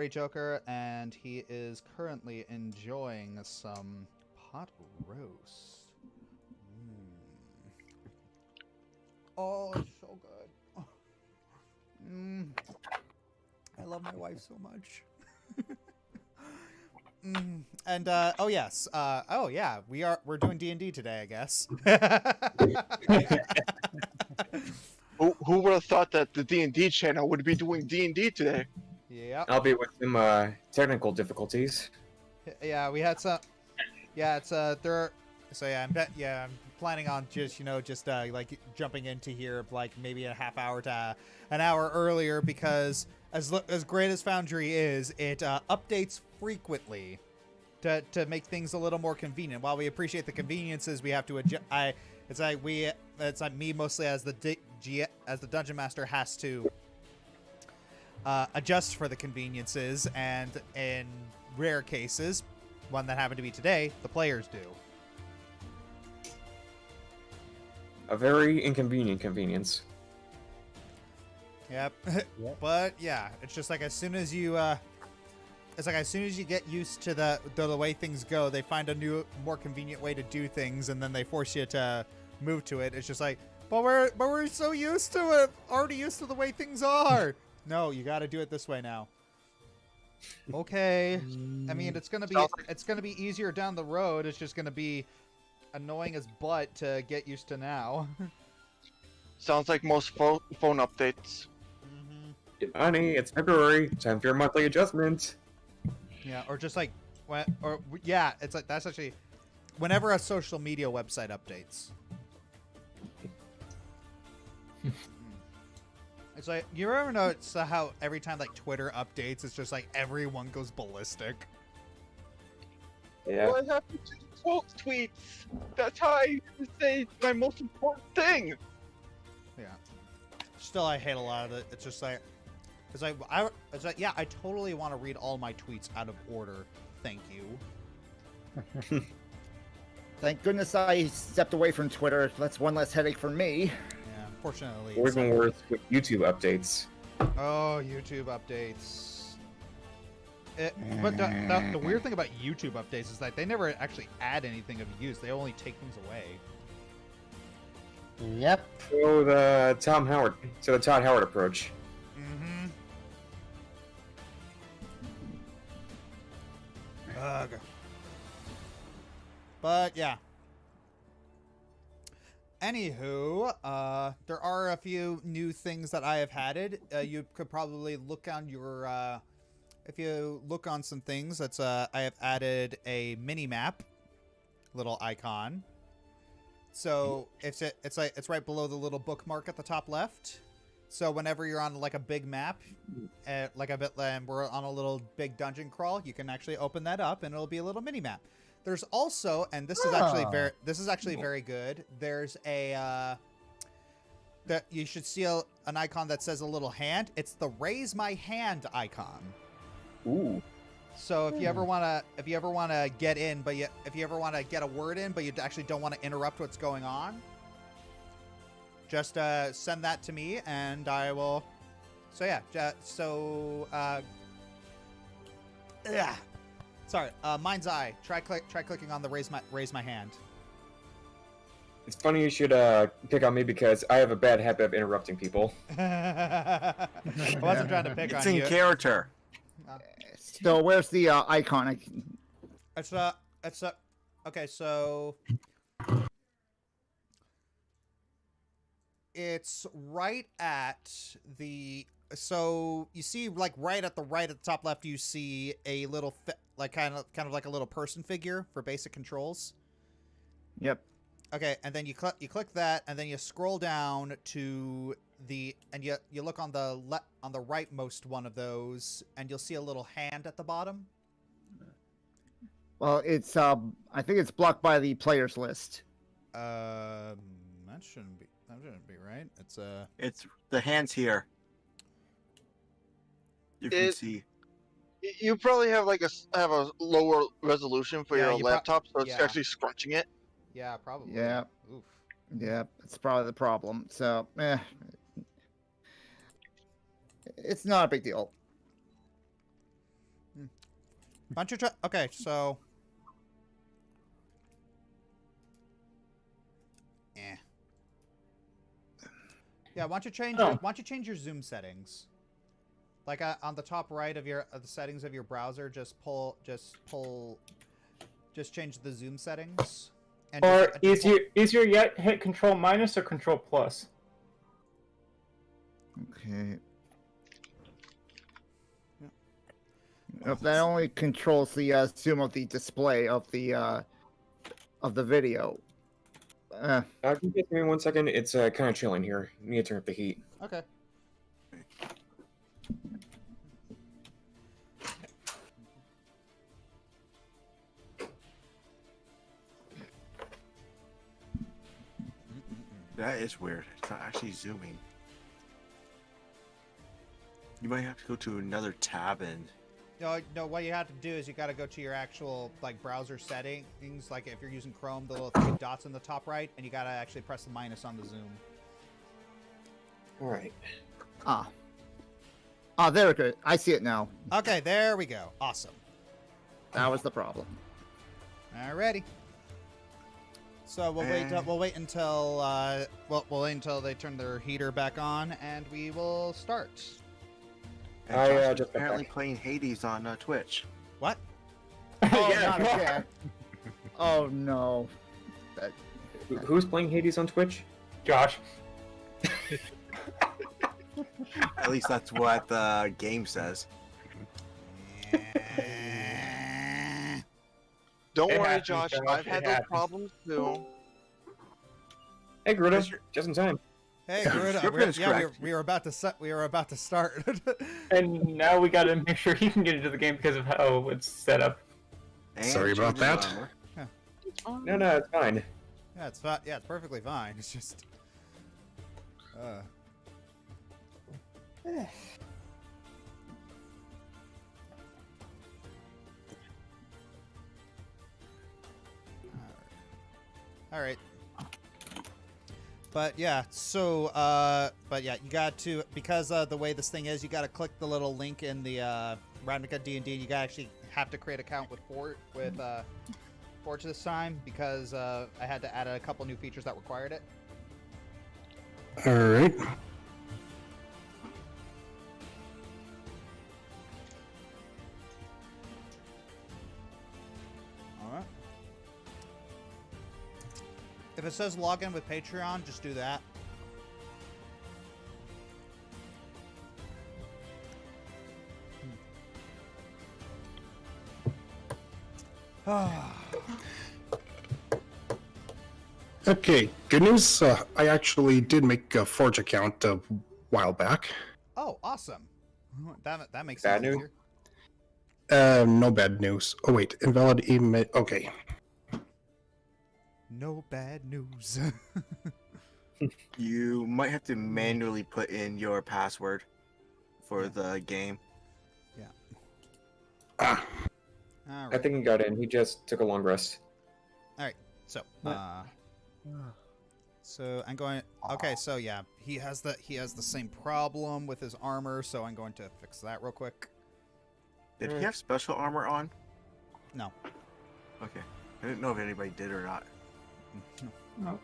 Great Joker, and he is currently enjoying some pot roast. Oh, it's so good. I love my wife so much. And oh yes, oh yeah, we're doing D&D today, I guess. Who would have thought that the D&D channel would be doing D&D today? Yep. I'll be with some technical difficulties. Yeah, we had some. Yeah, it's there. So yeah, I'm planning on just like jumping into here like maybe a half hour to an hour earlier because as great as Foundry is, it updates frequently to make things a little more convenient. While we appreciate the conveniences, we have to adjust. It's like me mostly as the dungeon master has to adjust for the conveniences, and in rare cases, one that happened to be today, the players do. A very inconvenient convenience. Yep. But yeah, it's just like as soon as you get used to the way things go, they find a new, more convenient way to do things, and then they force you to move to it. It's just like, but we're so used to it, already used to the way things are. No, you got to do it this way now. Okay. I mean, it's gonna be easier down the road. It's just gonna be annoying as butt to get used to now. Sounds like most phone updates. Honey, it's February. Time for your monthly adjustment. Yeah, or just like, yeah, it's like that's actually whenever a social media website updates. It's like, you ever notice how every time like Twitter updates, it's just like everyone goes ballistic. Yeah. What happened to the quote tweets? That's how I say my most important thing. Yeah. Still, I hate a lot of it. It's just like, yeah, I totally want to read all my tweets out of order. Thank you. Thank goodness I stepped away from Twitter. That's one less headache for me. Yeah, unfortunately. Or even worse with YouTube updates. Oh, YouTube updates. But the weird thing about YouTube updates is that they never actually add anything of use. They only take things away. Yep. So the Todd Howard approach. Mm-hmm. Ugh. But yeah. Anywho, there are a few new things that I have added. You could probably look on your, if you look on some things, that's I have added a mini map, little icon. So it's right below the little bookmark at the top left. So whenever you're on like a big map, we're on a little big dungeon crawl, you can actually open that up and it'll be a little mini map. There's also, and this is actually very good. There's a that you should see an icon that says a little hand. It's the raise my hand icon. Ooh. So if you ever wanna get in, if you ever wanna get a word in, but you actually don't want to interrupt what's going on, just send that to me and I will. So yeah, yeah. Sorry, Mind's Eye. Try clicking on the raise my hand. It's funny you should pick on me because I have a bad habit of interrupting people. I wasn't trying to pick on you. It's in character. So where's the icon? Okay, so it's right at the. So you see, like right at the top left, you see a little kind of like a little person figure for basic controls. Yep. Okay, and then you click that, and then you scroll down to you look on the rightmost one of those, and you'll see a little hand at the bottom. Well, it's I think it's blocked by the players list. That shouldn't be right. It's the hands here. You can see. You probably have have a lower resolution for your laptop, so it's actually scrunching it. Yeah, probably. Yeah. Oof. Yeah, that's probably the problem. So, it's not a big deal. Why don't you try? Okay, so. Yeah, why don't you change? Why don't you change your zoom settings? Like on the top right of the settings of your browser, just change the zoom settings. And or easier yet, hit Control minus or Control plus. Okay. That only controls the zoom of the display of the video. Can you give me 1 second? It's kind of chilling here. I need to turn up the heat. Okay. That is weird. It's not actually zooming. You might have to go to another tab and... No, what you have to do is you got to go to your actual browser settings. Like if you're using Chrome, the little 3 dots in the top right, and you got to actually press the minus on the zoom. All right. There we go. I see it now. Okay, there we go. Awesome. That was the problem. Alrighty. So we'll wait until they turn their heater back on, and we will start. And Josh is apparently playing Hades on Twitch. What? Oh, not again. Oh no. Who's playing Hades on Twitch? Josh. At least that's what the game says. Don't worry, Josh. I've had those problems too. Hey, Garuda, just in time. Hey, Garuda. We were about to start. And now we gotta make sure he can get into the game because of how it's set up. And sorry about that. No, it's fine. Yeah, it's fine. Yeah, it's perfectly fine. It's just. All right. But yeah, so you got to, because the way this thing is, you got to click the little link in the Ravnica D&D. You actually have to create an account with Forge this time, because I had to add a couple new features that required it. All right. All right. If it says login with Patreon, just do that. Okay, good news. I actually did make a Forge account a while back. Oh, awesome. That makes Bad sense. news? No bad news. Oh wait, invalid email. Okay. No bad news. You might have to manually put in your password for the game. Yeah. Ah. All I right. think he got in. He just took a long rest. All right. So I'm going. Okay. So yeah, he has the same problem with his armor. So I'm going to fix that real quick. Did he have special armor on? No. Okay. I didn't know if anybody did or not. No.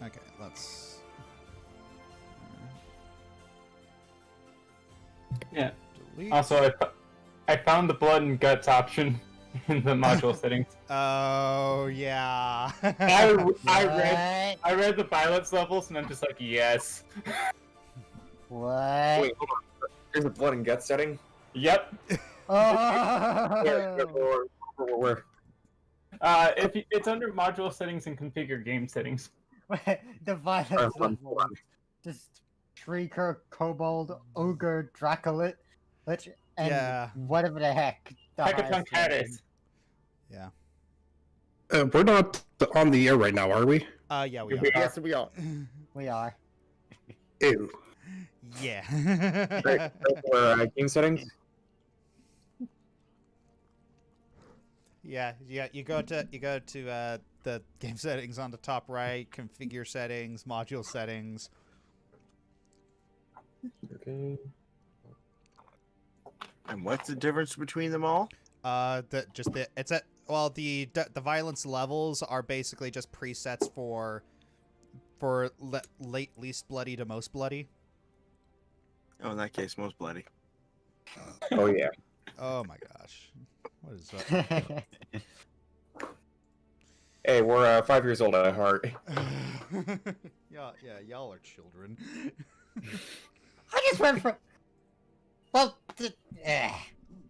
Okay. Let's. Yeah. Delete. Also, I found the blood and guts option in the module settings. Oh yeah. I read the violence levels and I'm just like, yes. What? Wait, hold on. There's a blood and guts setting? Yep. Oh. Where? It's under module settings and configure game settings. The violence Hold level. on. Just Shrieker, Kobold, Ogre, Dracolit, and Yeah. whatever the heck. the highest Hecaton rating. Caddis. Yeah. We're not on the air right now, are we? Yeah, we are. Yes, we are. We are. Ew. Yeah. Great. For game settings? Yeah. You go to the game settings on the top right, configure settings, module settings. Okay. And what's the difference between them all? The violence levels are basically just presets for least bloody to most bloody. Oh, in that case, most bloody. Oh yeah. Oh my gosh, what is that? Hey, we're 5 years old at heart. Yeah, y'all are children. I just went from. Well,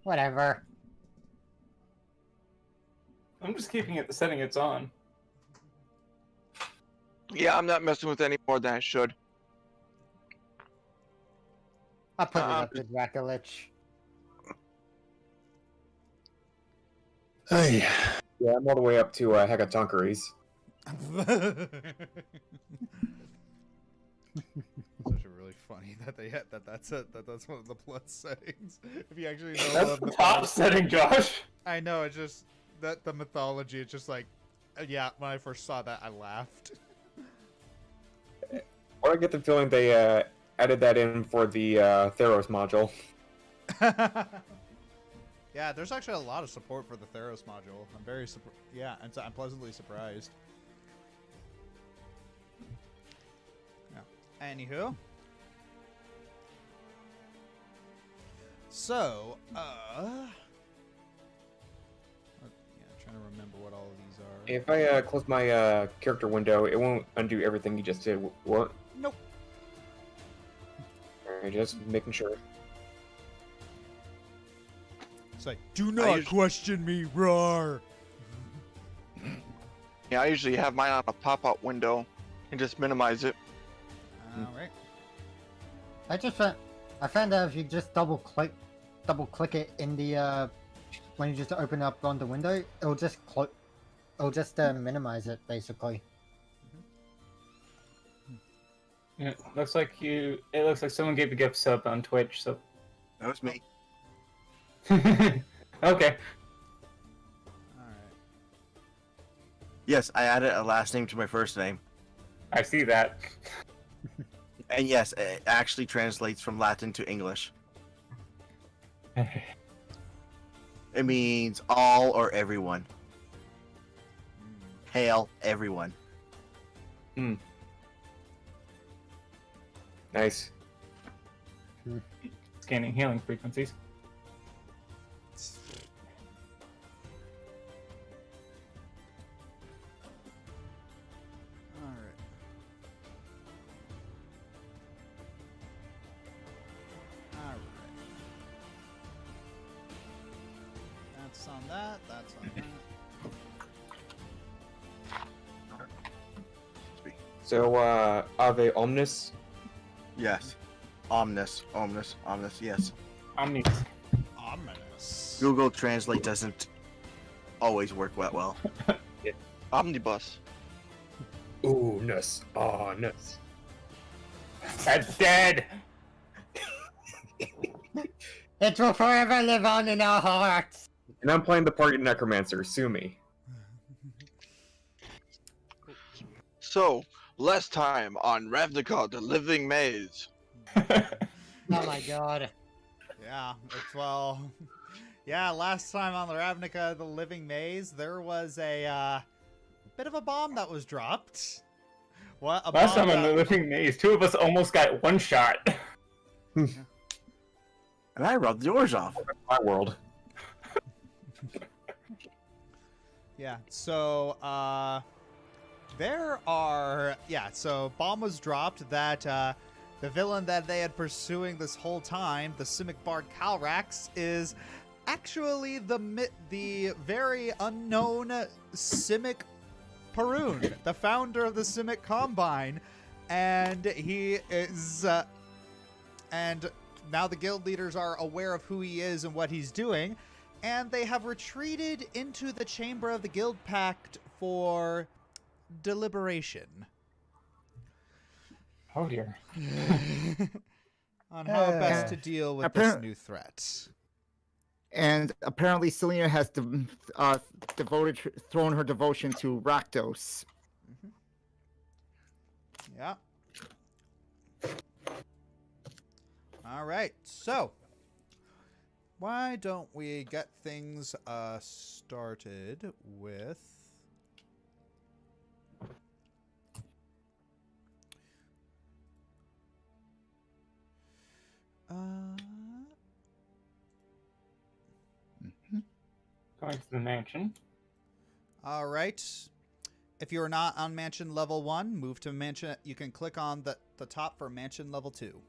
whatever. I'm just keeping it the setting it's on. Yeah, I'm not messing with any more than I should. I'll put it up to Dracolich. Hey, Yeah, I'm all the way up to Hecatoncheires. It's actually really funny that they had that's one of the plus settings. If you actually know That's the top setting, Josh. I know, it's just that the mythology, it's just like, yeah, when I first saw that, I laughed. Or I get the feeling they added that in for the Theros module. Yeah, there's actually a lot of support for the Theros module. I'm very and so I'm pleasantly surprised. Yeah. Anywho. So, trying to remember what all of these are. If I close my character window, it won't undo everything you just did. What? Nope. Alright, just making sure. It's like, do not question me, roar. Yeah, I usually have mine on a pop-up window and just minimize it. All right. I found out if you just double click it in the when you just open up on the window, it'll just minimize it basically. Yeah, it looks like someone gave a gift sub on Twitch. So That was me. okay. All right. Yes, I added a last name to my first name. I see that. And yes, it actually translates from Latin to English. It means all or everyone. Hail everyone. Nice. Scanning healing frequencies. All right. All right. That's on that. That's on that. So, Ave Omnis? Yes. Omnis, yes. Omnis. Ominous. Google Translate doesn't always work well. Omnibus. Ooh, nuss. Oh, nuss. That's dead. It will forever live on in our hearts. And I'm playing the part of Necromancer. Sue me. So, last time on Ravnica, the Living Maze. Oh my god. Yeah, yeah, last time on the Ravnica, the Living Maze, there was a bit of a bomb that was dropped. What? Last time on the Living Maze, two of us almost got one shot. And I rubbed the Orzhov. My world. Yeah, so, so bomb was dropped that, the villain that they had pursuing this whole time, the Simic Bard Calrax, is actually the very unknown Simic Perun, the founder of the Simic Combine, and he is, and now the guild leaders are aware of who he is and what he's doing, and they have retreated into the chamber of the Guild Pact for deliberation. Oh dear. On how best to deal with this new threat. And apparently Selena has thrown her devotion to Rakdos. Yeah. All right. So, Why don't we get things started with... Going to the mansion. All right. If you're not on mansion level 1, move to mansion. You can click on the top for mansion level 2.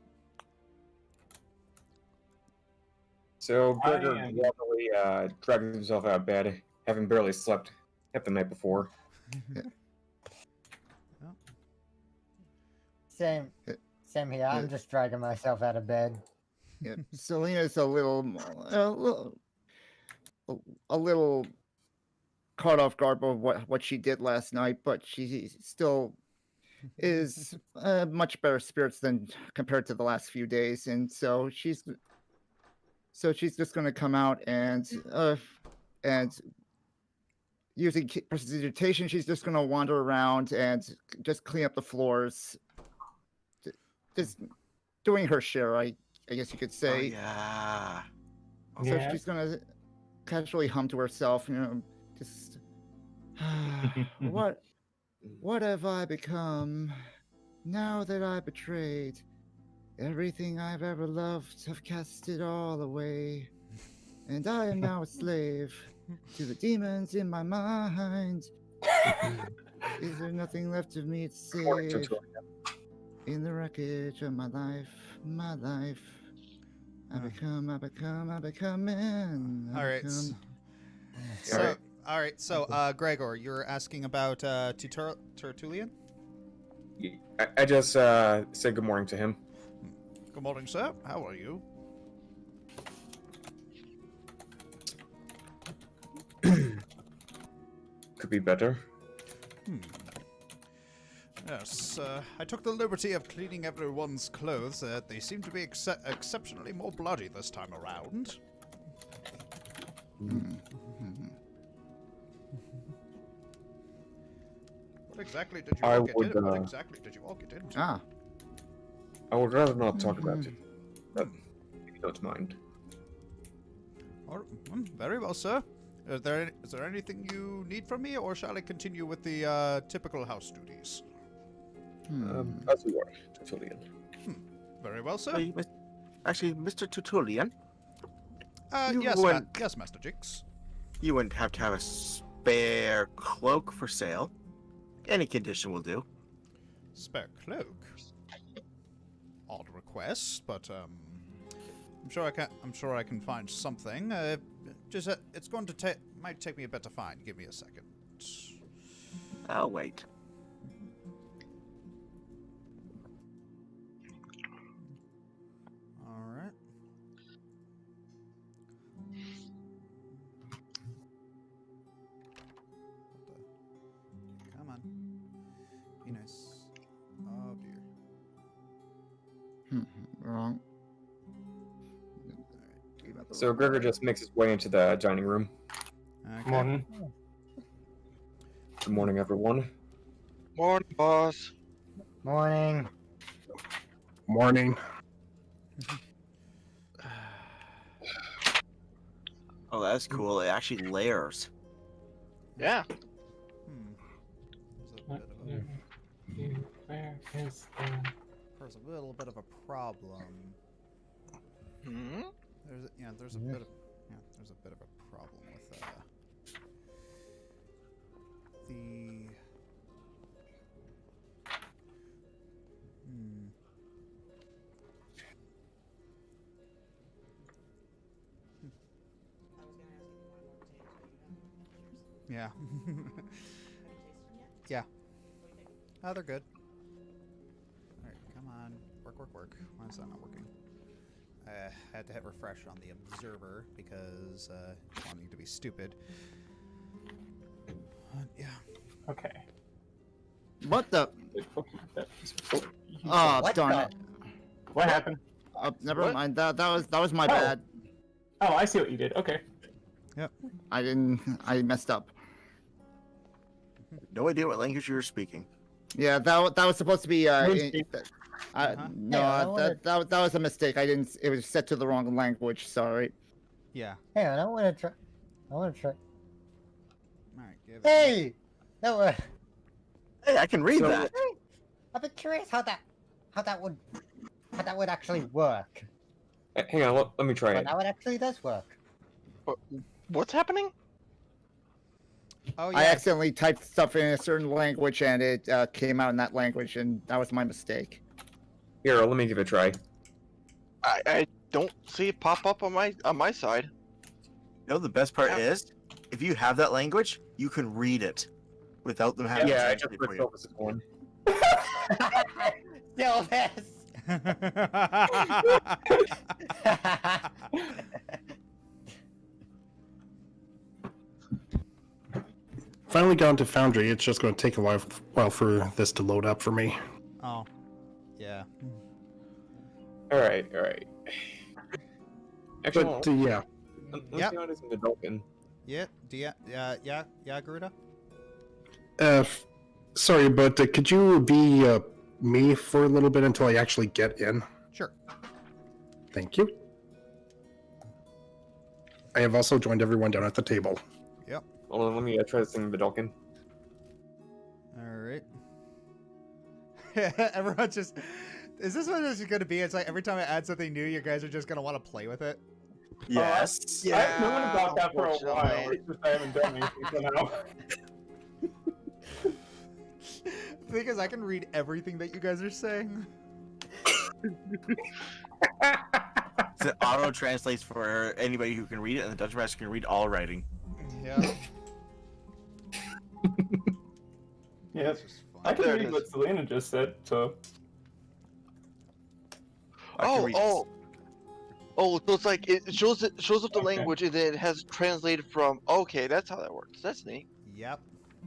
So Gregor gradually dragged himself out of bed, having barely slept half the night before. Same here. I'm just dragging myself out of bed. Yeah, Selena's a little caught off guard by what she did last night, but she still is much better spirits than compared to the last few days, and so she's just going to come out and using prestidigitation, she's just going to wander around and just clean up the floors, just doing her share, I guess you could say. Oh, yeah. So she's going to casually hum to herself, just what have I become now that I betrayed everything I've ever loved? I've cast it all away, and I am now a slave to the demons in my mind. Is there nothing left of me to save in the wreckage of my life? I become man. All right. All right. So, Gregor, you're asking about Tertullian? I just said good morning to him. Good morning, sir. How are you? Could be better. Yes, I took the liberty of cleaning everyone's clothes. They seem to be exceptionally more bloody this time around. What exactly did you all get into? What exactly did you all get into? I would rather not talk about it, but if you don't mind. Very well, sir. Is there anything you need from me, or shall I continue with the typical house duties? As you are, Tertullian. Very well, sir. Actually, Mr. Tertullian. Yes, Master Jinx. You wouldn't have to have a spare cloak for sale. Any condition will do. Spare cloak. Odd request, but I'm sure I can find something. It's going to might take me a bit to find. Give me a second. I'll wait. All right. Come on. Be nice. Oh dear. Wrong. So Gregor just makes his way into the dining room. Okay. Morning. Good morning, everyone. Morning, boss. Morning. Morning. Oh, that's cool. It actually layers. Yeah. There's a little bit of a problem. Hmm? There's a bit of a problem with the Yeah. Yeah. Oh, they're good. Alright, come on. Work. Why is that not working? I had to hit refresh on the observer because wanting to be stupid. Yeah. Okay. What the? Oh, Darn it! What happened? Never mind. That was my bad. Oh, I see what you did. Okay. Yep. I messed up. No idea what language you were speaking. Yeah, that was supposed to be. No, Yeah, that was a mistake. I didn't. It was set to the wrong language. Sorry. Yeah. Hang on, I want to try. All right. Give it. Hey, that was. Hey, I can read that. I've been curious how that would actually work. Hang on, let me try But it. now it actually does work. What's happening? Oh I yeah. accidentally typed stuff in a certain language and it came out in that language, and that was my mistake. Here, let me give it a try. I don't see it pop up on my side. You know, the best part is, if you have that language, you can read it without them having Yeah, I to just translate put for you. Sylvas one. Finally got into Foundry. It's just going to take a while for this to load up for me. Oh. Yeah. Alright. Actually, But yeah. let's Yep. see how it is in the Vulcan. Yeah. Yeah, Garuda. Sorry, but could you be me for a little bit until I actually get in? Sure. Thank you. I have also joined everyone down at the table. Yep. Hold on, let me try this thing in the Vulcan. All right. Everyone just. Is this what this is going to be? It's like every time I add something new, you guys are just going to want to play with it. Yes. I've known about that for a while. unfortunately. It's just I haven't done anything for now. The thing is, I can read everything that you guys are saying. It auto translates for anybody who can read it, and the Dungeon Master can read all writing. Yeah. Yeah, It's just fun. I can There it read is. what Selena just said, so. I can read Oh, so it's like it shows up the Okay. language and then it has translated from. Okay, that's how that works. That's neat. Yep.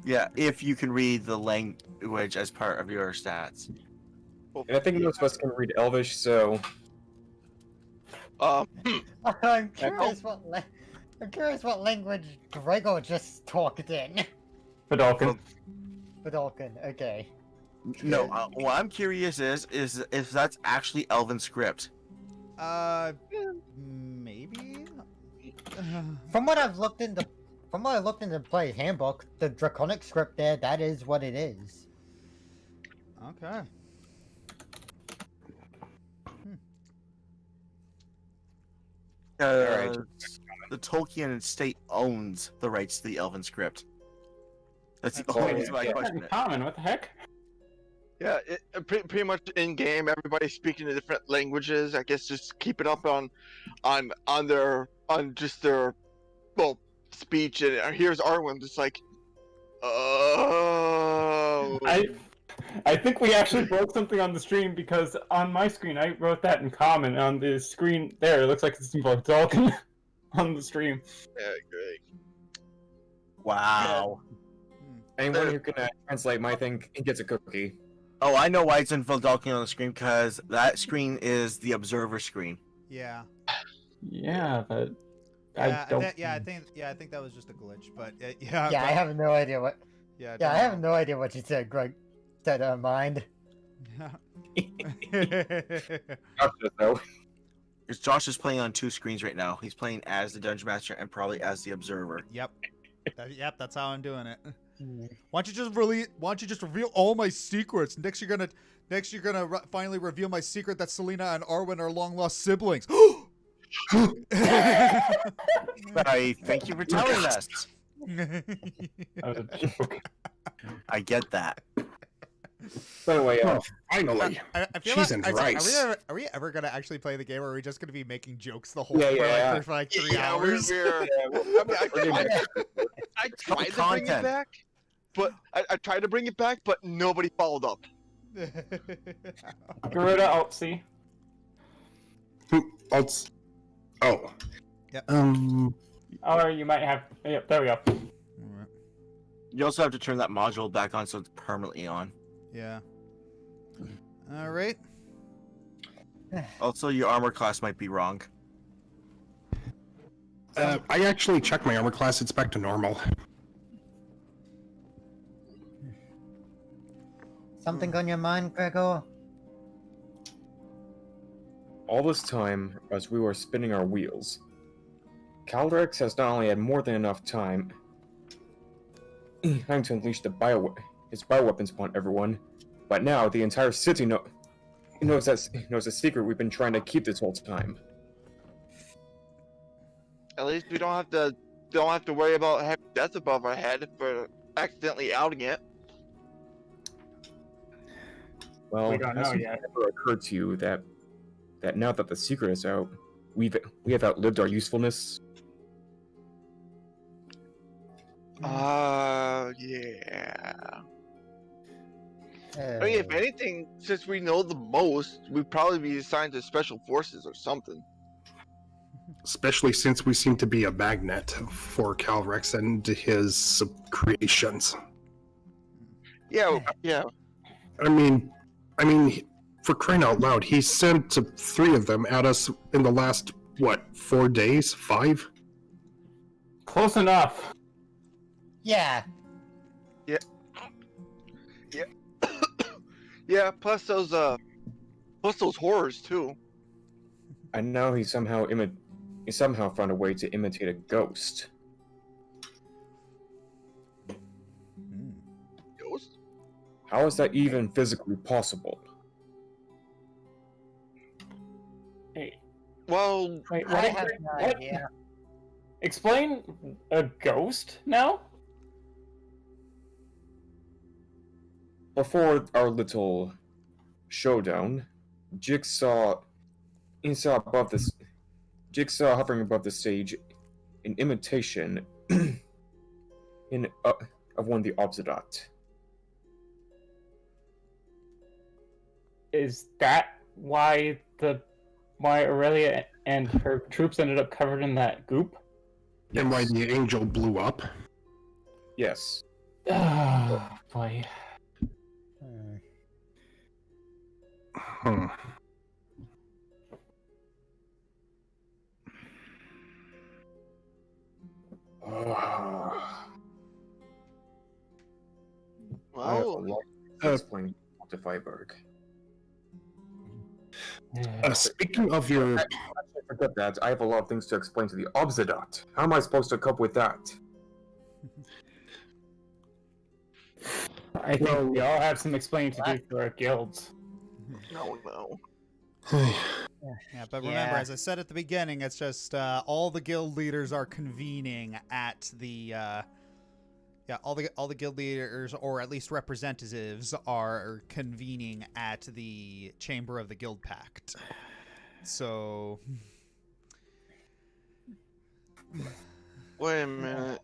Yeah, if you can read the language as part of your stats. And I think most of us can read Elvish, so I'm curious what language Gregor just talked in. Fidalkin. Fidalkin, okay. No, what I'm curious is if that's actually Elven script. Maybe. From what I've looked into play handbook, the draconic script there, that is what it is. Okay. Alright. The Tolkien estate owns the rights to the Elven script. That's the That's only all. reason why I Yeah, question in it. common, what the heck? Yeah, pretty much in game, everybody's speaking the different languages. I guess just keep it up on their speech. And here's Arwen, just like, oh. I think we actually broke something on the stream because on my screen I wrote that in common. On the screen there, it looks like it's in Fidalkin on the stream. Yeah, great. Wow. anyone who can translate my thing, he gets a cookie. Oh, I know why it's in Fidalkin on the screen, because that screen is the observer screen. Yeah. Yeah, but Yeah. I don't. I think that was just a glitch, but yeah. Yeah, I have no idea what. Yeah. Yeah, I have no idea what you said, Greg. Said mind. Though. Because Josh is playing on two screens right now. He's playing as the Dungeon Master and probably as the observer. Yep. Yep. That's how I'm doing it. Hmm. Why don't you just reveal all my secrets? Next you're gonna finally reveal my secret that Selena and Arwen are long lost siblings. I thank you for telling us. That was a joke. I get that. By the way, Oh, finally. I feel Cheese like, and rice. Are we ever gonna actually play the game, or are we just gonna be making jokes the whole for like 3 hours? I tried to bring it back, but I tried to bring it back, but nobody followed up. Garuda Alt C. Oh. Yep. Or you might have. Yep, there we go. You also have to turn that module back on so it's permanently on. Yeah. All right. Also, your armor class might be wrong. I actually checked my armor class. It's back to normal. Something on your mind, Gregor? all this time, as we were spinning our wheels, Calrex has not only had more than enough time to unleash his bioweapons upon everyone, but now the entire city knows a secret we've been trying to keep this whole time. At least we don't have to worry about having death above our head for accidentally outing it. Well, We don't has know it yet. ever occurred to you that now that the secret is out, we have outlived our usefulness? Yeah. I mean, if Uh, anything, since we know the most, we'd probably be assigned to special forces or something. Especially since we seem to be a magnet for Calrex and his creations. Yeah, yeah. I mean, for crying out loud, he sent 3 of them at us in the last, 4 days? 5? Close enough. yeah. Yeah, plus those horrors too. And now he somehow found a way to imitate a ghost. Ghost? How is that even physically possible? Hey, Well, wait, I have no what? idea. Explain a ghost now? Before our little showdown, Jigsaw hovering above the stage, in imitation of one of the Obsidat. Is that why Aurelia and her troops ended up covered in that goop? And why the angel blew up? Yes. Oh, boy. Hmm. I have a well, lot to explain to Freiburg. Speaking of your... Actually, forget that. I have a lot of things to explain to the Obsidat. How am I supposed to cope with that? I think we all have some explaining to do for our guilds. no. Yeah, but remember, as I said at the beginning, it's just all the guild leaders are convening at the all the guild leaders, or at least representatives, are convening at the chamber of the Guild Pact. So Wait a minute.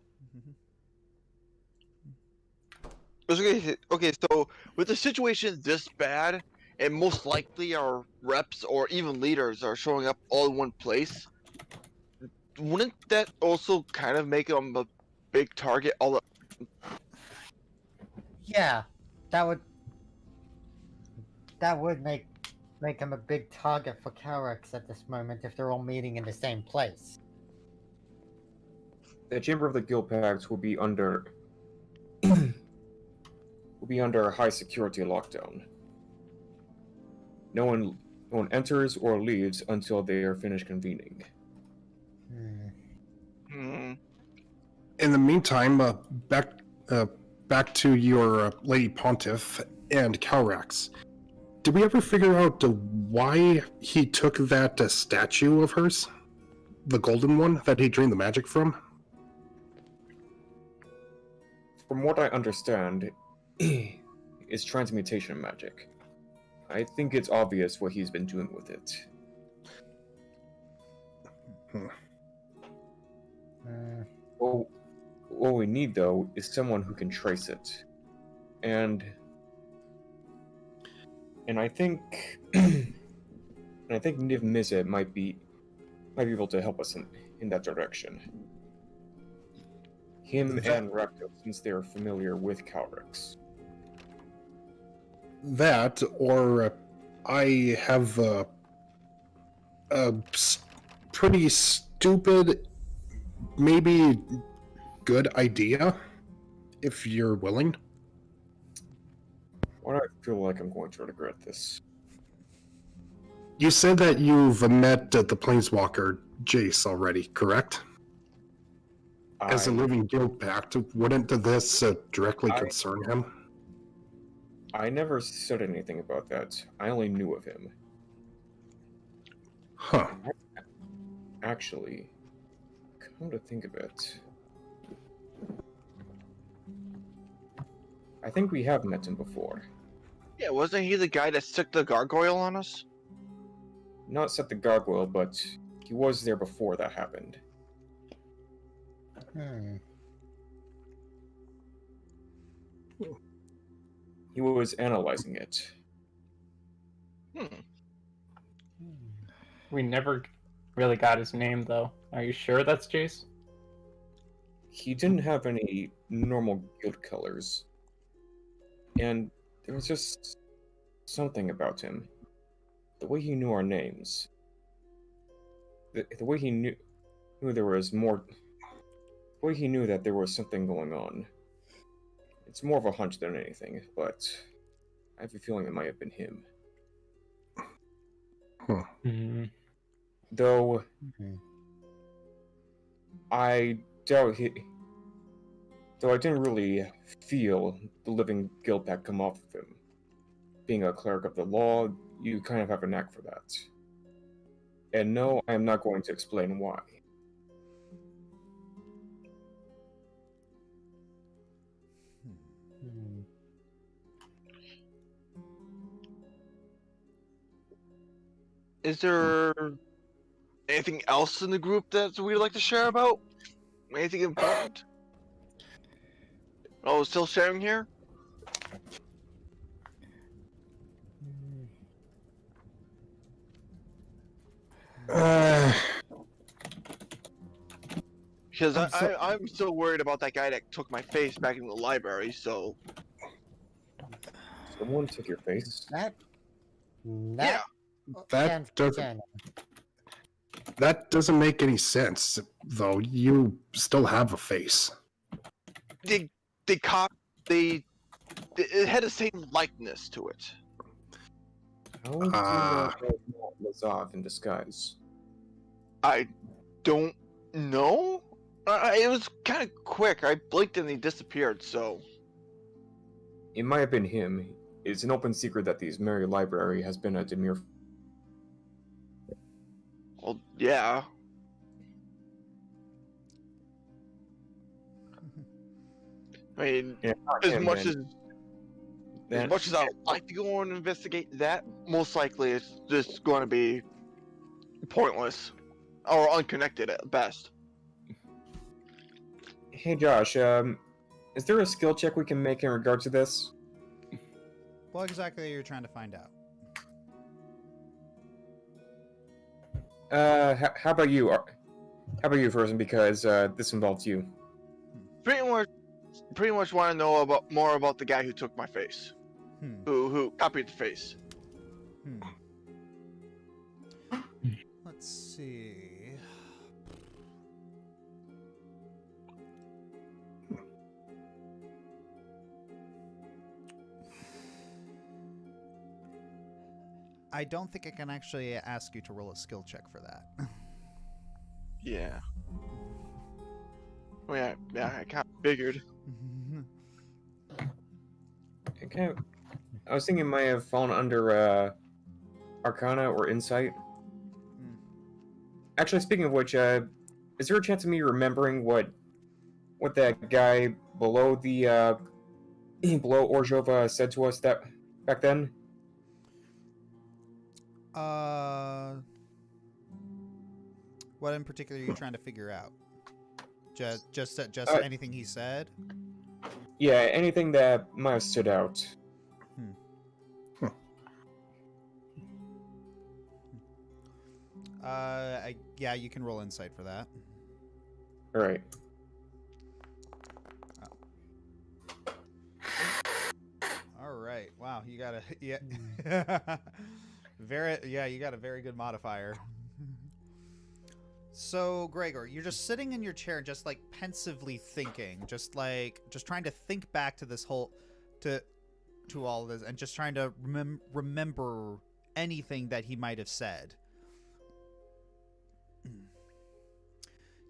Okay, so with the situation this bad, and most likely our reps or even leaders are showing up all in one place, wouldn't that also kind of make them a big target all at Yeah, that would make him a big target for Carex at this moment if they're all meeting in the same place. The Chamber of the Guild Pact will be under a high security lockdown. No one enters or leaves until they are finished convening. Hmm. In the meantime, back to your Lady Pontiff and Calrax. Did we ever figure out why he took that statue of hers? The golden one that he drained the magic from? From what I understand, it's transmutation magic. I think it's obvious what he's been doing with it. What we need, though, is someone who can trace it. And I think Niv Mizzet might be able to help us in that direction. Him and Rakdos, since they're familiar with Calrex. That, or I have a pretty stupid, maybe good idea, if you're willing. Why do I feel like I'm going to regret this? You said that you've met the Planeswalker Jace already, correct? As a I, living guild pact, wouldn't this directly I- concern him? I never said anything about that. I only knew of him. Huh. Actually, come to think of it, I think we have met him before. Yeah, wasn't he the guy that stuck the gargoyle on us? Not set the gargoyle, but he was there before that happened. Hmm. He was analyzing it. Hmm. We never really got his name, though. Are you sure that's Jace? He didn't have any normal guild colors. And there was just something about him. The way he knew our names. The way he knew there was more. The way he knew that there was something going on. It's more of a hunch than anything, but I have a feeling it might have been him. Hmm. Though Hmm. I doubt he. Though I didn't really feel the living guild pact come off of him. Being a cleric of the law, you kind of have a knack for that. And no, I am not going to explain why. Hmm. Is there anything else in the group that we'd like to share about? Anything important? Oh, still sharing here? Uh, Because I'm I'm still worried about that guy that took my face back in the library, so... Someone took your face? That. Yeah. That doesn't- that doesn't make any sense, though. You still have a face. It had the same likeness to it. How do you know that was Orzhov in disguise? I don't know? It was kind of quick. I blinked and he disappeared, so... It might have been him. It's an open secret that the Izmeri library has been a Demir. Well, yeah. I mean, Yeah, as him, much then. as much as I'd like to go and investigate that, most likely it's just going to be pointless or unconnected at best. Hey Josh, is there a skill check we can make in regard to this? What exactly are you trying to find out? How about you? How about you, Frozen? Because this involves you. Pretty much want to know more about the guy who took my face, who copied the face. Let's see. I don't think I can actually ask you to roll a skill check for that. Yeah. Well, yeah, I kind of figured. Okay. I was thinking it might have fallen under Arcana or Insight. Actually, speaking of which, is there a chance of me remembering what that guy below the below Orzhov said to us that back then? What in particular are you trying to figure out? Just anything he said? Yeah, anything that might have stood out. Yeah, you can roll insight for that. All right. All right. Wow, you got a you got a very good modifier. So, Gregor, you're just sitting in your chair, just like pensively thinking, just trying to think back to this whole, to all of this, and just trying to remember anything that he might have said.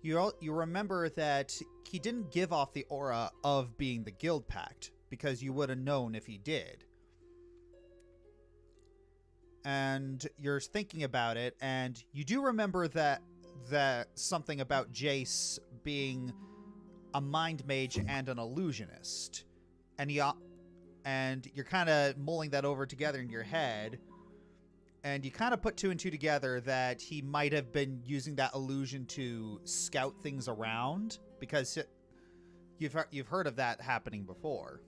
You remember that he didn't give off the aura of being the Guild Pact, because you would have known if he did. And you're thinking about it, and you do remember that something about Jace being a mind mage and an illusionist. And you're kind of mulling that over together in your head, and you kind of put two and two together that he might have been using that illusion to scout things around, because you've heard of that happening before.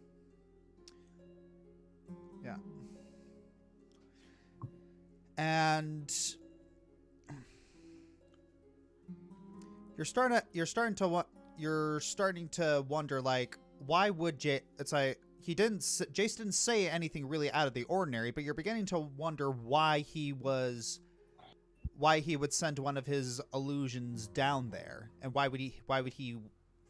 Yeah. And you're starting to wonder, like, why would Jace didn't say anything really out of the ordinary, but you're beginning to wonder why he would send one of his illusions down there, and why would he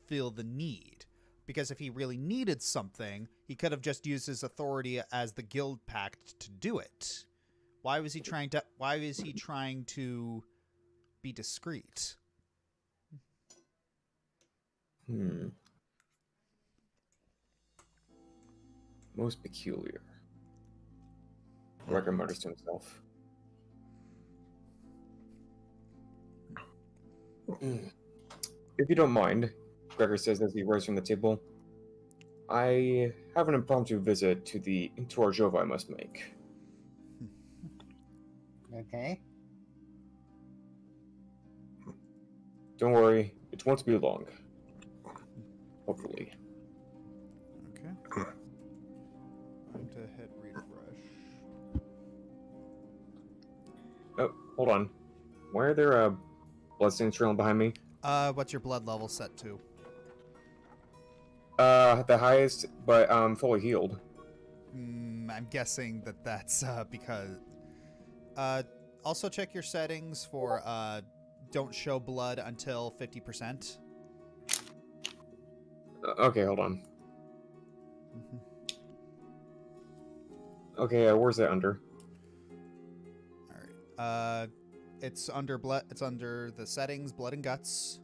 feel the need? Because if he really needed something, he could have just used his authority as the Guild Pact to do it. Why is he trying to be discreet? Most peculiar. Gregor mutters to himself. If you don't mind, Gregor says as he rises from the table, I have an impromptu visit to Orzhov I must make. Okay. Don't worry, it won't be long. Hopefully. Okay. Time to hit refresh. Oh, hold on. Why are there bloodstains trailing behind me? What's your blood level set to? The highest, but fully healed. I'm guessing that's because. Also check your settings for don't show blood until 50%. Okay, hold on. Okay, where's that under? All right. It's under blood. It's under the settings, blood and guts.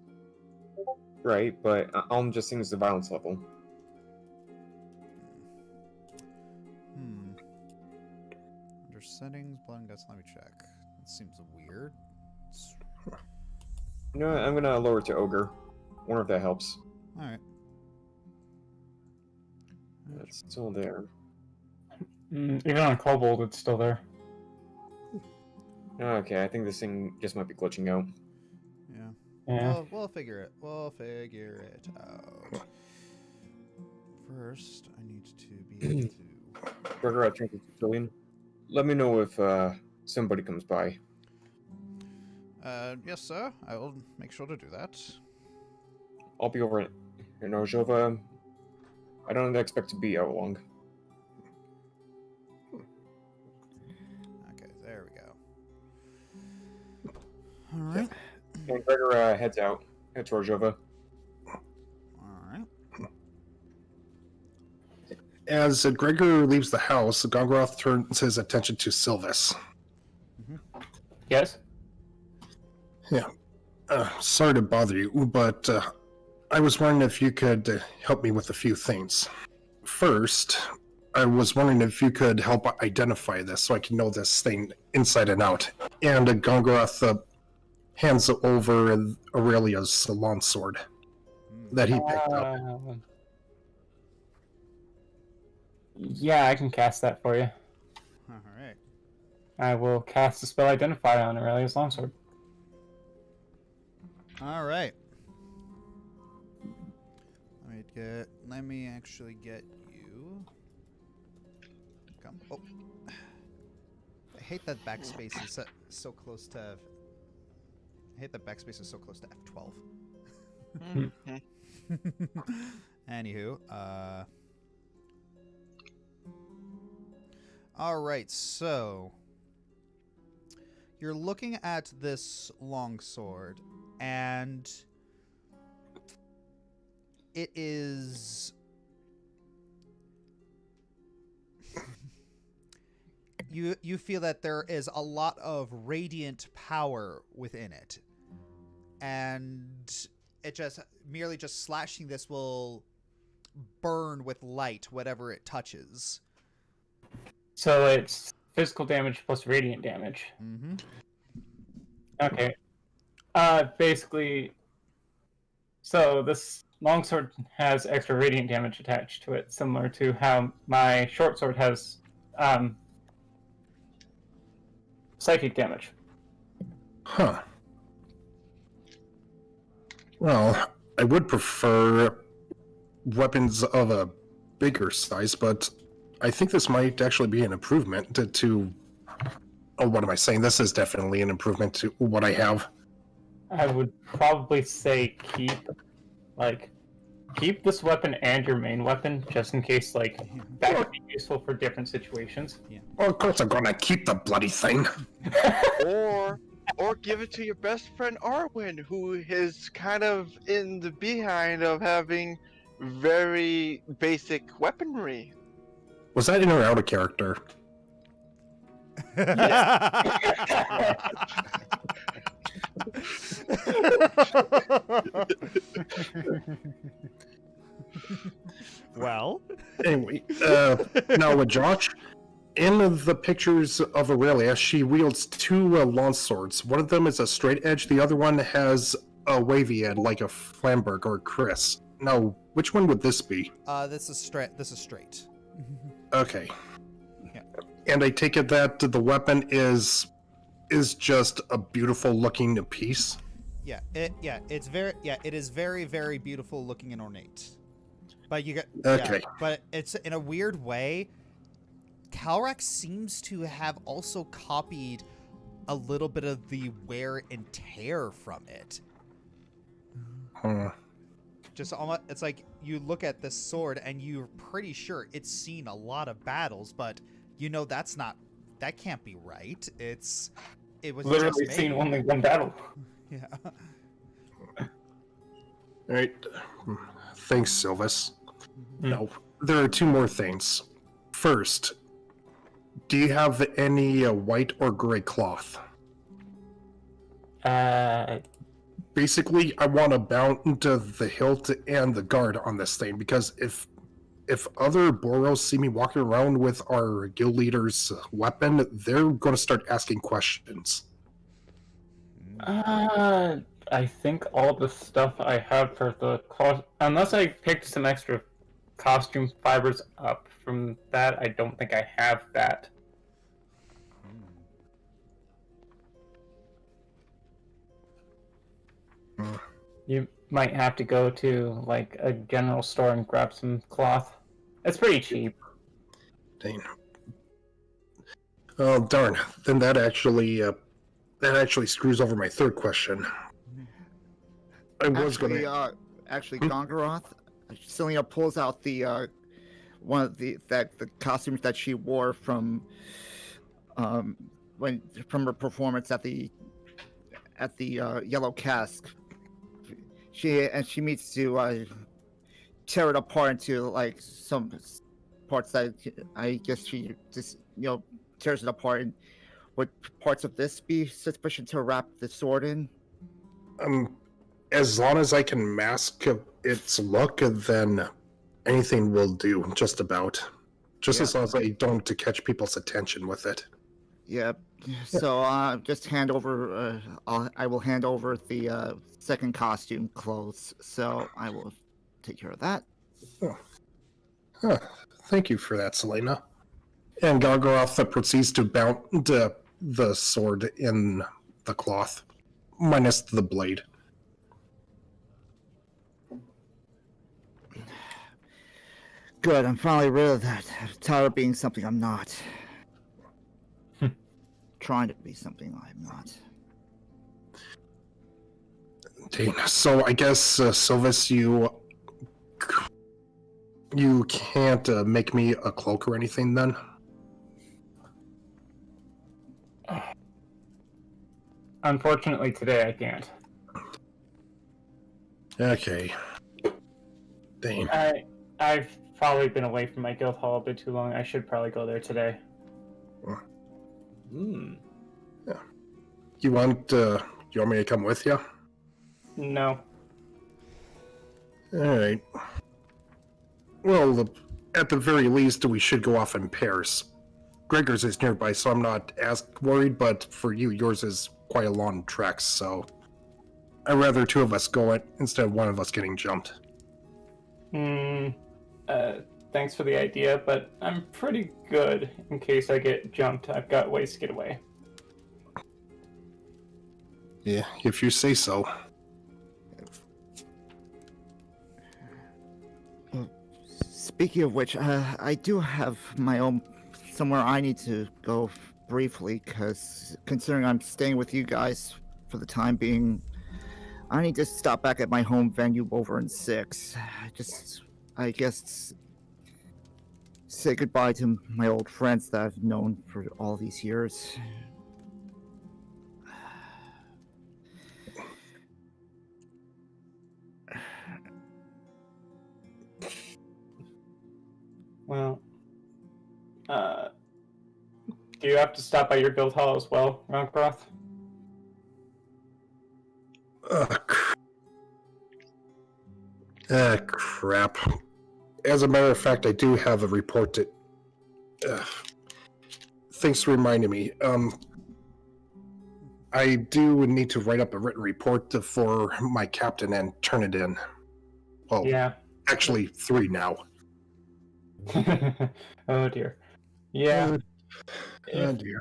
Right, but I'm just seeing the violence level. Under settings, blood and guts. Let me check. That seems weird. You know what? I'm gonna lower it to ogre. Wonder if that helps. All right. It's still there. Even on Kobold, it's still there. Okay, I think this thing just might be glitching out. Yeah. Yeah. We'll figure it. We'll figure it out. First, I need to be able to. Gregor at Trinket Pavilion. Let me know if somebody comes by. Yes, sir. I will make sure to do that. I'll be over in Orzhov. I don't expect to be out long. Okay, there we go. All right. And Gregor heads to Orzhov. All right. As Gregor leaves the house, Gongoroth turns his attention to Sylvas. Yes? Yeah. Sorry to bother you, but I was wondering if you could help me with a few things. First, I was wondering if you could help identify this so I can know this thing inside and out. And Gongoroth hands over Aurelia's longsword that he picked up. Yeah, I can cast that for you. All right. I will cast the spell Identify on Aurelia's longsword. All right. Let me actually get you. Come. Oh. I hate that backspace is so close to. I hate that backspace is so close to F12. Anywho, all right, so you're looking at this longsword, and it is you feel that there is a lot of radiant power within it. and it just merely just slashing this will burn with light whatever it touches. So it's physical damage plus radiant damage. Mm-hmm. Okay. Basically, so this longsword has extra radiant damage attached to it, similar to how my short sword has psychic damage. Huh. Well, I would prefer weapons of a bigger size, but I think this might actually be an improvement to oh, what am I saying? This is definitely an improvement to what I have. I would probably say keep this weapon and your main weapon, just in case, like, that could be useful for different situations. Well, of course I'm gonna keep the bloody thing. Or give it to your best friend Arwen, who is kind of in the behind of having very basic weaponry. Was that in or out of character? Well, Anyway, now with Josh, in the pictures of Aurelia, she wields two long swords. One of them is a straight edge, the other one has a wavy end, like a Flamberg or Chris. Now, which one would this be? This is straight. Okay. Yeah. And I take it that the weapon is just a beautiful looking piece. It is very, very beautiful looking and ornate. But you get Okay. but it's in a weird way. Calrax seems to have also copied a little bit of the wear and tear from it. Just almost, it's like you look at this sword and you're pretty sure it's seen a lot of battles, but you know that can't be right. It was Literally just seen made. only one battle. Yeah. All right. Thanks, Sylvas. Mm. Now, there are two more things. First, do you have any white or gray cloth? Basically, I want to bound the hilt and the guard on this thing, because if other Boros see me walking around with our guild leader's weapon, they're going to start asking questions. I think all the stuff I have for the unless I picked some extra costume fibers up from that, I don't think I have that. You might have to go to like a general store and grab some cloth. It's pretty cheap. Dang. Oh, darn. Then that actually screws over my third question. Actually, Gongoroth, Selena pulls out the one of the costumes that she wore from her performance at the Yellow Cask. She meets to tear it apart into like some parts that I guess she just tears it apart. And would parts of this be sufficient to wrap the sword in? As long as I can mask its look, then anything will do, just about. Just as long as I don't to catch people's attention with it. Yep. So just hand over. I will hand over the second costume clothes. So I will take care of that. Thank you for that, Selena. And Gongoroth proceeds to bound the sword in the cloth, minus the blade. Good, I'm finally rid of that. I'm tired of being something I'm not. Trying to be something I'm not. Okay, so I guess, Sylvas, you can't make me a cloak or anything then? Unfortunately, today I can't. Okay. Dang. I've probably been away from my guild hall a bit too long. I should probably go there today. Hmm. You want me to come with you? No. Alright. Well, at the very least, we should go off in pairs. Gregor's is nearby, so I'm not as worried, but for you, yours is quite a long trek, so I'd rather two of us go it instead of one of us getting jumped. Thanks for the idea, but I'm pretty good in case I get jumped. I've got ways to get away. Yeah, if you say so. Speaking of which, I do have my own somewhere I need to go briefly, because considering I'm staying with you guys for the time being, I need to stop back at my home venue over in 6. I guess, say goodbye to my old friends that I've known for all these years. Well, do you have to stop by your guild hall as well, Gongoroth? Crap. As a matter of fact, I do have a report to... Thanks for reminding me. I do need to write up a written report for my captain and turn it in. Well, Yeah. actually 3 now. Oh dear. Yeah. Oh dear.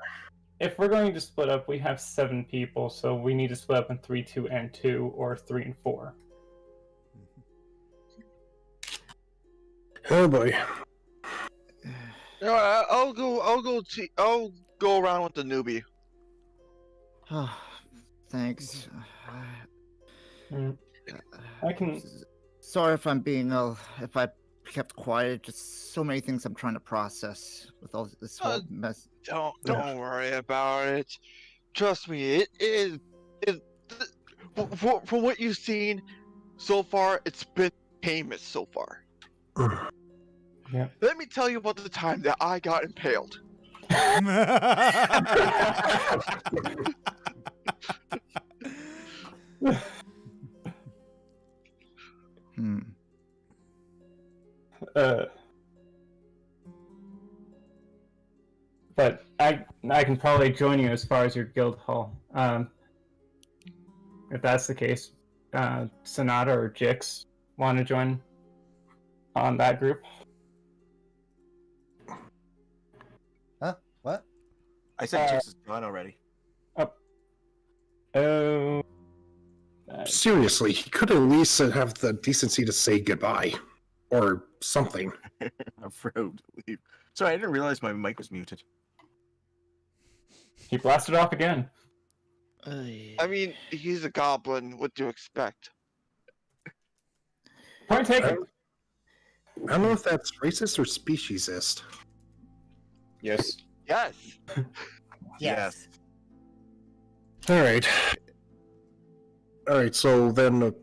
If we're going to split up, we have 7 people, so we need to split up in 3, 2, and 2, or 3 and 4. Oh boy. No, I'll go around with the newbie. Oh, thanks. I can. Sorry if I'm being if I kept quiet. Just so many things I'm trying to process with all this whole mess. Don't worry about it. Trust me, from what you've seen so far, it's been painless so far. Yeah. Let me tell you about the time that I got impaled. But I can probably join you as far as your guild hall. If that's the case, Sonata or Jix want to join on that group? Huh? What? I said Jix is gone already. Oh. Seriously, he could at least have the decency to say goodbye. Or something. I'm afraid to leave. Sorry, I didn't realize my mic was muted. He blasted off again. I mean, he's a goblin. What do you expect? Point taken. I don't know if that's racist or speciesist. Yes. Yes. Yes. Alright. Alright, so then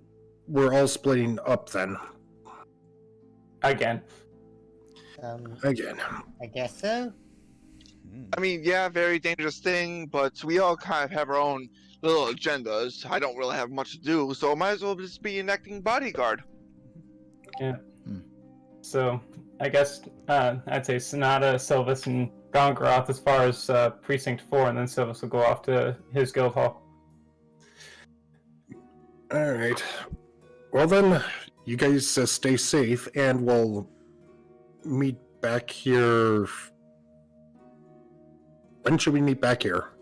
we're all splitting up then. Again. Again. I guess so. I mean, yeah, very dangerous thing, but we all kind of have our own little agendas. I don't really have much to do, so I might as well just be an acting bodyguard. Yeah. So, I guess I'd say Sonata, Sylvas, and Gongoroth as far as Precinct 4, and then Sylvas will go off to his guild hall. Alright. Well then, you guys stay safe, and we'll meet back here. When should we meet back here?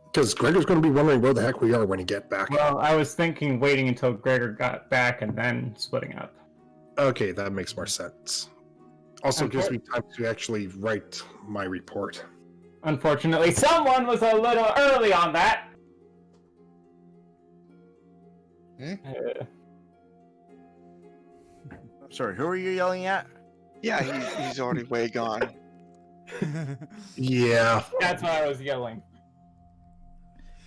Because Gregor's going to be wondering where the heck we are when he get back. Well, I was thinking waiting until Gregor got back and then splitting up. Okay, that makes more sense. Also gives me time to actually write my report. Unfortunately, someone was a little early on that. I'm sorry, who are you yelling at? Yeah, he's already way gone. Yeah. That's why I was yelling.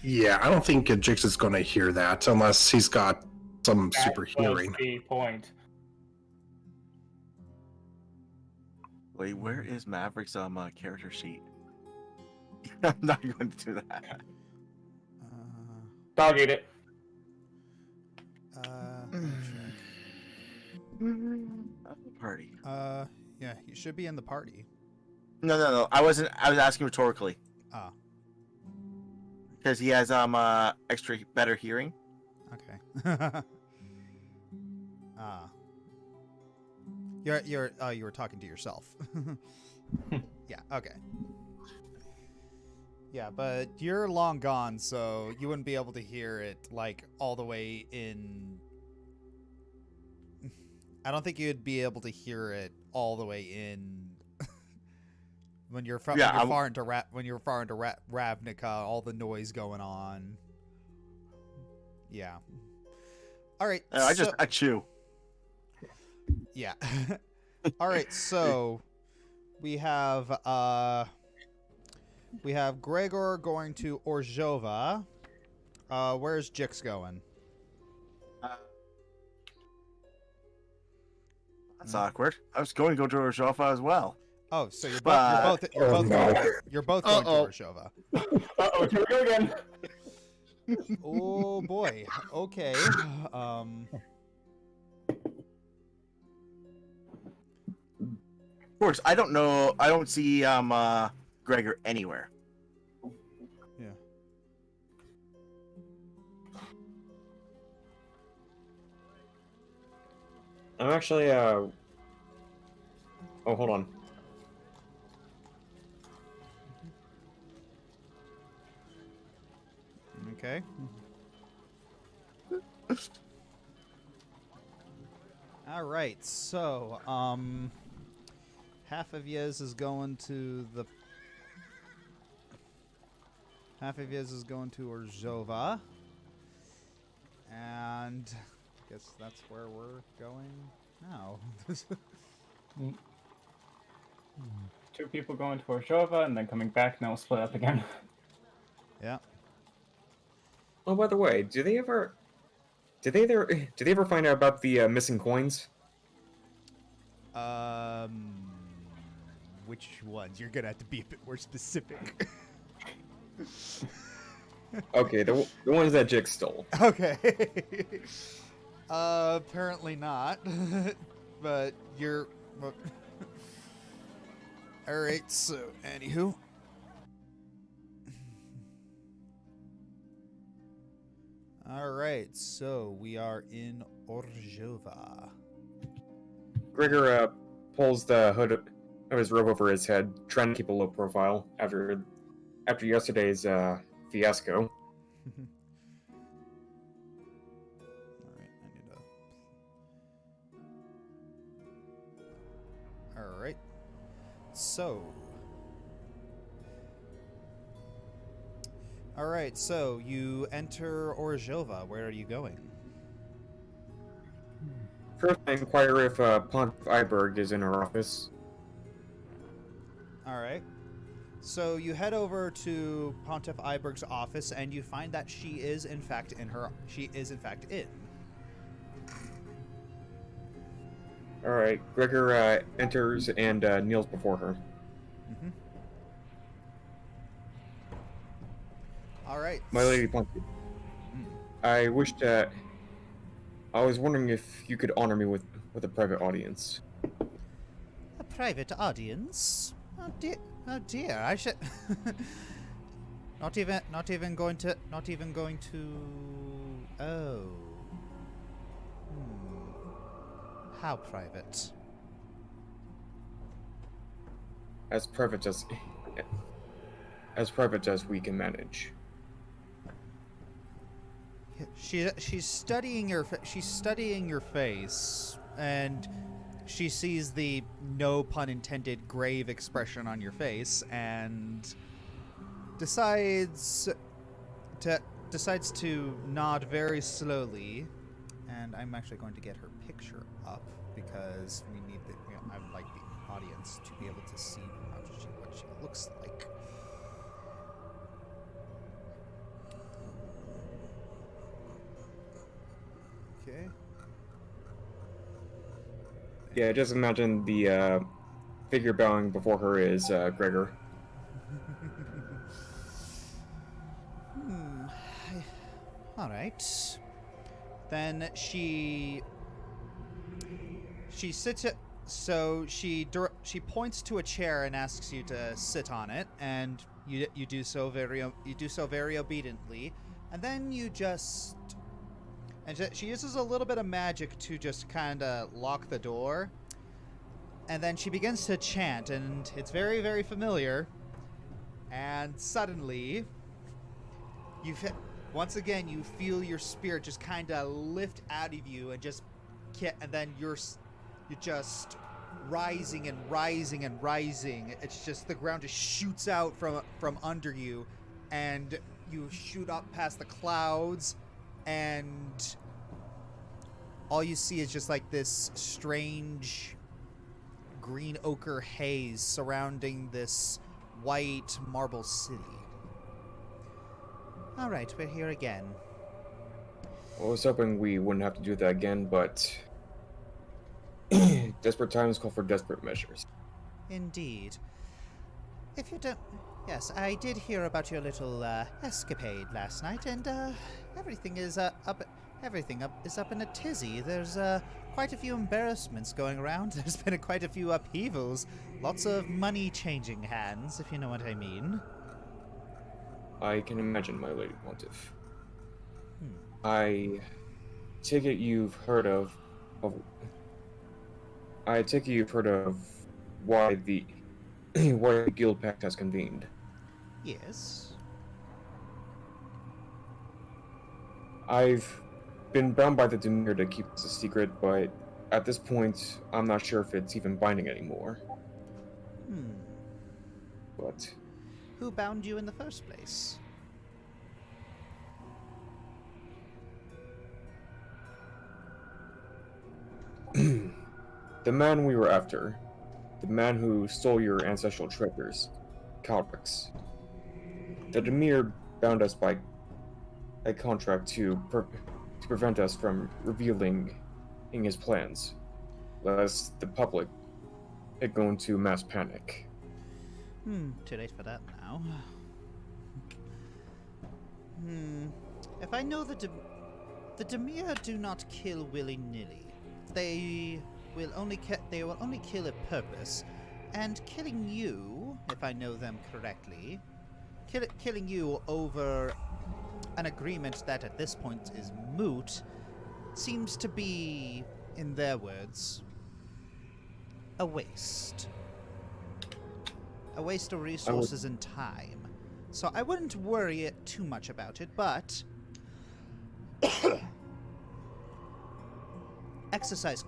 Yeah, I don't think Jix is going to hear that unless he's got some That super was hearing. the point. Wait, where is Maverick's character sheet? I'm not going to do that. Dog eat it. Let me Party. check. Yeah, you should be in the party. No. I wasn't. I was asking rhetorically Ah, because he has extra better hearing. okay. Ah. You were talking to yourself. Yeah, okay. Yeah, but you're long gone, so you wouldn't be able to hear it like all the way in. I don't think you'd be able to hear it all the way in when you're far into Ravnica, all the noise going on. Yeah. All right. I chew. Yeah. All right, so we have Gregor going to Orzhova. Where's Jix going? That's awkward. I was going to go to Orzhov as well. Oh, so you're But- both Oh, no. going to Orzhova. Uh-oh, here we go again. Oh boy. Okay. Of course, I don't know. I don't see Gregor anywhere. Yeah. I'm actually, Oh, hold on. Okay. All right. So, half of Yez is going to the. Half of Yez is going to Orzhova. And I guess that's where we're going now. Two people going to Orzhova and then coming back, and then we'll split up again. Yeah. Oh, by the way, did they ever find out about the missing coins? Which ones? You're gonna have to be a bit more specific. Okay, the ones that Jix stole. Okay. Apparently not. But you're. All right. So, anywho. All right. So we are in Orzhova. Gregor pulls the hood of his robe over his head, trying to keep a low profile after yesterday's fiasco. All right, I need to. All right. So. All right. So you enter Orzhova. Where are you going? First, I inquire if Pontiff Iberg is in her office. All right. So you head over to Pontiff Iberg's office, and you find that she is in fact in. All right, Gregor enters and kneels before her. Mm-hmm. All right. My lady Pontiff, I was wondering if you could honor me with a private audience. A private audience? Oh dear, I should. Not even going to. Oh. How private? As private as we can manage. She's studying your face, and she sees the no pun intended grave expression on your face, and decides to nod very slowly. And I'm actually going to get her picture up because we need I would like the audience to be able to see what she looks like. Okay. Yeah, just imagine the figure bowing before her is Gregor. All right. Then she sits it. So she points to a chair and asks you to sit on it, and you do so very obediently, and then you just she uses a little bit of magic to just kind of lock the door, and then she begins to chant, and it's very, very familiar, and suddenly once again you feel your spirit just kind of lift out of you and then you're just rising and rising and rising. It's just the ground just shoots out from under you, and you shoot up past the clouds, and all you see is just like this strange green ochre haze surrounding this white marble city. All right, we're here again. Well, I was hoping we wouldn't have to do that again, but desperate times call for desperate measures. Indeed. If you don't... Yes, I did hear about your little escapade last night, and everything is up in a tizzy. There's quite a few embarrassments going around. There's been quite a few upheavals. Lots of money changing hands, if you know what I mean. I can imagine, my Lady Pontiff. I take it you've heard of why the Guild Pact has convened. Yes. I've been bound by the Demir to keep this a secret, but at this point, I'm not sure if it's even binding anymore. But Who bound you in the first place? the man we were after, the man who stole your ancestral treasures, Calrix. The Demir bound us by a contract to prevent us from revealing his plans, lest the public had go into mass panic. Too late for that now. If I know the Demir do not kill willy-nilly. They will only kill a purpose, and killing you, if I know them correctly, killing you over an agreement that at this point is moot, seems to be, in their words, a waste. A waste of resources and time. So I wouldn't worry too much about it, but exercise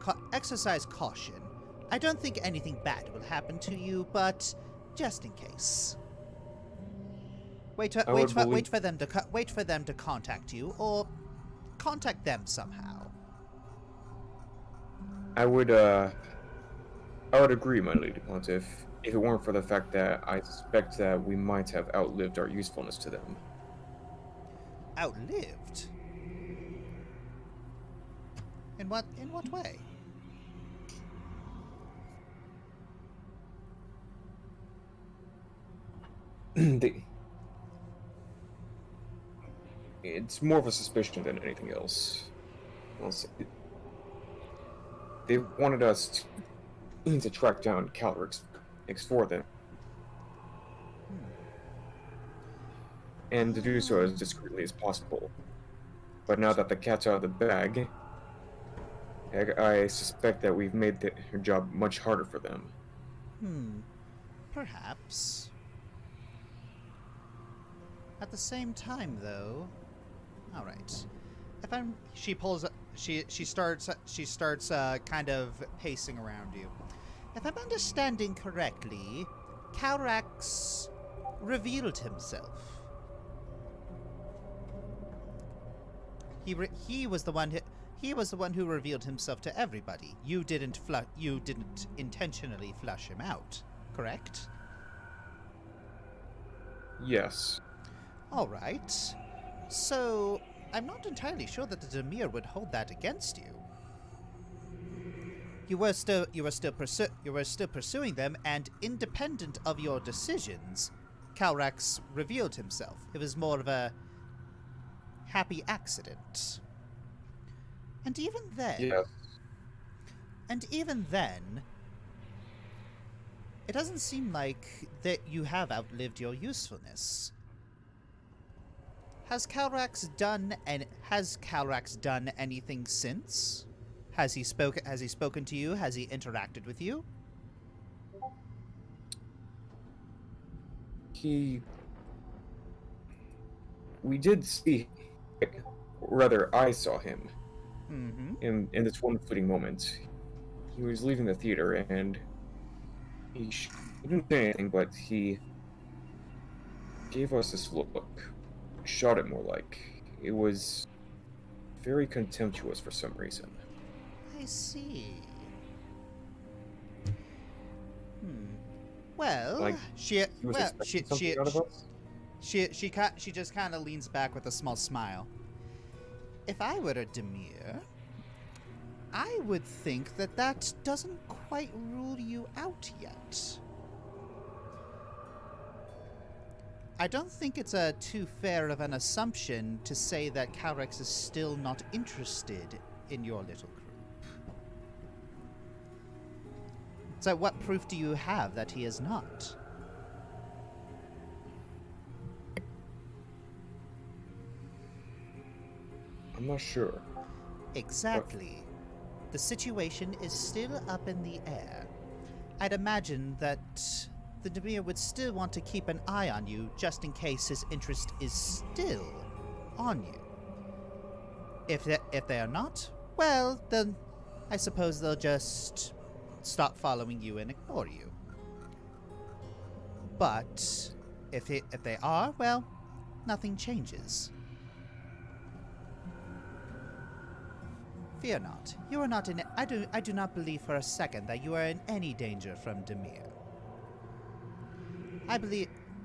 caution. I don't think anything bad will happen to you, but just in case. Wait for them to contact you, or contact them somehow. I would agree, my Lady Pontiff, if it weren't for the fact that I suspect that we might have outlived our usefulness to them. Outlived? In what way? It's more of a suspicion than anything else. They wanted us to track down Calrix for them. And to do so as discreetly as possible. But now that the cat's out of the bag, I suspect that we've made their job much harder for them. Perhaps. At the same time, though... Alright. She starts kind of pacing around you. If I'm understanding correctly, Calrix revealed himself. He was the one who revealed himself to everybody. You didn't intentionally flush him out, correct? Yes. All right. So I'm not entirely sure that the Demir would hold that against you. You were still pursuing them, and independent of your decisions, Calrix revealed himself. It was more of a happy accident. And even then, Yes. and even then, it doesn't seem like that you have outlived your usefulness. Has Calrax done anything since? Has he spoken to you? Has he interacted with you? We did see, rather, I saw him Mm-hmm. in this one fleeting moment. He was leaving the theater, and he didn't say anything, but he gave us this look. Shot it more like. It was very contemptuous for some reason. I see. Well, Like, she He was expecting something out of us? she just kind of leans back with a small smile. If I were a Demir, I would think that that doesn't quite rule you out yet. I don't think it's too fair of an assumption to say that Calrex is still not interested in your little group. So what proof do you have that he is not? I'm not sure. Exactly. The situation is still up in the air. I'd imagine that the Demir would still want to keep an eye on you just in case his interest is still on you. If they are not, well, then I suppose they'll just stop following you and ignore you. But if they are, well, nothing changes. Fear not. You are not in. I do not believe for a second that you are in any danger from Demir.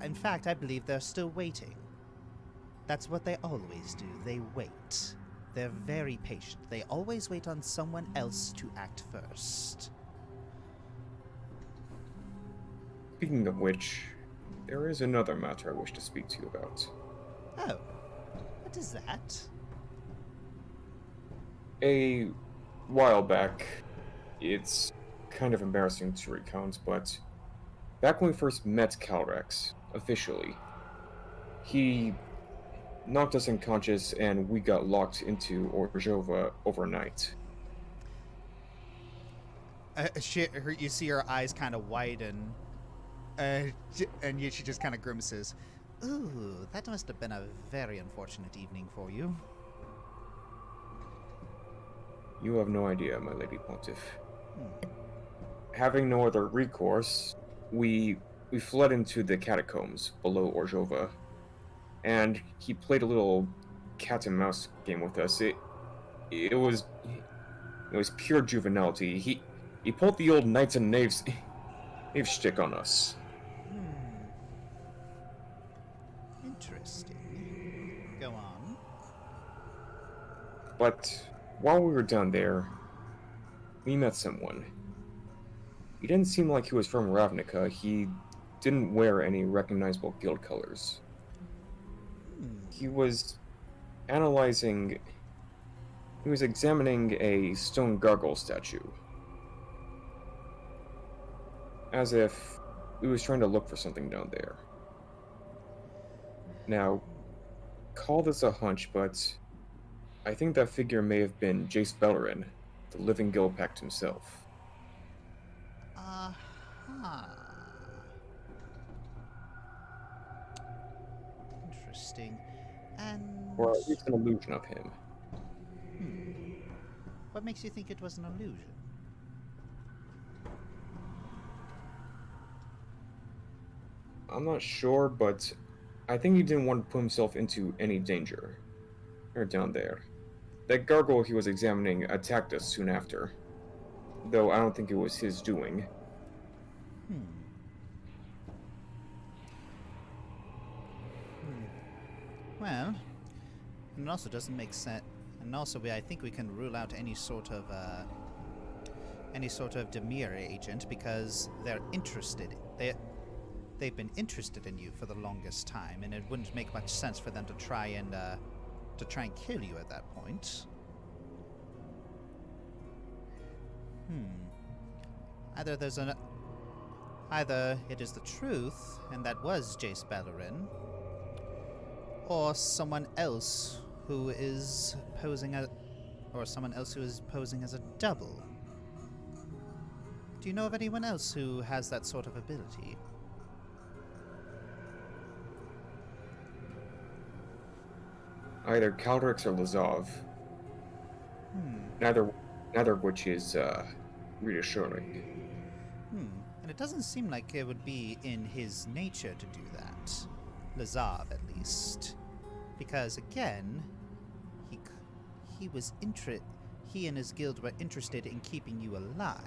In fact, I believe they're still waiting. That's what they always do. They wait. They're very patient. They always wait on someone else to act first. Speaking of which, there is another matter I wish to speak to you about. Oh, what is that? A while back, it's kind of embarrassing to recount, but back when we first met Calrex, officially, he knocked us unconscious and we got locked into Orzhov overnight. You see her eyes kind of widen, and she just kind of grimaces. Ooh, that must have been a very unfortunate evening for you. You have no idea, my Lady Pontiff. Having no other recourse, we fled into the catacombs below Orzhova, and he played a little cat and mouse game with us. It was pure juvenility. He pulled the old knights and knaves shtick on us. Interesting. Go on. But while we were down there, we met someone. He didn't seem like he was from Ravnica. He didn't wear any recognizable guild colors. He was examining a stone gargoyle statue. As if he was trying to look for something down there. Now, call this a hunch, but I think that figure may have been Jace Bellerin, the living Gilpact himself. Interesting. And Or at least an illusion of him. what makes you think it was an illusion? I'm not sure, but I think he didn't want to put himself into any danger. Or down there. That gargoyle he was examining attacked us soon after. Though I don't think it was his doing. Well, it also doesn't make sense. And also, I think we can rule out any sort of Demir agent because they're interested. They've been interested in you for the longest time, and it wouldn't make much sense for them to try and kill you at that point. Either either it is the truth, and that was Jace Bellerin, or someone else who is posing as a double. Do you know of anyone else who has that sort of ability? Either Caldrix or Lazov. Neither of which is reassuring. And it doesn't seem like it would be in his nature to do that. Lazov, at least. Because, again, he and his guild were interested in keeping you alive.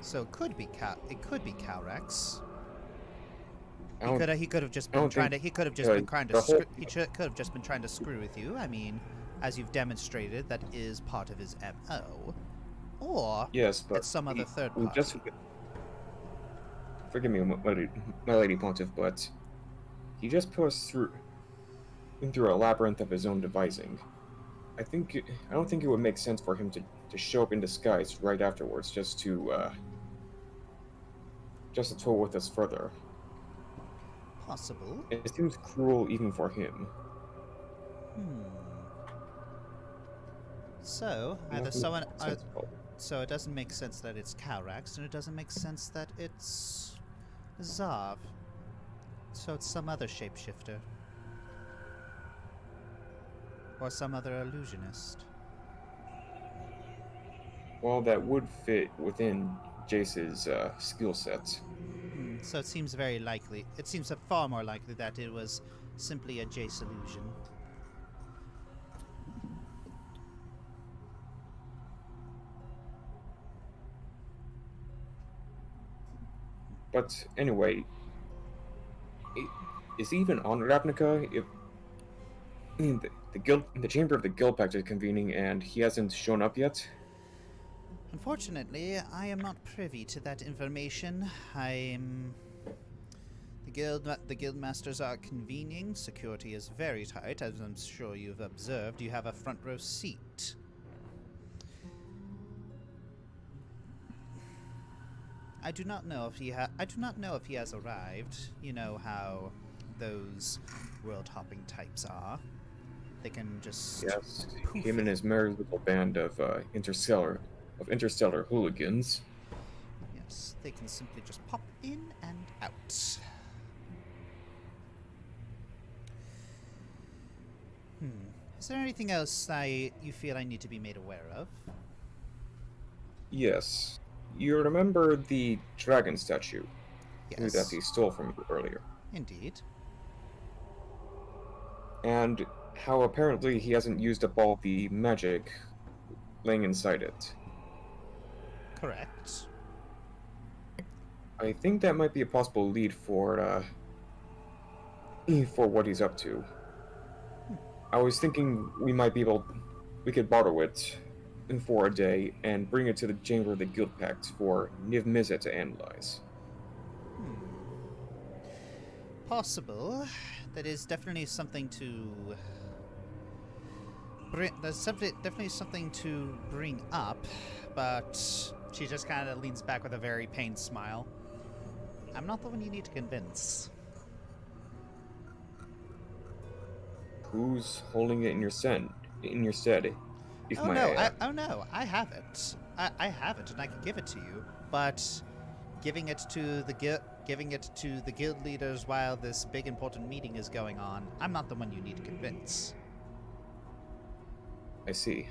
So it could be Calrex. He could have just been trying to screw with you. I mean, as you've demonstrated, that is part of his MO. Or yes, but it's some other third party. Forgive me, my lady Pontiff, but he just put us through a labyrinth of his own devising. I don't think it would make sense for him to show up in disguise right afterwards just to toy with us further. Possible. It seems cruel even for him. So so it doesn't make sense that it's Calrax, and it doesn't make sense that it's Zav. So it's some other shapeshifter. Or some other illusionist. Well, that would fit within Jace's skill set. So it seems very likely. It seems far more likely that it was simply a Jace illusion. But anyway, is he even on Ravnica? If the chamber of the Guild Pact is convening and he hasn't shown up yet? Unfortunately, I am not privy to that information. The guild masters are convening. Security is very tight, as I'm sure you've observed. You have a front row seat. I do not know if he has arrived. You know how those world-hopping types are. They can just him and his merry little band of interstellar hooligans. Yes, they can simply just pop in and out. Is there anything else you feel I need to be made aware of? Yes. You remember the dragon statue? Yes. That he stole from you earlier. Indeed. And how apparently he hasn't used up all the magic laying inside it. Correct. I think that might be a possible lead for what he's up to. I was thinking we could borrow it for a day and bring it to the chamber of the Guild Pact for Niv Mizzet to analyze. Possible. That is definitely something to bring. Definitely something to bring up, but she just kind of leans back with a very pained smile. I'm not the one you need to convince. Who's holding it in your stead? If Oh no, I have it. I have it, and I can give it to you. But giving it to the guild leaders while this big important meeting is going on, I'm not the one you need to convince. I see.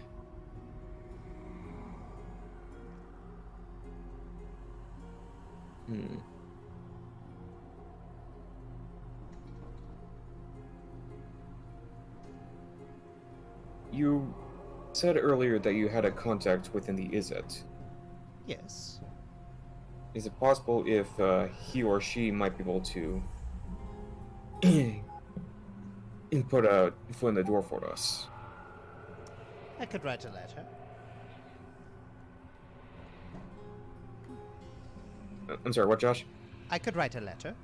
You said earlier that you had a contact within the Izzet. Yes. Is it possible if he or she might be able to put a foot in the door for us? I could write a letter. I'm sorry, what, Josh? I could write a letter.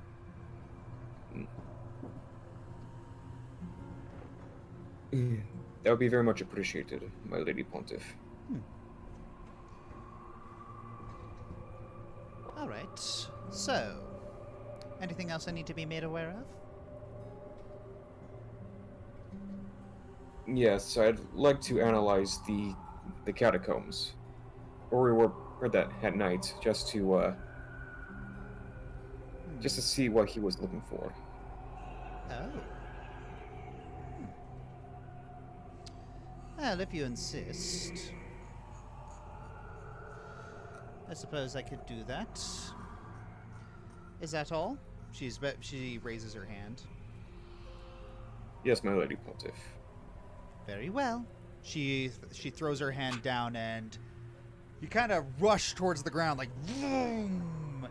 That would be very much appreciated, my Lady Pontiff. All right. So, anything else I need to be made aware of? Yes, I'd like to analyze the catacombs, where we were that at night, just to see what he was looking for. Oh. Well, if you insist, I suppose I could do that. Is that all? She raises her hand. Yes, my lady pontiff. Very well. She throws her hand down, and you kind of rush towards the ground, like vroom.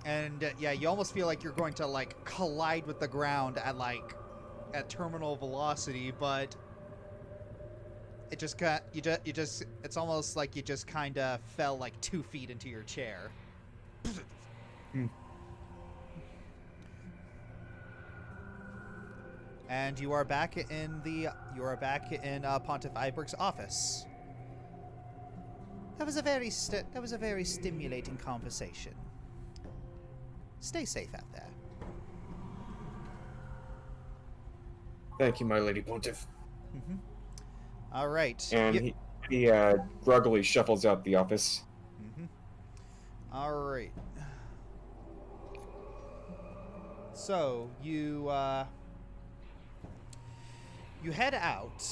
And yeah, you almost feel like you're going to like collide with the ground at terminal velocity, but it just got it's almost like you just kind of fell like 2 feet into your chair. And you are back in Pontiff Iberg's office. That was a very stimulating conversation. Stay safe out there. Thank you, my lady pontiff. Mm-hmm. All right. And he groggily shuffles out the office. Mm-hmm. All right. So you head out,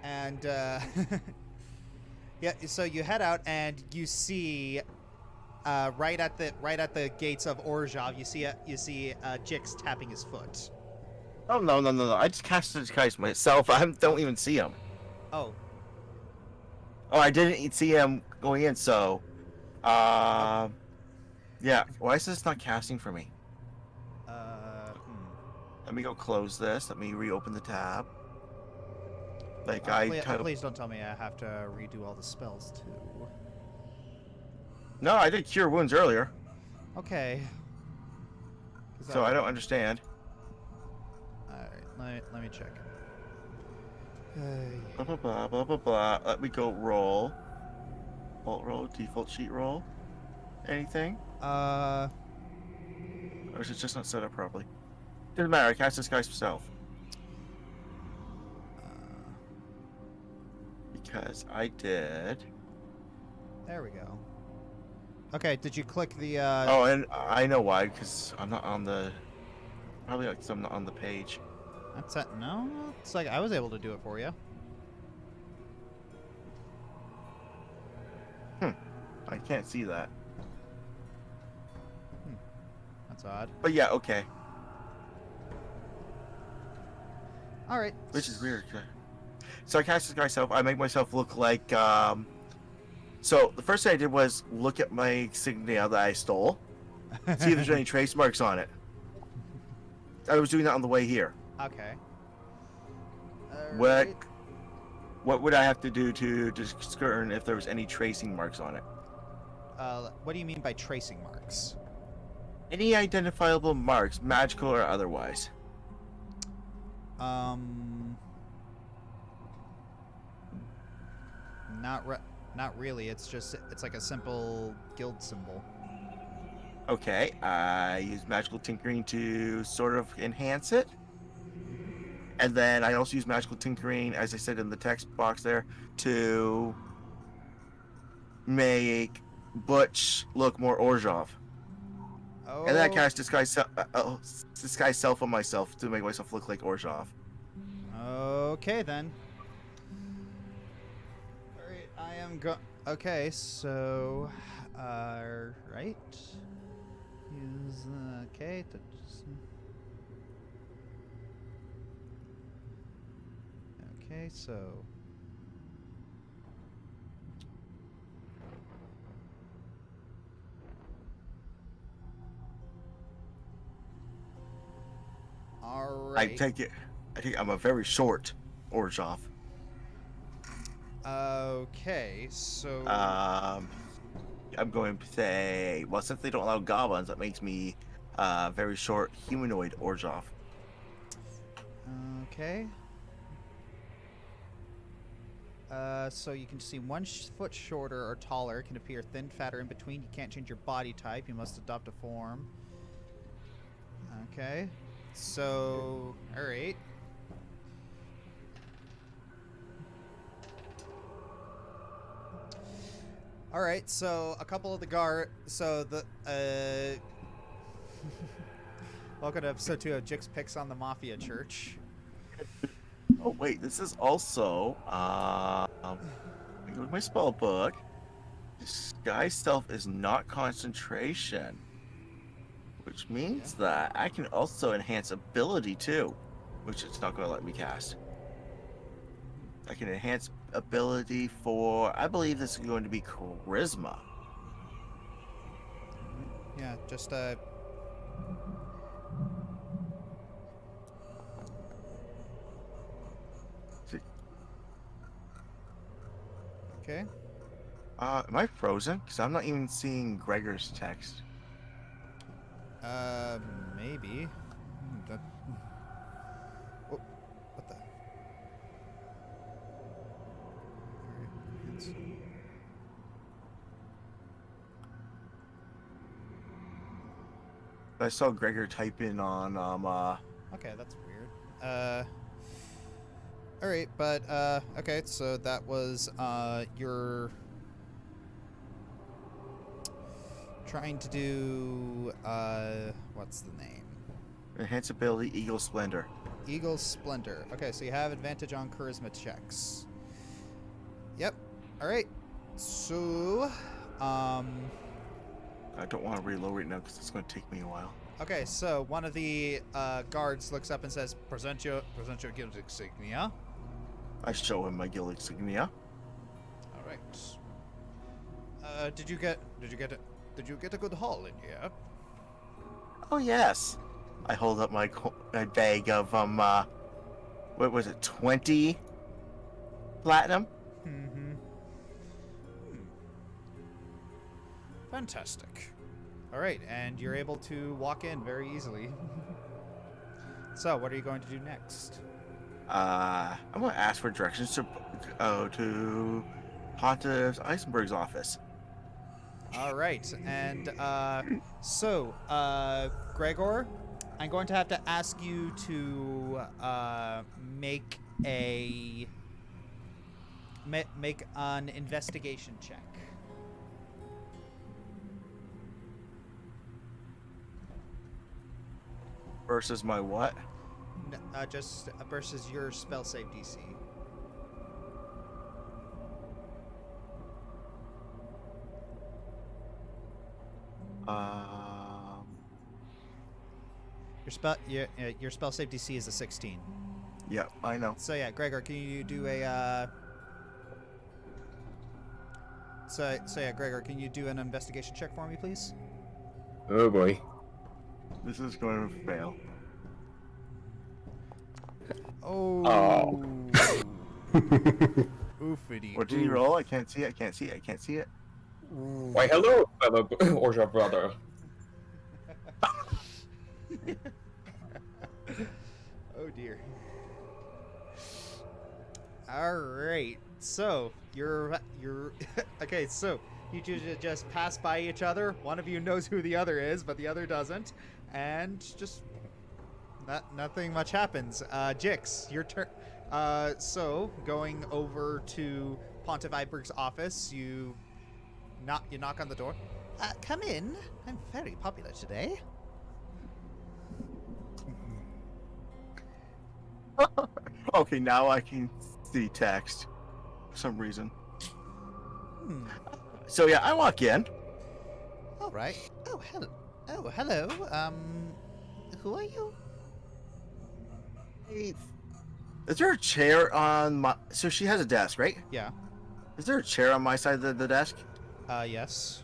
and yeah. So you head out, and you see right at the gates of Orzhov, you see Jix tapping his foot. Oh no! I just cast disguise myself. I don't even see him. Oh. Oh, I didn't see him going in. So, yeah. Why is this not casting for me? Let me go close this. Let me reopen the tab. Please don't tell me I have to redo all the spells too. No, I did cure wounds earlier. Okay. So I don't understand. Alright, let me check. Blah, blah, blah, blah, blah, blah. Let me go roll. Alt roll, default sheet roll. Anything? Or is it just not set up properly? Doesn't matter, I cast this guy's myself. Because I did. There we go. Okay, did you click the Oh, and I know why, because I'm not on the... Probably because I'm not on the page. That's it. No, it's like I was able to do it for you. I can't see that. That's odd. But yeah, okay. All right. Which is weird. So I cast this guy myself. I make myself look like. So the first thing I did was look at my insignia that I stole, see if there's any trace marks on it. I was doing that on the way here. Okay. What would I have to do to discern if there was any tracing marks on it? What do you mean by tracing marks? Any identifiable marks, magical or otherwise? Not really. It's like a simple guild symbol. Okay, I use magical tinkering to sort of enhance it. And then I also use magical tinkering, as I said in the text box there, to make Butch look more Orzhov. Oh. And then I cast disguise self on myself to make myself look like Orzhov. Okay then. Alright, I am okay, so right. Use okay. Okay, so all right. I think I'm a very short Orzhov. Okay, so I'm going to say, well, since they don't allow goblins, that makes me very short humanoid Orzhov. Okay. So you can see 1 foot shorter or taller, can appear thin, fat, or in between. You can't change your body type. You must adopt a form. Okay. So, alright. Alright, so a couple of the welcome to episode 2 of Jix Picks on the Mafia Church. Oh wait, this is also I go to my spell book. Disguise self is not concentration, which means that I can also enhance ability too, which it's not going to let me cast. I can enhance ability for, I believe this is going to be charisma. Yeah, just okay. Am I frozen? Because I'm not even seeing Gregor's text. Maybe. That... Oh, what the? Alright, I saw Gregor type in on okay, that's weird. Alright, but okay, so that was your trying to do what's the name? enhance ability Eagle Splendor. Eagle Splendor. Okay, so you have advantage on charisma checks. Yep. Alright. So I don't want to reload right now because it's going to take me a while. okay, so one of the guards looks up and says, present your guild insignia. I show him my guild insignia. Alright. Did you get a good haul in here? Oh yes. I hold up my bag of what was it, 20 platinum? Mm-hmm. Fantastic. Alright, and you're able to walk in very easily. So, what are you going to do next? I'm gonna ask for directions to Pontiff Eisenberg's office. Alright, and so, Gregor, I'm going to have to ask you to make an investigation check. Versus my what? Just versus your spell save DC. Your spell save DC is a 16. Yeah, I know. So yeah, Gregor, can you do a So yeah, Gregor, can you do an investigation check for me, please? Oh boy. This is going to fail. Oh. Oofity. What did he roll? I can't see it. I can't see it. I can't see it. Why, hello, fellow Orzhov brother. Oh dear. All right. So you're okay. So you two just pass by each other. One of you knows who the other is, but the other doesn't, and just nothing much happens. Jix, your turn. So going over to Pontiff Eisenberg's office, you knock on the door. Come in. I'm very popular today. Okay, now I can see text for some reason. So yeah, I walk in. All right. Oh, hello. Oh, hello. Who are you? Is there a chair on my... So she has a desk, right? Yeah. Is there a chair on my side of the desk? Yes.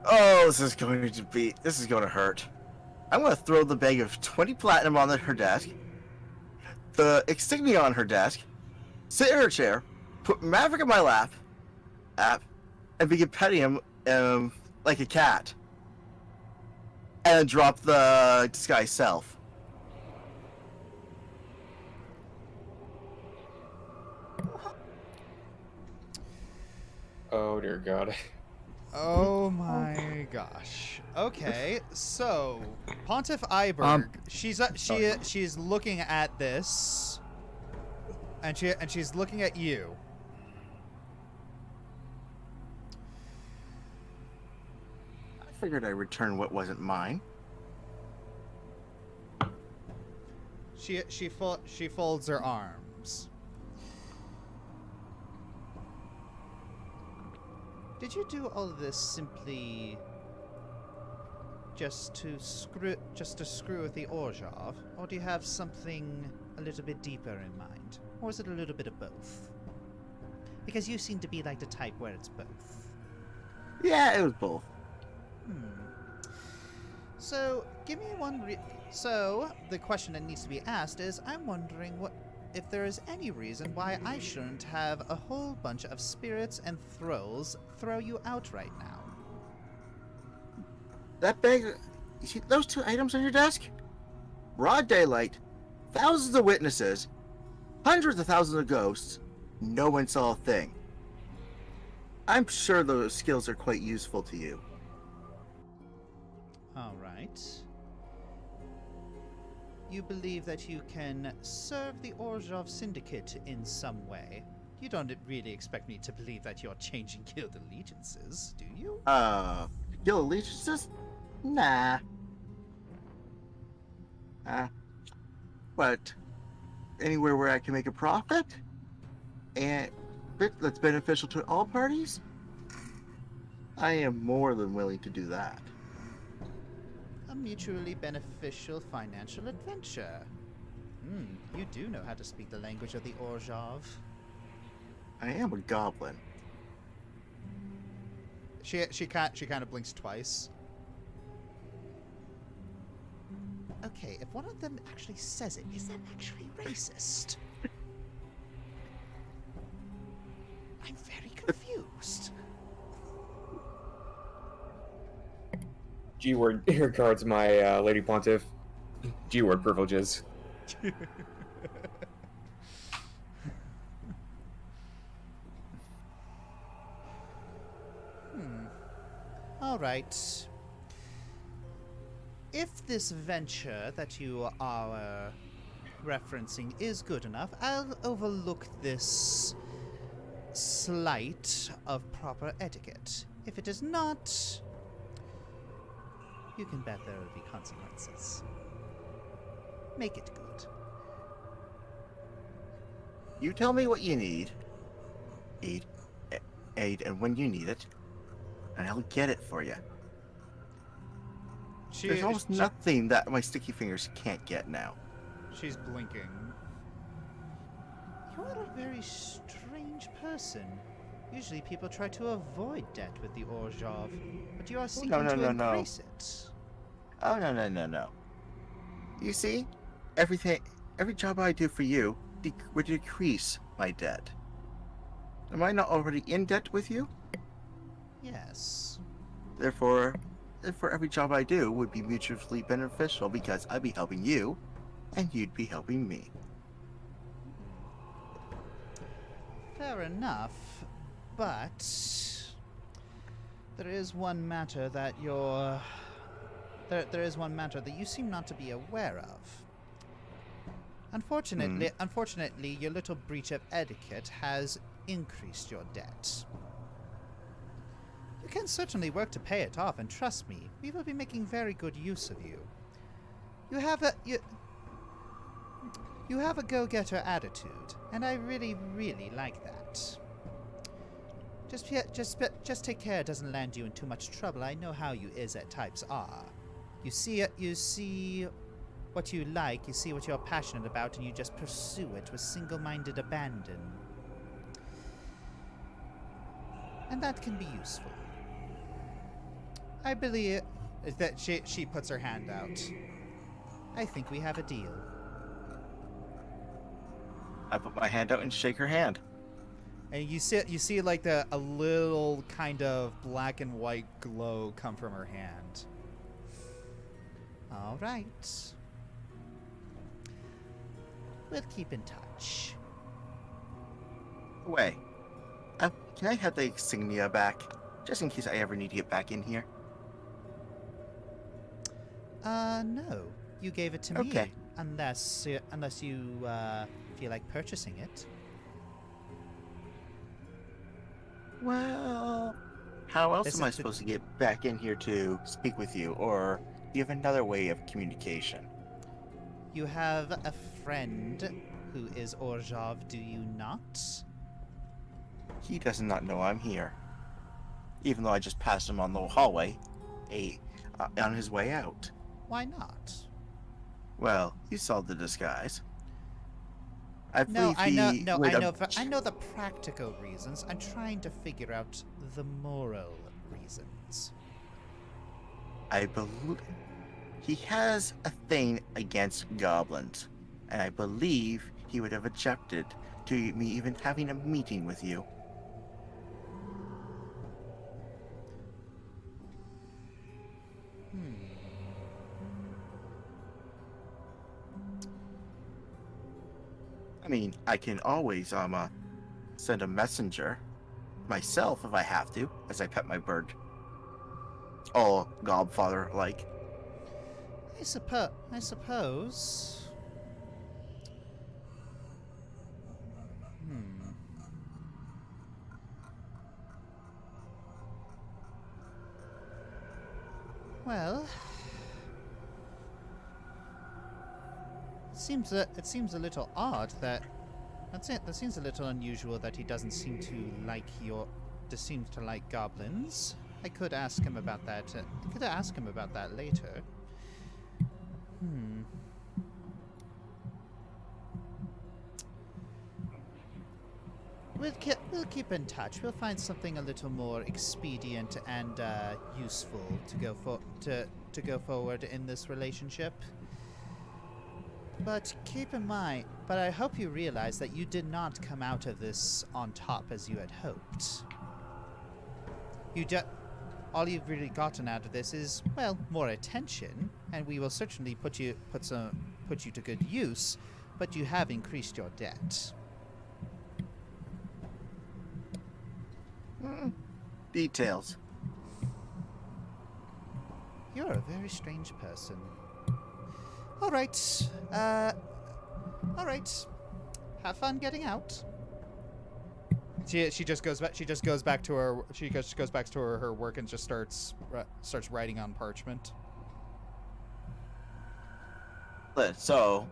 Oh, this is going to hurt. I'm going to throw the bag of 20 platinum on her desk, the insignia on her desk, sit in her chair, put Maverick in my lap, and begin petting him like a cat, and drop the disguise self. Oh dear God. Oh my gosh. Okay, so Pontiff Iberg, she's looking at this, and she's looking at you. I figured I'd return what wasn't mine. She folds her arms. Did you do all of this simply just to screw with the Orzhov, or do you have something a little bit deeper in mind, or is it a little bit of both? Because you seem to be like the type where it's both. Yeah, it was both. So give me one. So the question that needs to be asked is, I'm wondering if there is any reason why I shouldn't have a whole bunch of spirits and thralls throw you out right now. That bag. You see those two items on your desk? Broad daylight, thousands of witnesses, hundreds of thousands of ghosts. No one saw a thing. I'm sure those skills are quite useful to you. All right. You believe that you can serve the Orzhov Syndicate in some way. You don't really expect me to believe that you're changing guild allegiances, do you? Guild allegiances? Nah. But anywhere where I can make a profit and that's beneficial to all parties, I am more than willing to do that. A mutually beneficial financial adventure. You do know how to speak the language of the Orzhov. I am a goblin. She kind of blinks twice. Okay, if one of them actually says it, is that actually racist? I'm very confused. G-word regards my Lady Pontiff. G-word privileges. All right. If this venture that you are referencing is good enough, I'll overlook this slight of proper etiquette. If it is not, you can bet there will be consequences. Make it good. You tell me what you need. Aid, and when you need it, and I'll get it for you. There's almost nothing that my sticky fingers can't get now. She's blinking. You are a very strange person. Usually people try to avoid debt with the Orzhov, but you are seeking to increase it. Oh, no. You see, every job I do for you would decrease my debt. Am I not already in debt with you? Yes. Therefore, every job I do would be mutually beneficial because I'd be helping you, and you'd be helping me. Fair enough, but there is one matter that there is one matter that you seem not to be aware of. Unfortunately, your little breach of etiquette has increased your debt. You can certainly work to pay it off, and trust me, we will be making very good use of you. You have a go-getter attitude, and I really, really like that. Just take care it doesn't land you in too much trouble. I know how you Izzet types are. You see what you like, you see what you're passionate about, and you just pursue it with single-minded abandon. And that can be useful. I believe that she puts her hand out. I think we have a deal. I put my hand out and shake her hand. And you see like a little kind of black and white glow come from her hand. All right. We'll keep in touch. Away. I'll Can I have the insignia back? Just in case I ever need to get back in here. No. You gave it to me. Okay. Unless you feel like purchasing it. Well, how else This am I is the- supposed to get back in here to speak with you? Or do you have another way of communication? You have a friend who is Orzhov, do you not? He does not know I'm here. Even though I just passed him on the hallway, on his way out. Why not? Well, you saw the disguise. No, I know. would I know. have- I know the practical reasons. I'm trying to figure out the moral reasons. I believe he has a thing against goblins, and I believe he would have objected to me even having a meeting with you. I mean, I can always send a messenger myself if I have to, as I pet my bird. All godfather like. I suppose. Well, it seems a little odd that that seems a little unusual that he doesn't seem to like seems to like goblins. I could ask him about that. I could ask him about that later. We'll keep in touch. We'll find something a little more expedient and useful to go forward in this relationship. But keep in mind, but I hope you realize that you did not come out of this on top as you had hoped. All you've really gotten out of this is, well, more attention, and we will certainly put you to good use, but you have increased your debt. Details. You're a very strange person. All right. All right. Have fun getting out. She just goes back. She just goes back to her. She just goes back to her work and just starts writing on parchment. So,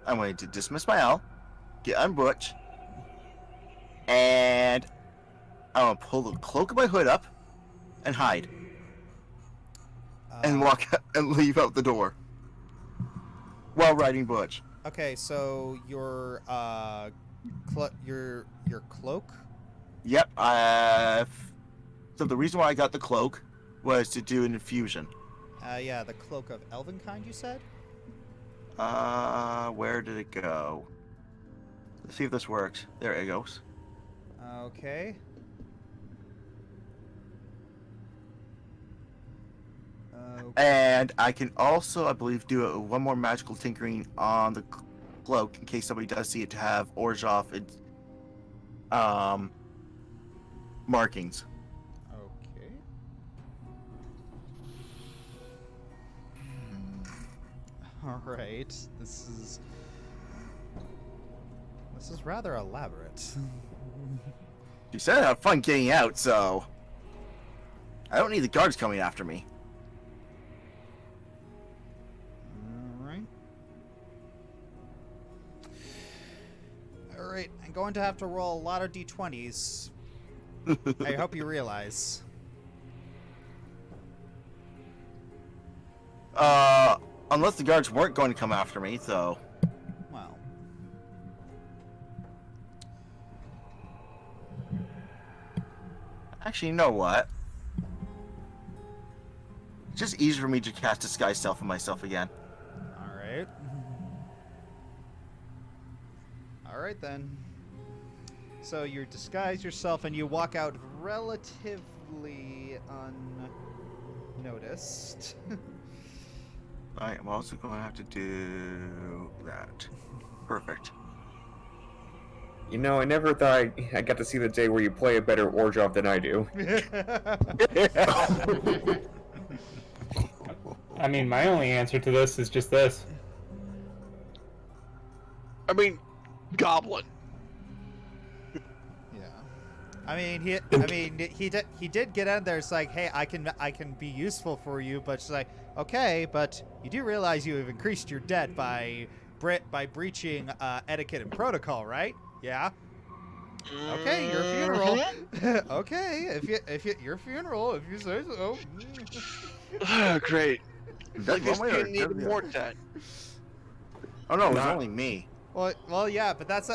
I'm going to dismiss my owl, get on Butch, and I'm going to pull the cloak of my hood up and hide. And walk and leave out the door while riding Butch. Okay, so your cloak. Yep. So the reason why I got the cloak was to do an infusion. Yeah, the cloak of Elvenkind, you said. Where did it go? Let's see if this works. There it goes. Okay. And I can also, I believe, do one more magical tinkering on the cloak in case somebody does see it to have Orzhov markings. Okay. All right. This is rather elaborate. She said I'd have fun getting out, so I don't need the guards coming after me. Alright, I'm going to have to roll a lot of d20s. I hope you realize. Unless the guards weren't going to come after me, so... Well. Actually, you know what? It's just easier for me to cast Disguise Self on myself again. Alright. Alright then. So you disguise yourself and you walk out relatively unnoticed. I am also going to have to do that. Perfect. You know, I never thought I got to see the day where you play a better Orzhov than I do. I mean, my only answer to this is just this. I mean, goblin. Yeah. I mean, he did get in there. It's like, hey, I can be useful for you, but it's like, okay, but you do realize you have increased your debt by breaching etiquette and protocol, right? Yeah. Okay, your funeral. Okay, if you your funeral, if you say so. Great. That's Like this one way or kid needed another. more debt. Oh no, it was Not- only me. Well, yeah, but it's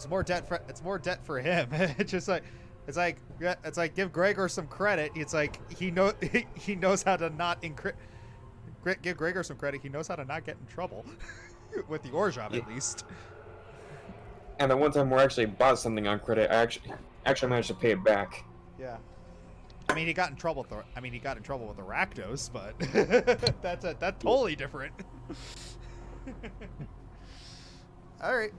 more debt for him. It's like give Gregor some credit. It's like he knows how to not give Gregor some credit. He knows how to not get in trouble with the Orzhov at least. And the one time where I actually bought something on credit, I actually managed to pay it back. Yeah. I mean, he got in trouble with the Rakdos, but that's totally different. All right.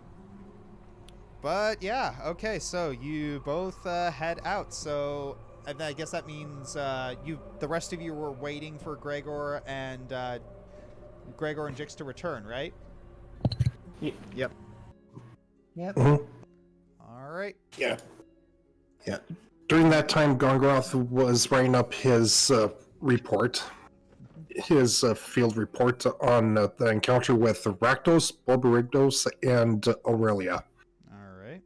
But yeah, okay. So you both head out. So I guess that means the rest of you were waiting for Gregor and Jix to return, right? Yep. Mhm. All right. Yeah. Yeah. During that time, Gongoroth was writing up his report, his field report on the encounter with Rakdos, Borborigdos, and Aurelia. All right.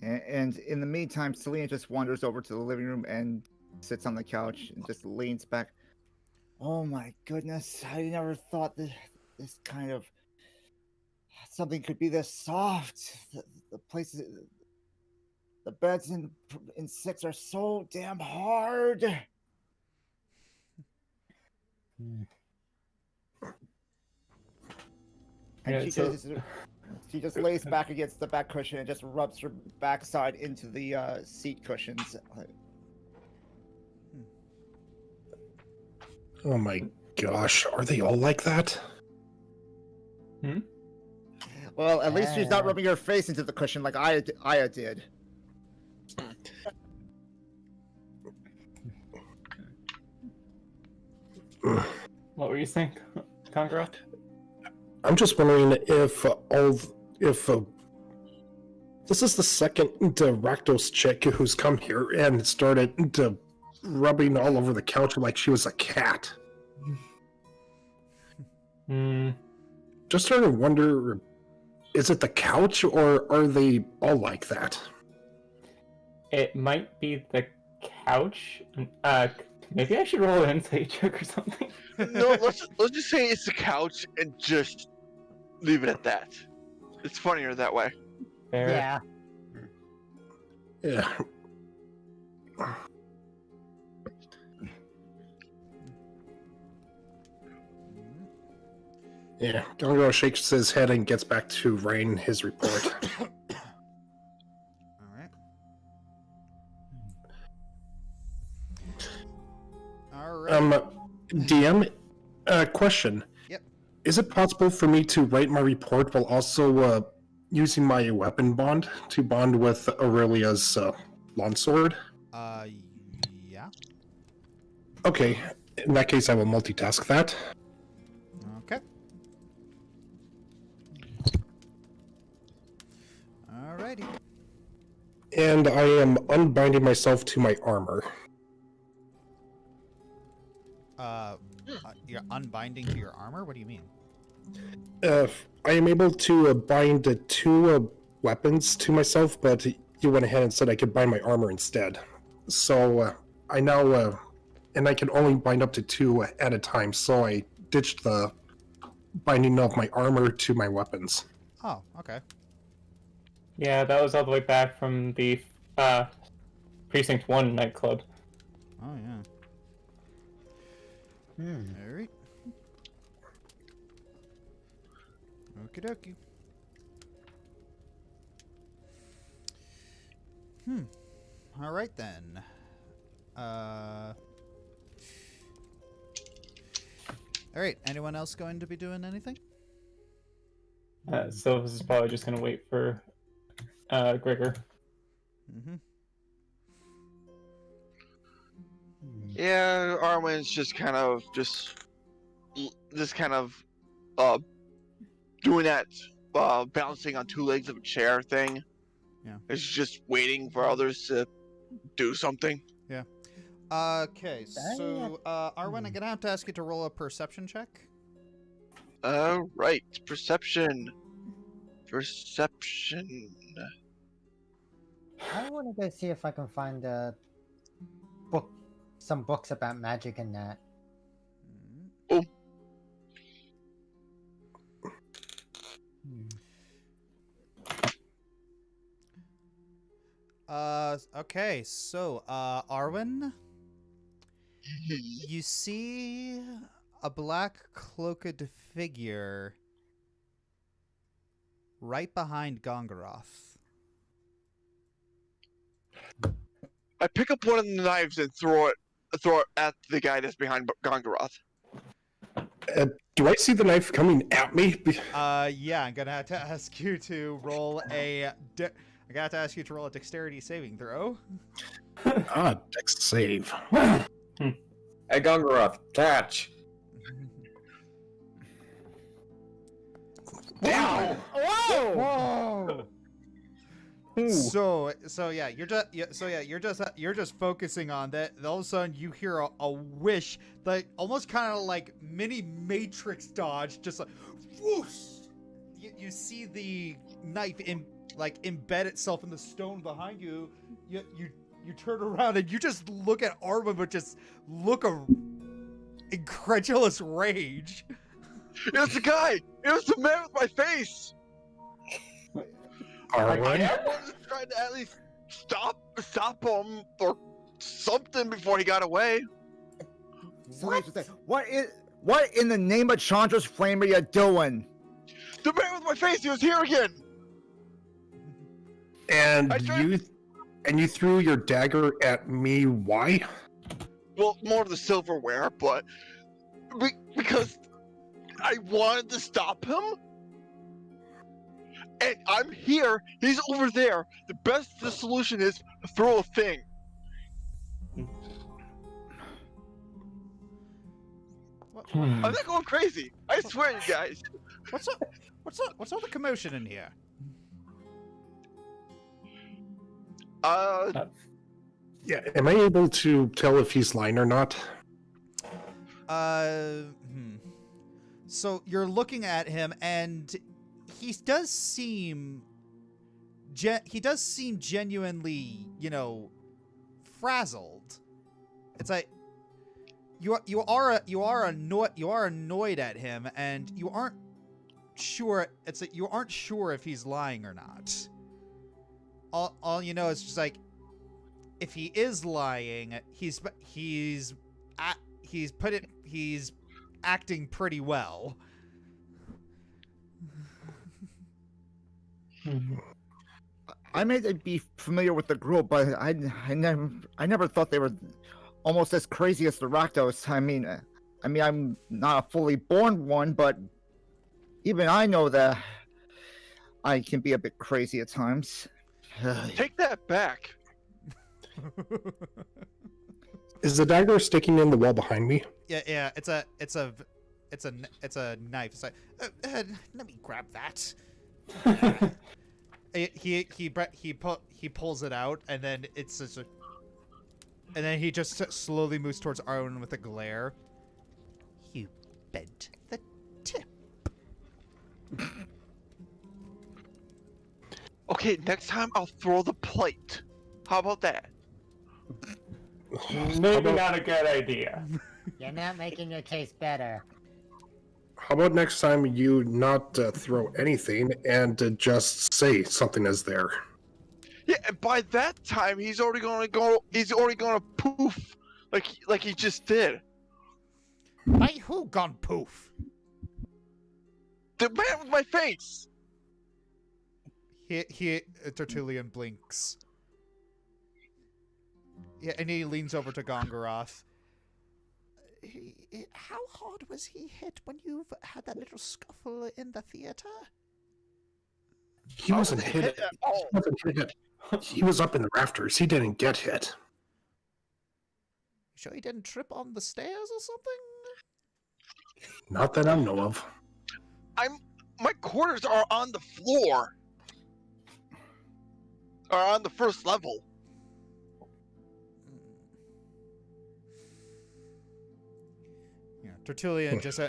And in the meantime, Selena just wanders over to the living room and sits on the couch and just leans back. Oh my goodness, I never thought that this kind of something could be this soft. The places, the beds in 6 are so damn hard. And Yeah, she just lays back against the back cushion and just rubs her backside into the seat cushions. Oh my gosh, are they all like that? Well, at least she's not rubbing her face into the cushion like Aya did. What were you saying, Gongoroth? I'm just wondering if this is the second Rakdos chick who's come here and started rubbing all over the couch like she was a cat. Just starting to wonder, is it the couch or are they all like that? It might be the couch. Maybe I should roll an insight check or something. No, let's just say it's the couch and just leave it at that. It's funnier that way. Fair. Yeah. Yeah. Yeah, Gongoroth shakes his head and gets back to writing his report. All right. All right. DM, question. Yep. Is it possible for me to write my report while also using my weapon bond to bond with Aurelia's longsword? Yeah. Okay, in that case I will multitask that. Okay. Alrighty. And I am unbinding myself to my armor. You're unbinding to your armor? What do you mean? I am able to bind 2 weapons to myself, but you went ahead and said I could bind my armor instead. So I now, and I can only bind up to 2 at a time, so I ditched the binding of my armor to my weapons. Oh, okay. Yeah, that was all the way back from the Precinct 1 nightclub. Oh, yeah. Alright. Okie dokie. Alright then. Alright, anyone else going to be doing anything? So this is probably just gonna wait for Gregor. Mm-hmm. Yeah, Arwen's just kind of doing that balancing on two legs of a chair thing. Yeah. It's just waiting for others to do something. Yeah. Okay, so Arwen, I'm gonna have to ask you to roll a perception check. Right. Perception. Perception. I want to go see if I can find some books about magic and that. Oh. Okay, so Arwen, you see a black cloaked figure right behind Gongoroth. I pick up one of the knives and throw it at the guy that's behind Gongoroth. Do I see the knife coming at me? Yeah, I'm gonna have to ask you to roll a. I got to ask you to roll a dexterity saving throw. Dex save. Hey, Gongoroth, catch! Down! Whoa! Ooh. So yeah, you're just focusing on that. All of a sudden, you hear a wish, like almost kind of like mini Matrix dodge, just like whoosh. You see the knife embed itself in the stone behind you. You turn around and you just look at Arwen, but just look of incredulous rage. It was the guy! It was the man with my face! Arwen? I was trying to at least stop him or something before he got away. What in the name of Chandra's flame are you doing? The man with my face, he was here again! And I tried- you threw your dagger at me. Why? Well, more of the silverware, but because I wanted to stop him. And I'm here, he's over there. The solution is throw a thing. I'm not going crazy. I swear, you guys. What's all the commotion in here? Yeah, am I able to tell if he's lying or not? So you're looking at him, and he does seem genuinely, frazzled. It's like you are annoyed at him, and you aren't sure. It's like you aren't sure if he's lying or not. All you know is just like, if he is lying, he's acting pretty well. I may be familiar with the Gruul, but I never thought they were almost as crazy as the Rakdos. I mean, I'm not a fully born one, but even I know that I can be a bit crazy at times. Take that back. Is the dagger sticking in the wall behind me? Yeah. It's a knife. It's like, let me grab that. He pulls it out, and then it's just and then he just slowly moves towards Arwen with a glare. You bent the tip. Okay, next time I'll throw the plate. How about that? Maybe not a good idea. You're not making your case better. How about next time you not throw anything and just say something is there? Yeah, and by that time he's already gonna poof like he just did. By who gone poof? The man with my face. Tertullian blinks. Yeah, and he leans over to Gongoroth. How hard was he hit when you've had that little scuffle in the theater? He wasn't hit. at all. He wasn't hit. He was up in the rafters. He didn't get hit. Sure he didn't trip on the stairs or something? Not that I know of. My quarters are on the floor. Are on the first level. Yeah, Tertullian just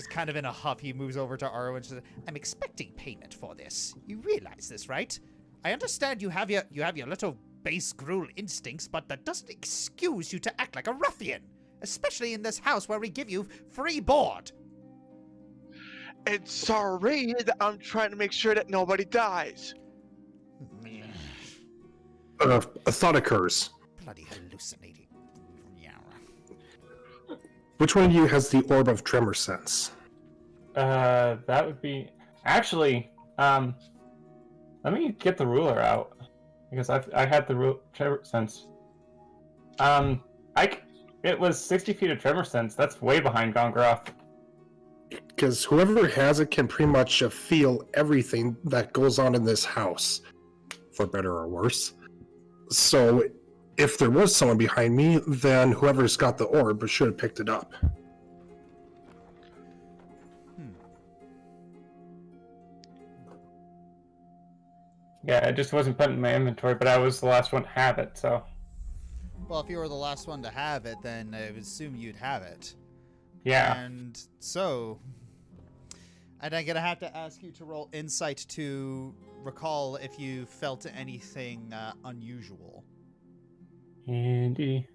kind of in a huff, he moves over to Arwen and says, "I'm expecting payment for this. You realize this, right? I understand you have your little base Gruul instincts, but that doesn't excuse you to act like a ruffian, especially in this house where we give you free board." And sorry that I'm trying to make sure that nobody dies. A thought occurs. Bloody hallucinating. Yeah. Which one of you has the Orb of Tremor Sense? That would be actually. Let me get the ruler out because I had the tremor sense. It was 60 feet of tremor sense. That's way behind Gongoroth. Because whoever has it can pretty much feel everything that goes on in this house, for better or worse. So, if there was someone behind me, then whoever's got the orb should have picked it up. Yeah, I just wasn't put in my inventory, but I was the last one to have it, so. Well, if you were the last one to have it, then I would assume you'd have it. Yeah. And so, and I'm gonna have to ask you to roll insight to recall if you felt anything unusual. Andy.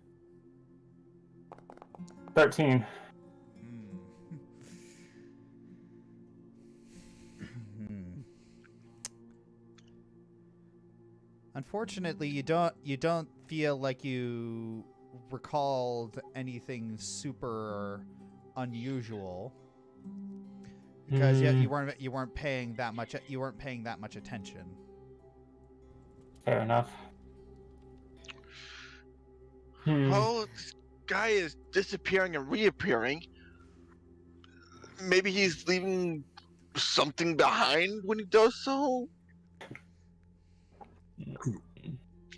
13. Unfortunately, you don't feel like you recalled anything super unusual because you weren't paying that much attention. Fair enough. Well, this guy is disappearing and reappearing. Maybe he's leaving something behind when he does so.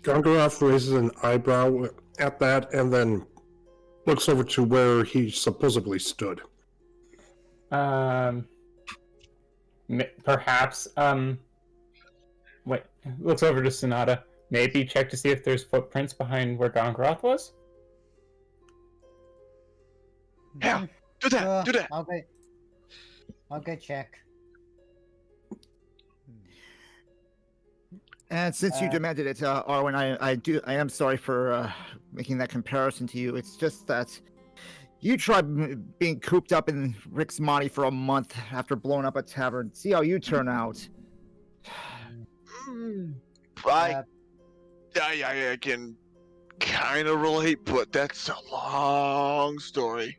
Gongoroth raises an eyebrow at that and then looks over to where he supposedly stood. Perhaps, wait, looks over to Sonata. Maybe check to see if there's footprints behind where Gongoroth was? Yeah, do that, do that. I'll go check. And since you demanded it, Arwen, I am sorry for making that comparison to you. It's just that you tried being cooped up in Rick's Monty for a month after blowing up a tavern. See how you turn out. I can kind of relate, but that's a long story.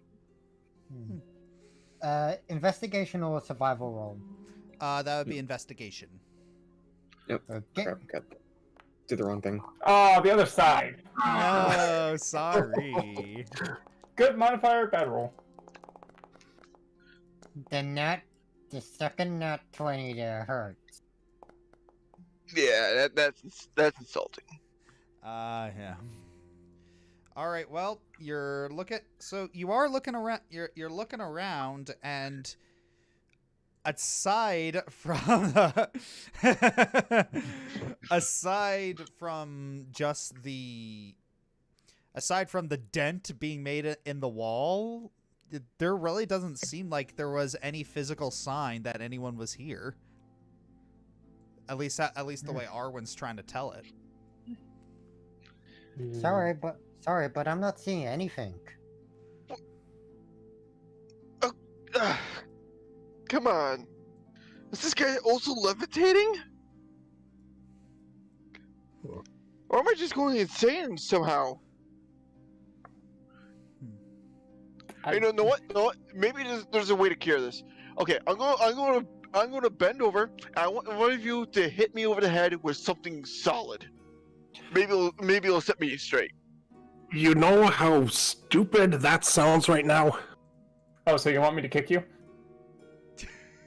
Investigation or survival roll? That would be investigation. Yep. Okay. Crap, did the wrong thing. Oh, the other side. No, sorry. Good modifier, bad roll. The second nat 20 there hurts. Yeah, that's insulting. Yeah. All right. Well, you are looking around. You're looking around, and aside from the dent being made in the wall, there really doesn't seem like there was any physical sign that anyone was here. At least the way Arwen's trying to tell it. Sorry, but I'm not seeing anything. Come on. Is this guy also levitating? Or am I just going insane somehow? You know what? Maybe there's a way to cure this. Okay, I'm going to bend over. I want one of you to hit me over the head with something solid. Maybe it'll set me straight. You know how stupid that sounds right now? Oh, so you want me to kick you?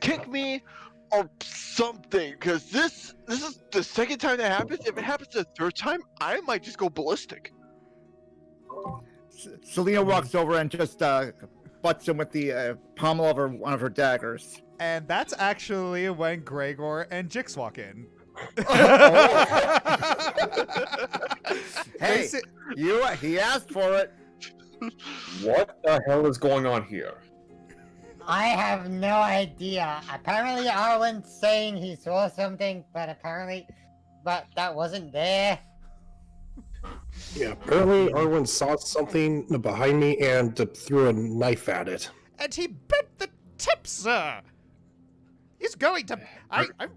Kick me, or something, because this is the second time that happens. If it happens the third time, I might just go ballistic. Selena walks over and just butts him with the pommel of one of her daggers. And that's actually when Gregor and Jix walk in. Hey, he asked for it. What the hell is going on here? I have no idea. Apparently Arwen's saying he saw something, but that wasn't there. Yeah, apparently Arwen saw something behind me and threw a knife at it. And he bent the tip, sir. He's going to.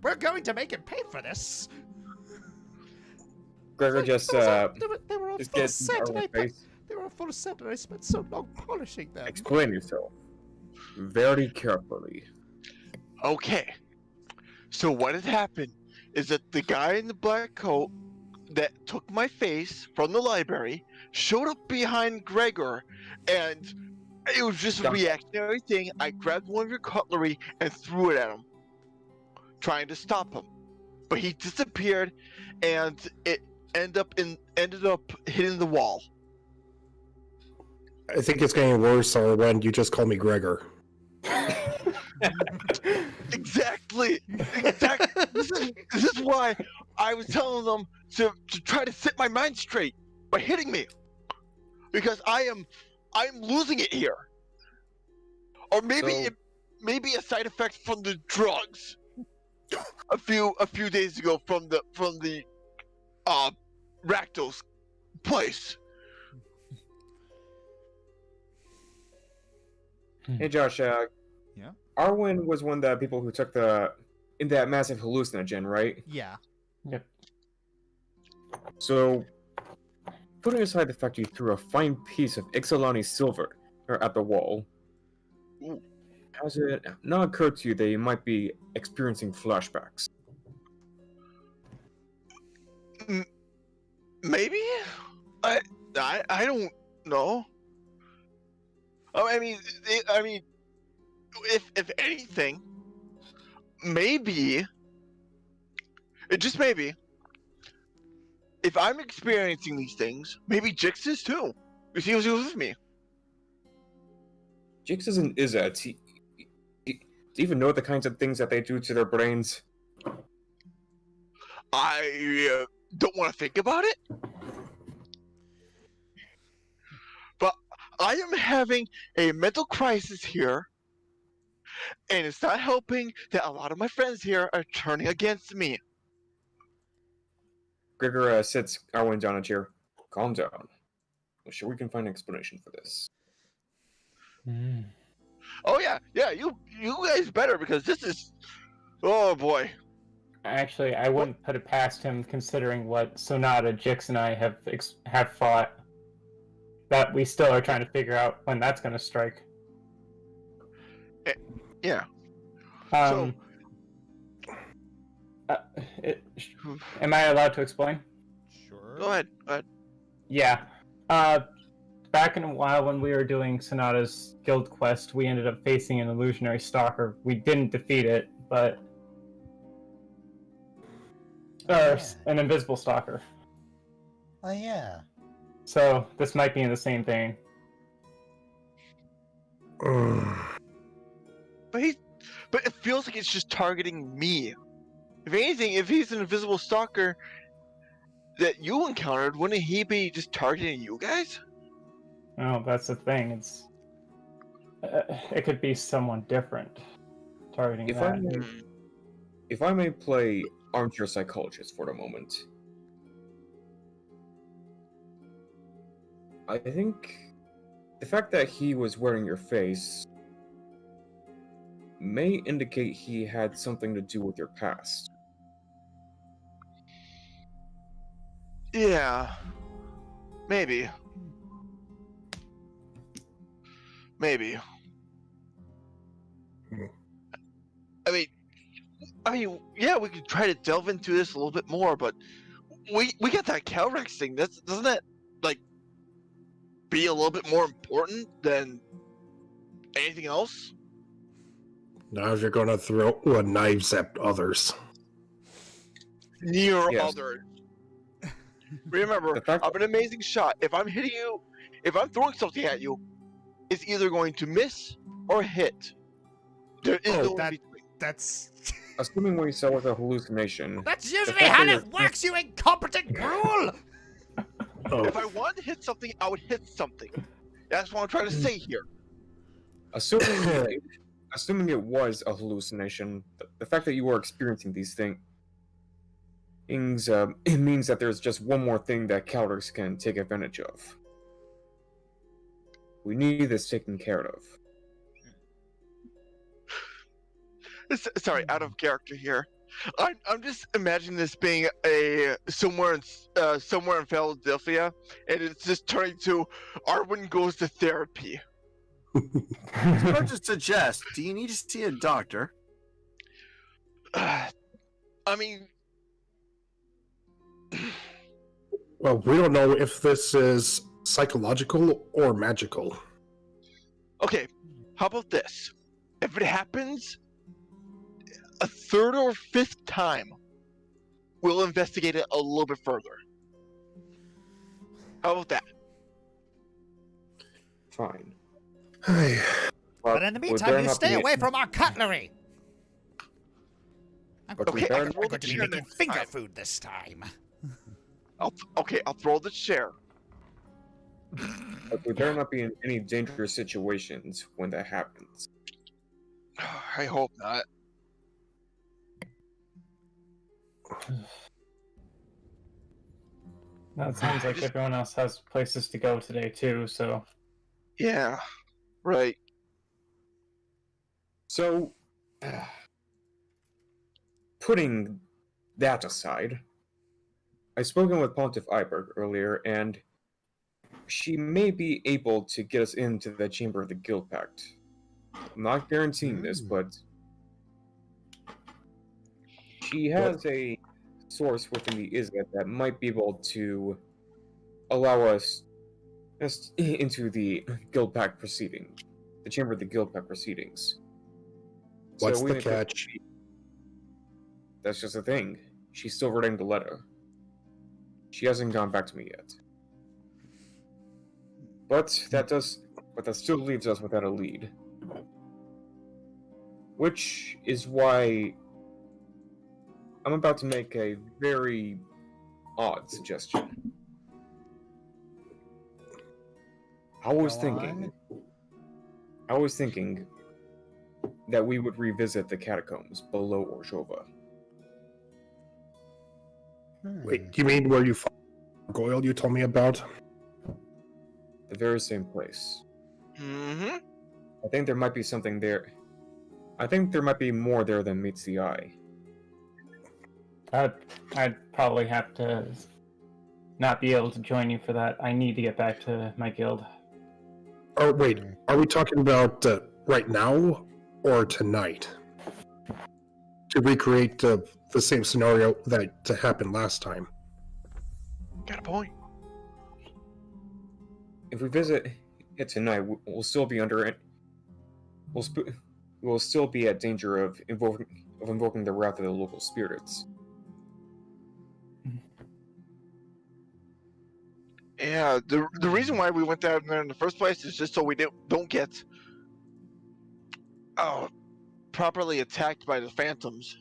We're going to make him pay for this. Gregor just they were all just full of gets scent, and They were all full of scent, and I spent so long polishing them. Explain yourself. Very carefully. Okay. So what had happened is that the guy in the black coat that took my face from the library showed up behind Gregor, and it was just a reactionary thing. I grabbed one of your cutlery and threw it at him, trying to stop him. But he disappeared, and it ended up hitting the wall. I think it's getting worse, or when you just call me Gregor. Exactly. This is why I was telling them to try to set my mind straight by hitting me, because I'm losing it here. Or maybe maybe a side effect from the drugs a few days ago from the Rakdos place. Hey Josh, Yeah? Arwen was one of the people who took in that massive hallucinogen, right? Yeah. Yep. So, putting aside the fact you threw a fine piece of Ixalani silver at the wall, has it not occurred to you that you might be experiencing flashbacks? Maybe? I don't know. I mean, if anything, maybe, just maybe, if I'm experiencing these things, maybe Jix is too. Because he was with me. Jix is an Izzet. Do you even know the kinds of things that they do to their brains? I don't want to think about it. But I am having a mental crisis here. And it's not helping that a lot of my friends here are turning against me. Gregor sits Arwen down a chair. Calm down. I'm sure we can find an explanation for this. Oh yeah, you guys better, because this is, oh boy. Actually, I wouldn't put it past him, considering what Sonata, Jix, and I have fought. That we still are trying to figure out when that's going to strike. Yeah. Am I allowed to explain? Sure. Go ahead. Yeah. Back in a while when we were doing Sonata's guild quest, we ended up facing an illusionary stalker. We didn't defeat it, but... an invisible stalker. Oh yeah. So, this might be in the same vein. But it feels like it's just targeting me. If anything, if he's an invisible stalker that you encountered, wouldn't he be just targeting you guys? Oh, that's the thing. It's it could be someone different targeting that. If I may play armchair psychologist for a moment, I think the fact that he was wearing your face may indicate he had something to do with your past. Yeah. Maybe. I mean, yeah, we could try to delve into this a little bit more, but we got that Calrex thing. Doesn't that like be a little bit more important than anything else? Now you're gonna throw knives at others. Near Yes. others. Remember, The fact- I'm an amazing shot. If I'm hitting you, if I'm throwing something at you, it's either going to miss or hit. There is no in that- between. That's Assuming we saw with a hallucination. that's The usually fact how that it you're- works, you incompetent Gruul! Oh, If I wanted to hit something, I would hit something. That's what I'm trying to say here. Assuming it was a hallucination, the fact that you are experiencing these things, it means that there's just one more thing that Clerics can take advantage of. We need this taken care of. Sorry, out of character here. I'm just imagining this being somewhere in Philadelphia, and it's just turning to Arwen goes to therapy. It's hard to suggest. Do you need to see a doctor? I mean, well, we don't know if this is psychological or magical. okay. How about this? If it happens a third or fifth time, we'll investigate it a little bit further. How about that? Fine. Hey, But in the would meantime, there you not stay be- away from our cutlery! I'm But going we to, better- I'm going to be Sure, making next finger time. food this time. I'll throw the chair. But we better not be in any dangerous situations when that happens. I hope not. Now it sounds like everyone else has places to go today too, so Yeah, right. So, putting that aside, I've spoken with Pontiff Iberg earlier, and she may be able to get us into the Chamber of the Guild Pact. I'm not guaranteeing this, but she has a source within the Izzet that might be able to allow us into the Guild Pact proceeding, the Chamber of the Guild Pact proceedings. what's we the think that- catch? That's just the thing. She's still writing the letter. She hasn't gone back to me yet. But that still leaves us without a lead. Which is why I'm about to make a very odd suggestion. I was Go thinking that we would revisit the catacombs below Orzhova. Wait, you mean where you found Goyle you told me about? The very same place. Mm-hmm. I think there might be something there. I think there might be more there than meets the eye. I'd probably have to not be able to join you for that. I need to get back to my guild. Oh, wait, are we talking about right now or tonight? To recreate the same scenario that happened last time. Got a point. If we visit it tonight, we'll still be under it. We'll still be at danger of invoking the wrath of the local spirits. Yeah, the reason why we went down there in the first place is just so we don't get properly attacked by the phantoms.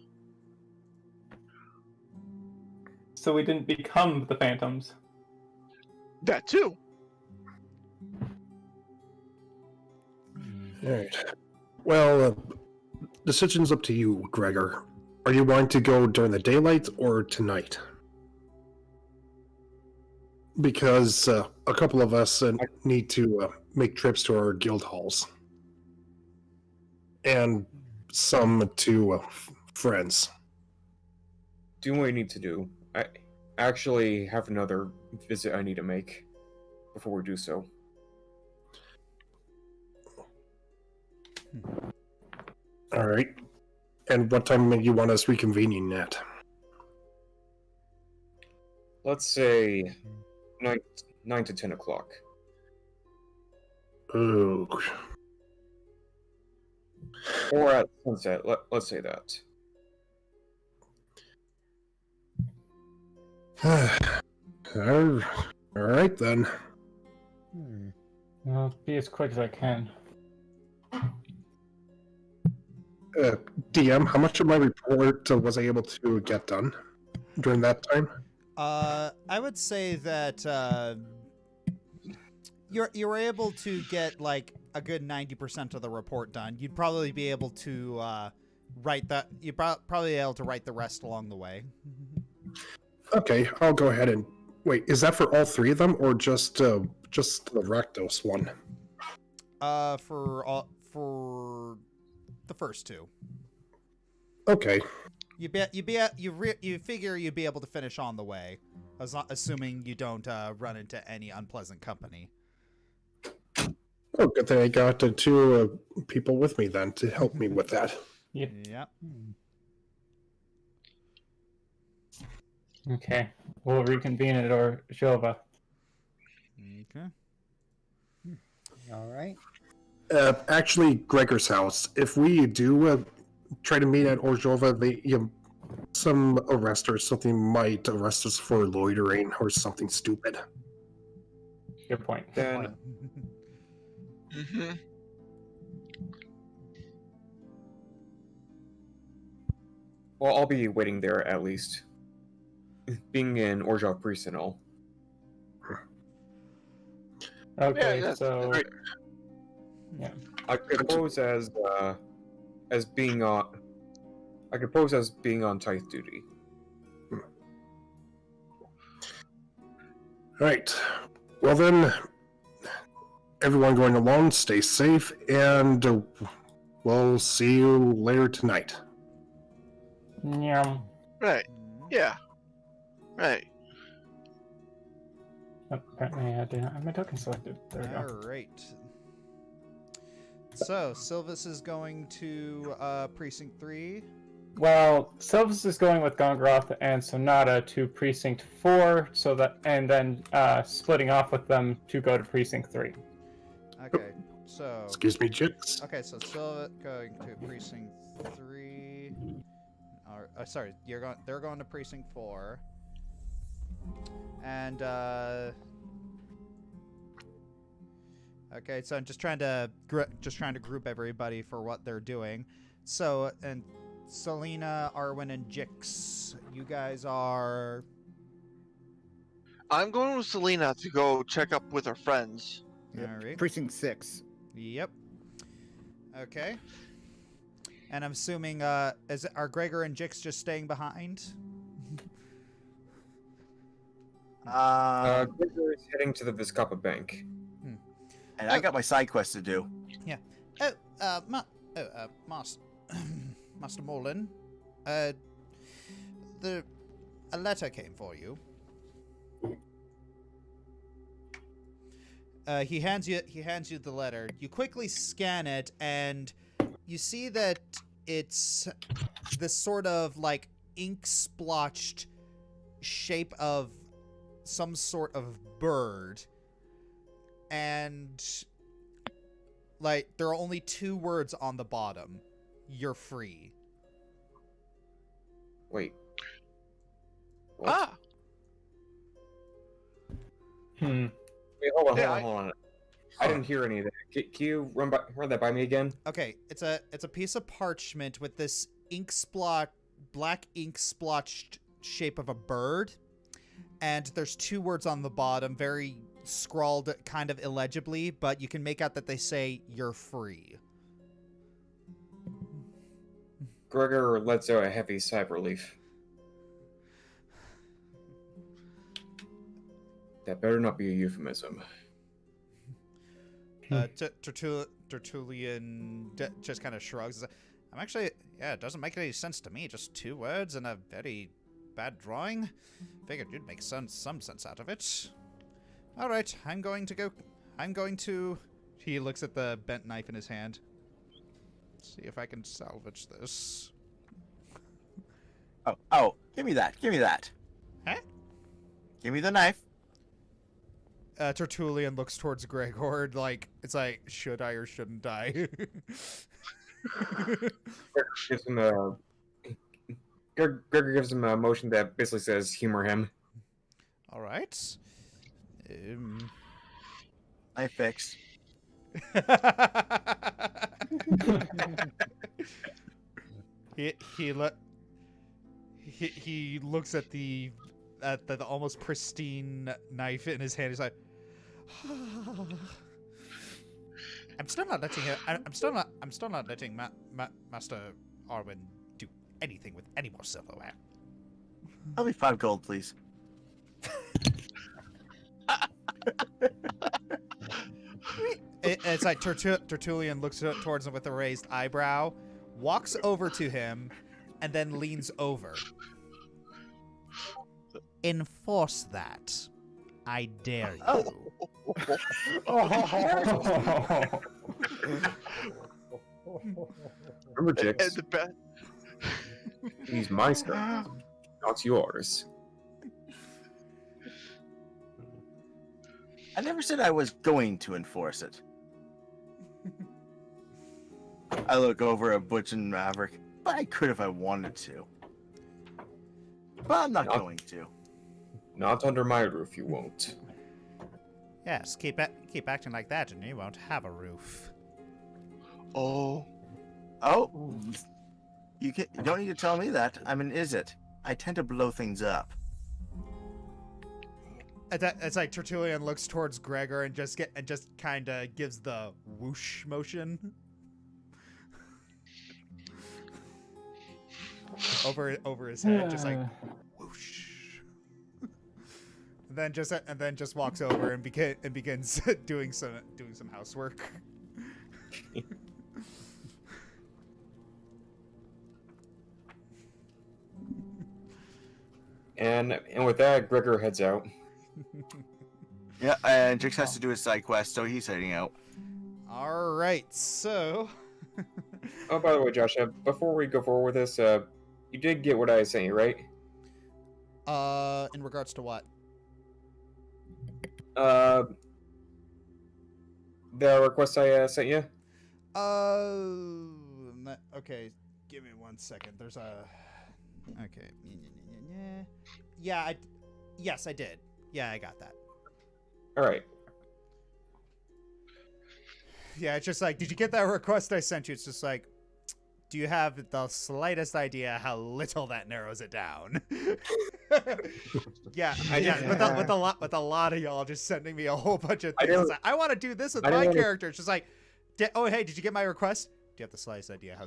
So we didn't become the phantoms. That too. Alright. Well, decision's up to you, Gregor. Are you wanting to go during the daylight or tonight? Because a couple of us need to make trips to our guild halls. And some to friends. Do what you need to do. I actually have another visit I need to make before we do so. Alright. And what time do you want us reconvening at? Let's say 9 to 10 o'clock. Oh. Or at sunset, let's say that. All right then. Hmm. I'll be as quick as I can. DM, how much of my report was I able to get done during that time? I would say that you were able to get like a good 90% of the report done. You'd probably be able to write that. You'd probably be able to write the rest along the way. Okay, I'll go ahead and wait. Is that for all three of them, or just the Rakdos one? For the first two. Okay. You figure you'd be able to finish on the way, assuming you don't run into any unpleasant company. Oh, good thing I got the two people with me then to help me with that. Yep. Yep. Okay. We'll reconvene at Orzhov. Okay. All right. Actually, Gregor's house. If we do try to meet at Orzhov, some arrest or something might arrest us for loitering or something stupid. Good point. Good Then- point. Mm-hmm. Well, I'll be waiting there at least. Being in Orzhov Priest and all. Okay, that's so great. I could pose as being on. I could pose as being on tithe duty. Right. Well then, everyone going along, stay safe, and we'll see you later tonight. yeah. Right. Yeah. Right. Apparently, I didn't have my token selected. There we go. All right. So Sylvas is going to precinct 3. Well, Sylvas is going with Gongoroth and Sonata to Precinct 4, and then splitting off with them to go to Precinct 3. Okay. So Excuse me, chicks. okay, so Sylva going to precinct 3. Or sorry, they're going to precinct 4. And okay, so I'm just trying to group everybody for what they're doing. So, and Selena, Arwen, and Jix, you guys are... I'm going with Selena to go check up with her friends. Alright. Precinct 6. Yep. Okay. And I'm assuming, are Gregor and Jix just staying behind? Gregor is heading to the Vizcapa Bank. And I got my side quest to do. Master Morlin, a letter came for you. He hands you the letter. You quickly scan it, and you see that it's this sort of like ink splotched shape of some sort of bird, and like there are only 2 words on the bottom. You're free. Wait. What? Ah. Hmm. Wait, hold on, Yeah, hold on. I didn't hear any of that. Can you run that by me again? Okay, it's a piece of parchment with this black ink splotched shape of a bird, and there's 2 words on the bottom, very scrawled kind of illegibly, but you can make out that they say "you're free." Gregor lets out a heavy sigh of relief. That better not be a euphemism. Tertullian just kind of shrugs. I'm actually, it doesn't make any sense to me. Just 2 words and a very bad drawing. Figured you'd make some sense out of it. All right, I'm going to. He looks at the bent knife in his hand. See if I can salvage this. Oh, give me that. Huh? Give me the knife. Tertullian looks towards Gregor, like, it's like, should I or shouldn't I? gives him a Gregor gives him a motion that basically says humor him. All right. I fixed. he looks at the almost pristine knife in his hand. He's like, I'm still not letting him. I'm still not letting Master Arwen do anything with any more silverware. I'll be 5 gold, please. It's like Tertullian looks towards him with a raised eyebrow, walks over to him, and then leans over. Enforce that. I dare you. Remember, And Jix, the best. he's my stuff, not yours. I never said I was going to enforce it. I look over at Butch and Maverick, but I could if I wanted to. But I'm not going to. Not under my roof, you won't. Yes, keep acting like that, and you won't have a roof. Oh. Oh, you don't need to tell me that. I'm an Izzet. I tend to blow things up. It's like Tertullian looks towards Gregor and just kind of gives the whoosh motion over his head, just like whoosh. and then just walks over and begins doing some housework. And with that, Gregor heads out. Yeah, and Jix has to do his side quest, so he's heading out. All right, so. Oh, by the way, Josh, before we go forward with this, you did get what I sent you, right? In regards to what? The request I sent you? Okay, give me 1 second. There's a. Okay. Yeah, yes, I did. Yeah, I got that. All right. Yeah, it's just like, did you get that request I sent you? It's just like, do you have the slightest idea how little that narrows it down? Yeah, with a lot of y'all just sending me a whole bunch of things. It's like, I want to do this with my character. It's just like, oh hey, did you get my request? Do you have the slightest idea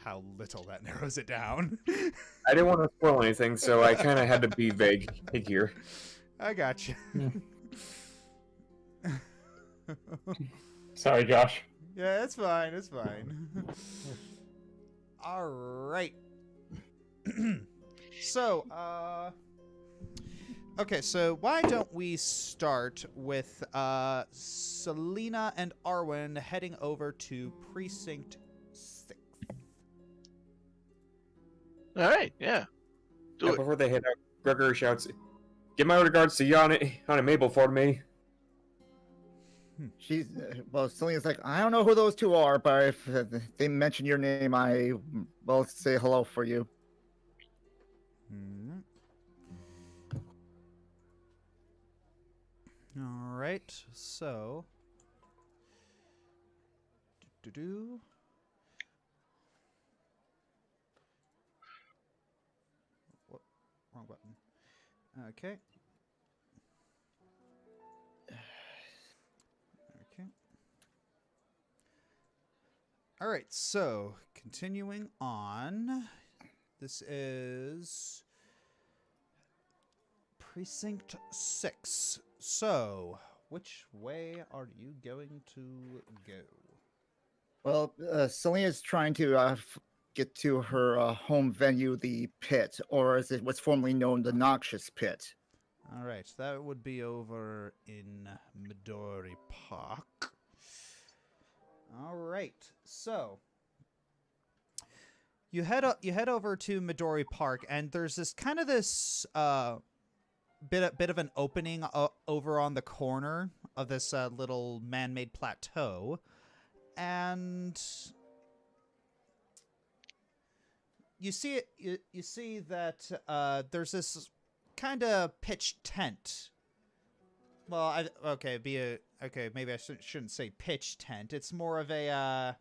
how little that narrows it down? I didn't want to spoil anything, so I kind of had to be vague here. I got you. Sorry, Josh. Yeah, it's fine. It's fine. All right. So, okay, so why don't we start with Selena and Arwen heading over to Precinct 6. All right, yeah. Do it. Before they head out, Gregor shouts, "Give my regards to Jan and Mabel for me." She's well, Selena's like, I don't know who those two are, but if they mention your name, I will say hello for you. All right, so. What? Wrong button. Okay. Okay. All right, so continuing on. This is Precinct 6. So, which way are you going to go? Well, Selena's trying to get to her home venue, the Pit, or as it was formerly known, the Noxious Pit. All right, that would be over in Midori Park. All right, so you head over to Midori Park, and there's this bit of an opening over on the corner of this little man-made plateau, and you see it. You see that there's this kind of pitched tent. Well, okay. Maybe I shouldn't say pitched tent. It's more of a.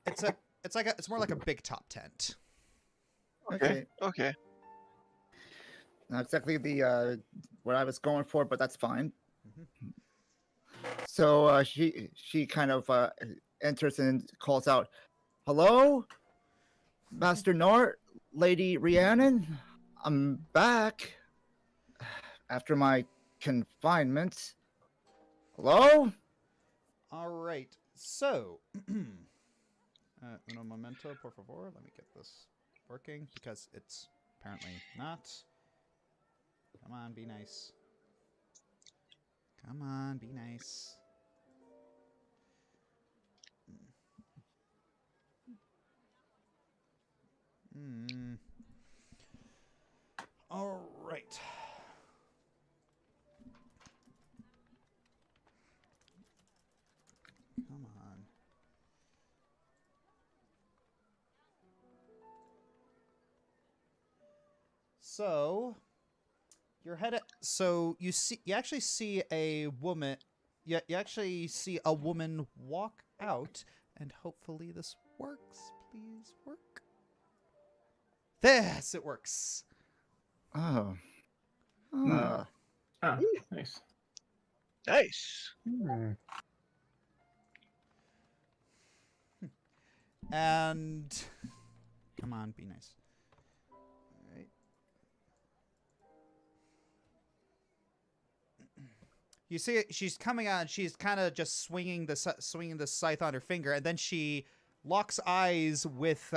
It's more like a big top tent. Okay. Okay. Not exactly the what I was going for, but that's fine. So she kind of enters and calls out, "Hello, Master Nort, Lady Rhiannon. I'm back after my confinement. Hello." All right. So, uno momento, por favor. Let me get this working because it's apparently not. Come on, be nice. Come on, be nice. All right. Come on. So, you're headed. So you actually see a woman. You actually see a woman walk out, and hopefully this works. Please work. Yes, it works. Oh. Oh, nice. Nice. And come on, be nice. All right. You see it, she's coming out and she's kind of just swinging the scythe on her finger, and then she locks eyes with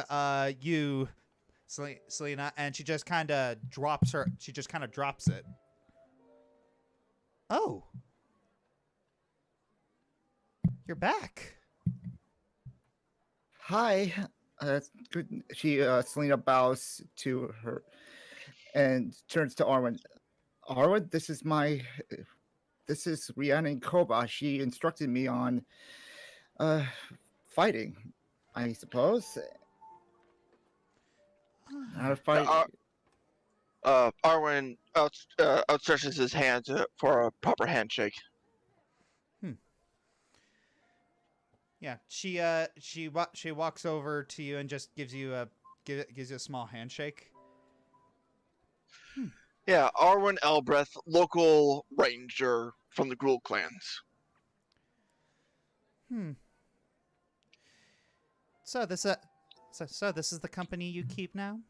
you, Selena, and she just kind of drops it. Oh. You're back. Hi. Good. Selena bows to her and turns to Arwen. Arwen, this is Rhiannon Koba. She instructed me on fighting, I suppose. How to fight. Arwen outstretches his hand for a proper handshake. Yeah, she walks over to you and just gives you a small handshake. Yeah, Arwen Elbreth, local ranger from the Gruul clans. So this is the company you keep now?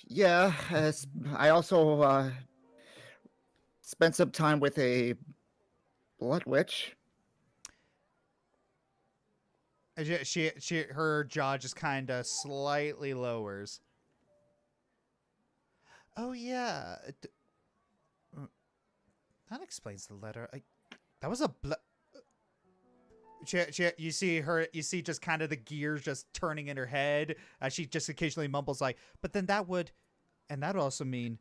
Yeah. I also spent some time with a blood witch. Her jaw just kind of slightly lowers. Oh yeah, that explains the letter. That was a you see just kind of the gears just turning in her head as she just occasionally mumbles like, but then that would also mean,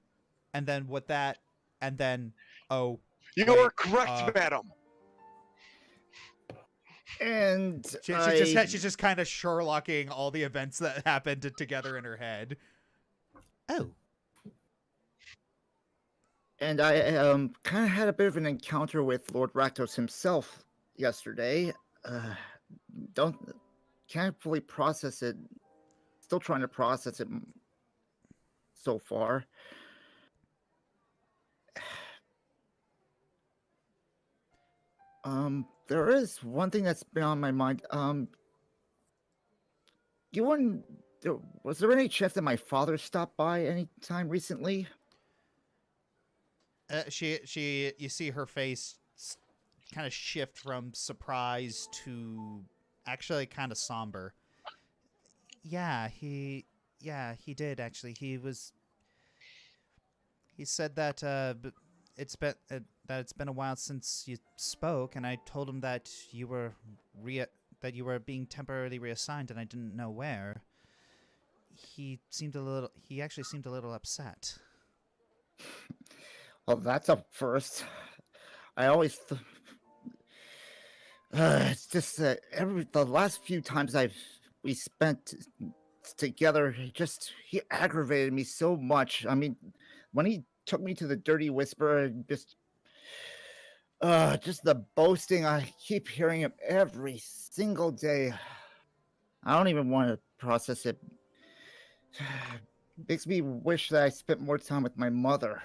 and then what that, and then oh. You are correct, madam. And she's just kind of Sherlocking all the events that happened together in her head. Oh. And I kind of had a bit of an encounter with Lord Rakdos himself yesterday. Can't fully process it. Still trying to process it so far. There is one thing that's been on my mind. Was there any chance that my father stopped by any time recently? You see her face kind of shift from surprise to actually kind of somber. Yeah, he did actually. He said that it's been a while since you spoke, and I told him that you were being temporarily reassigned, and I didn't know where. He actually seemed a little upset. Well, that's a first. I always It's just the last few times we spent together, he aggravated me so much. I mean, when he took me to the Dirty Whisper, just the boasting, I keep hearing him every single day. I don't even want to process it. Makes me wish that I spent more time with my mother.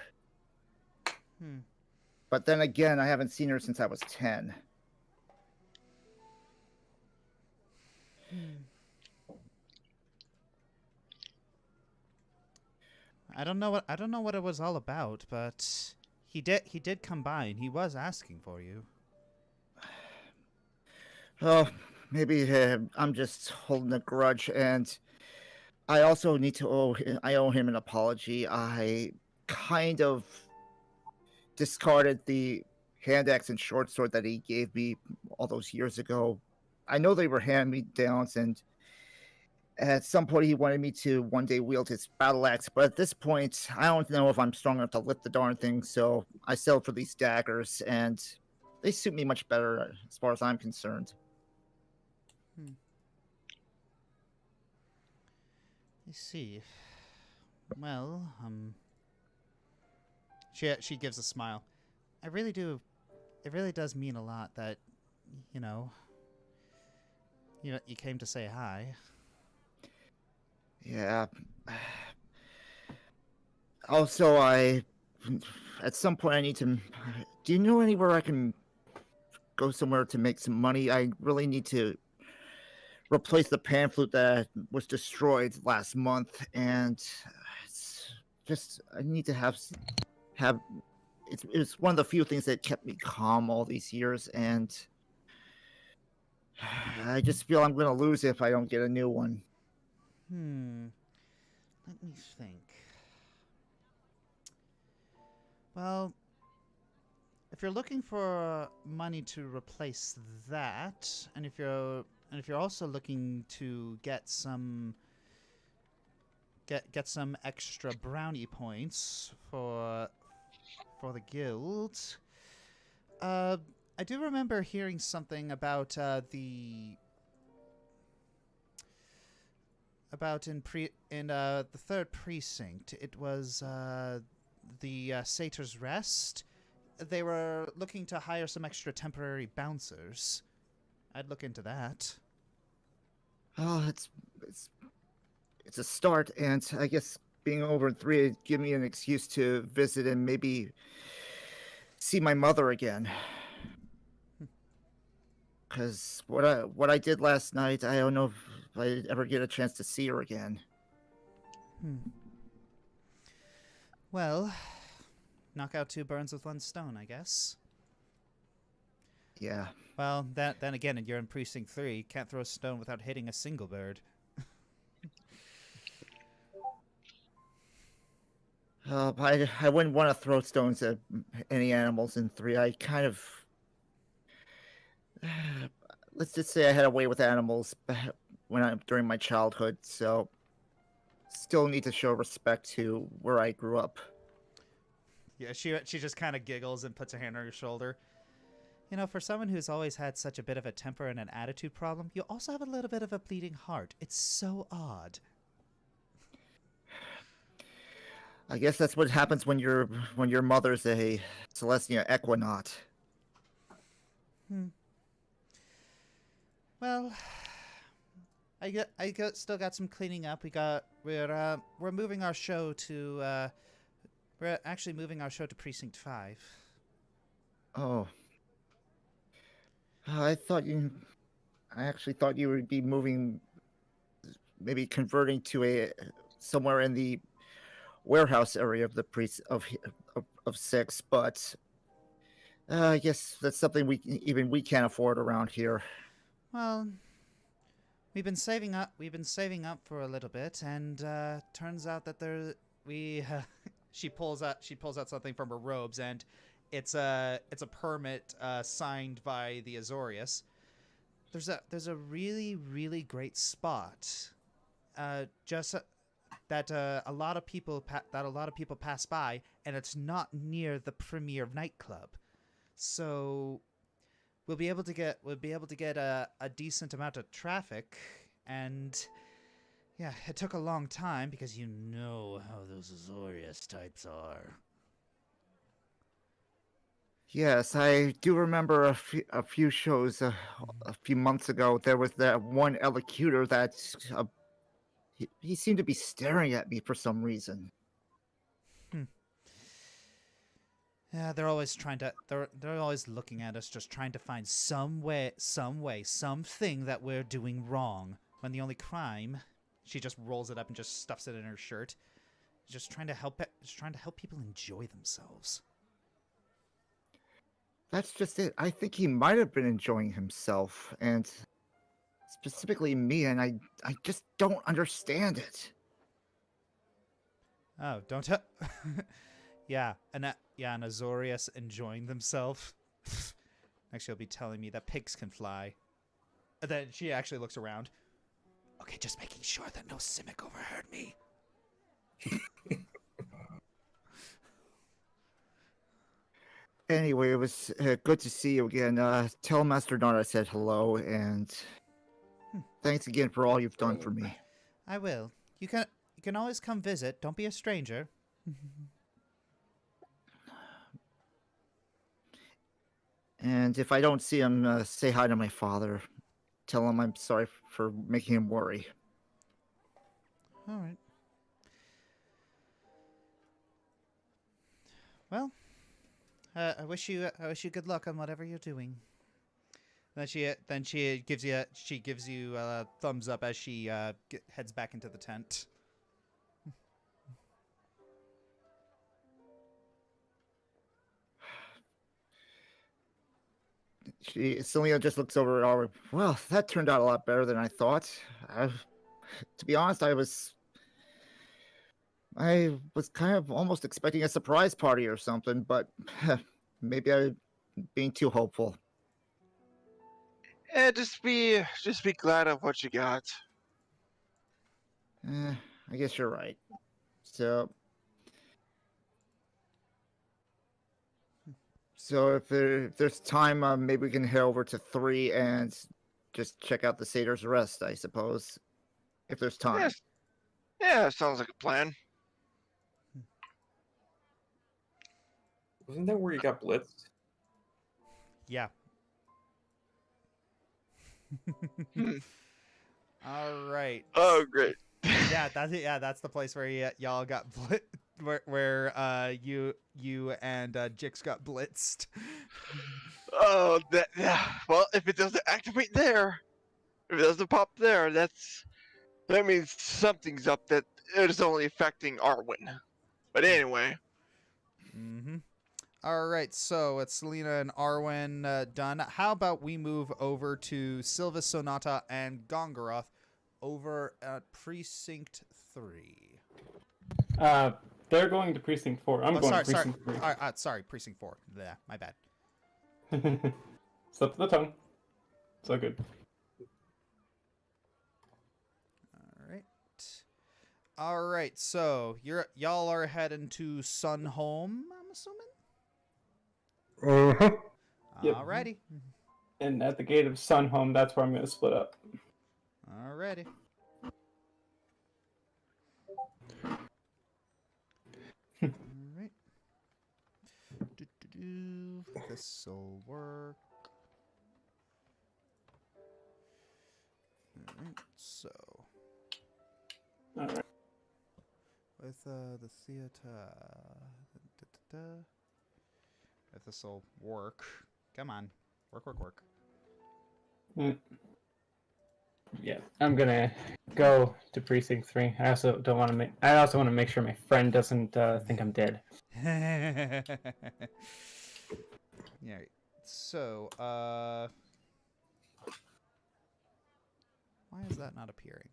But then again, I haven't seen her since I was 10. I don't know what it was all about, but he did come by and he was asking for you. Oh, maybe I'm just holding a grudge, and I also I owe him an apology. I kind of discarded the hand axe and short sword that he gave me all those years ago. I know they were hand-me-downs, and at some point he wanted me to one day wield his battle axe, but at this point, I don't know if I'm strong enough to lift the darn thing, so I settled for these daggers, and they suit me much better as far as I'm concerned. I see. Well, she gives a smile. It really does mean a lot that, you came to say hi. Yeah. Also, at some point I need to, do you know anywhere I can go somewhere to make some money? I really need to replace the pan flute that was destroyed last month, and it's just, I need to have it's one of the few things that kept me calm all these years, and I just feel I'm going to lose it if I don't get a new one. Let me think. Well, if you're looking for money to replace that, and if you're also looking to get some extra brownie points for the guild, I do remember hearing something about the third precinct. It was the Satyr's Rest. They were looking to hire some extra temporary bouncers. I'd look into that. Oh, it's a start, and I guess being over in 3 would give me an excuse to visit and maybe see my mother again. Because what I did last night, I don't know if I ever get a chance to see her again. Well, knock out 2 birds with 1 stone, I guess. Yeah. Well, then again, you're in Precinct 3. Can't throw a stone without hitting a single bird. I wouldn't want to throw stones at any animals in 3. I kind of... let's just say I had a way with animals during my childhood, so still need to show respect to where I grew up. Yeah, she just kind of giggles and puts her hand on your shoulder. For someone who's always had such a bit of a temper and an attitude problem, you also have a little bit of a bleeding heart. It's so odd. I guess that's what happens when your mother's a Selesnya Equinaut. Well, still got some cleaning up. We're moving our show to we're actually moving our show to Precinct 5. Oh. I actually thought you would be moving, maybe converting to somewhere in the warehouse area of the of 6, but I guess that's something we can't afford around here. Well, we've been saving up for a little bit, and turns out that she pulls out something from her robes, and it's a permit signed by the Azorius. There's a really, really great spot, that a lot of people pass by, and it's not near the premier nightclub. So we'll be able to get a decent amount of traffic, and yeah, it took a long time because you know how those Azorius types are. Yes, I do remember a few shows a few months ago. There was that one elocutor that he seemed to be staring at me for some reason. Yeah, they're always trying to. They're always looking at us, just trying to find something that we're doing wrong. When the only crime, she just rolls it up and just stuffs it in her shirt. Just trying to help people enjoy themselves. That's just it. I think he might have been enjoying himself, and specifically me, and I just don't understand it. Oh, don't yeah, an Azorius enjoying themselves. Next, she'll be telling me that pigs can fly. And then she actually looks around. Okay, just making sure that no Simic overheard me. Anyway, it was good to see you again. Tell Master Nard I said hello, and thanks again for all you've done for me. I will. You can always come visit. Don't be a stranger. And if I don't see him, say hi to my father. Tell him I'm sorry for making him worry. All right. Well, I wish you good luck on whatever you're doing. Then she gives you a thumbs up as she heads back into the tent. Selena just looks over at Arwen. Well, that turned out a lot better than I thought. To be honest, I was kind of almost expecting a surprise party or something, but maybe I'm being too hopeful. Yeah, just be glad of what you got. I guess you're right. So if there's time, maybe we can head over to 3 and just check out the Satyr's Rest, I suppose. If there's time. Yes. Yeah, sounds like a plan. Wasn't that where you got blitzed? Yeah. All right. Oh, great. Yeah, that's it. Yeah, that's the place where y'all got where you and Jix got blitzed. Oh, that. Yeah. Well, if it doesn't activate there, if it doesn't pop there, that means something's up. That it is only affecting Arwen. But anyway. Mm-hmm. All right, so it's Selena and Arwen done. How about we move over to Sylvas, Sonata, and Gongoroth over at Precinct 3. They're going to Precinct 4. I'm going to Precinct 3. Sorry, Precinct 4. Yeah, my bad. Slip of the tongue. So good. All right, so y'all are heading to Sunhome, I'm assuming? Uh-huh. Yep. Alrighty. And at the gate of Sunhome, that's where I'm going to split up. Alrighty. Alright. This'll work. Alright, so. Alright. With the theater. If this'll work. Come on. Work. Yeah, I'm gonna go to Precinct 3. I also want to make sure my friend doesn't think I'm dead. Yeah. So, why is that not appearing?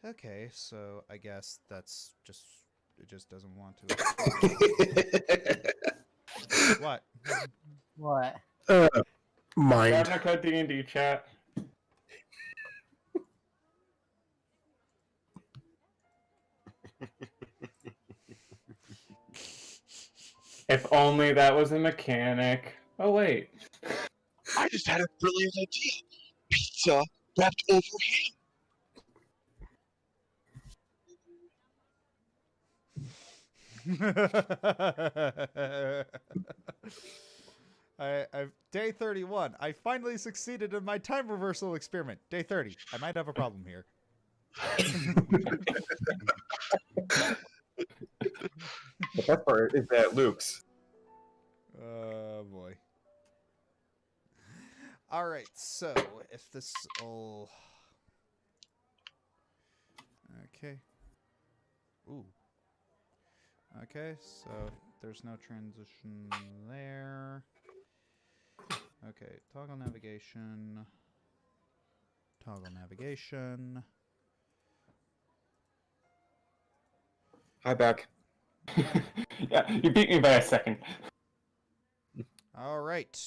Okay, so I guess that's just it just doesn't want to. What? What? Mind. Ravnica D&D chat. If only that was a mechanic. Oh wait. I just had a brilliant idea. Pizza wrapped over ham. I've day 31. I finally succeeded in my time reversal experiment. Day 30. I might have a problem here. The best part is that Luke's. Oh boy. All right. So if this all. Okay. Ooh. Okay. So there's no transition there. Okay. Toggle navigation. Toggle navigation. Hi, back. Yeah, you beat me by a second. All right.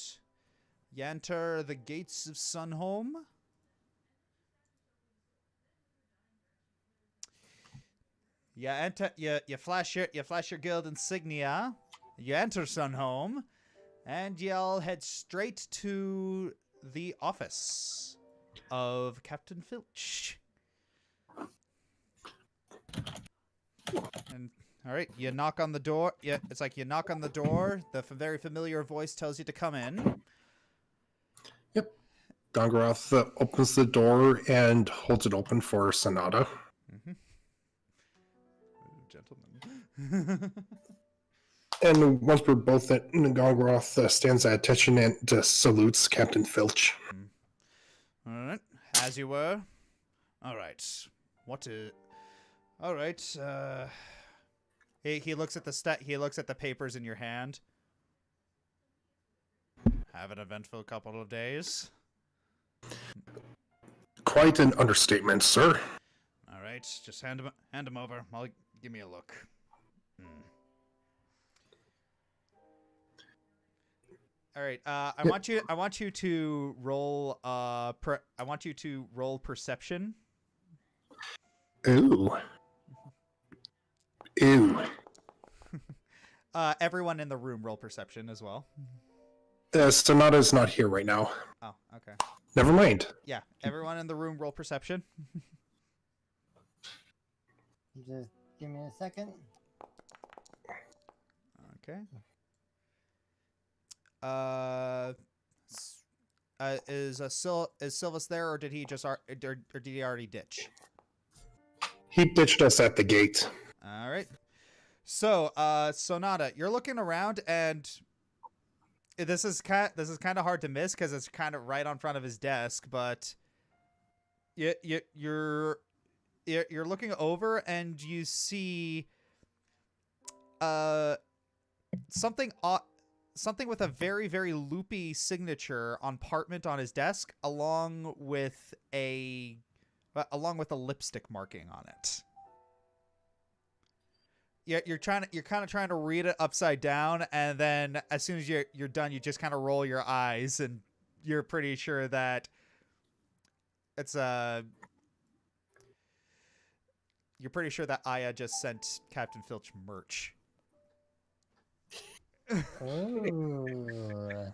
You enter the gates of Sunhome. You enter. You flash your guild insignia. You enter Sunhome, and you'll head straight to the office of Captain Filch. And all right, you knock on the door. Yeah, it's like you knock on the door. The very familiar voice tells you to come in. Yep. Gongoroth opens the door and holds it open for Sonata. Mm-hmm. Gentlemen. And once we're both at Gongoroth stands at attention and salutes Captain Filch. All right, as you were. All right. What is? All right. He looks at the He looks at the papers in your hand. Have an eventful couple of days. Quite an understatement, sir. All right, just hand him over. Give me a look. All right. I want you to roll. I want you to roll perception. Ooh. Ew. Everyone in the room roll perception as well. Sonata's not here right now. Oh, okay. Never mind. Yeah, everyone in the room roll perception. Just give me a second. Okay. Is Sylvas there, or did he just or did he already ditch? He ditched us at the gate. All right. So, Sonata, you're looking around, and this is kind of hard to miss because it's kind of right on front of his desk. But you're looking over, and you see something with a very, very loopy signature on parchment on his desk, along with a lipstick marking on it. Yeah, you're kind of trying to read it upside down, and then as soon as you're done, you just kind of roll your eyes, and you're pretty sure that it's You're pretty sure that Aya just sent Captain Filch merch. Oh.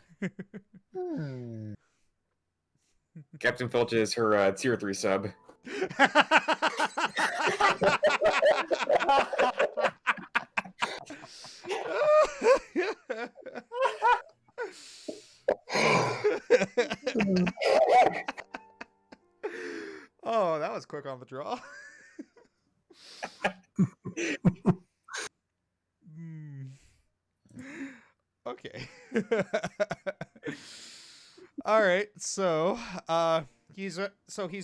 Captain Filch is her tier 3 sub. Oh, that was quick on the draw. Okay. All right. So, he's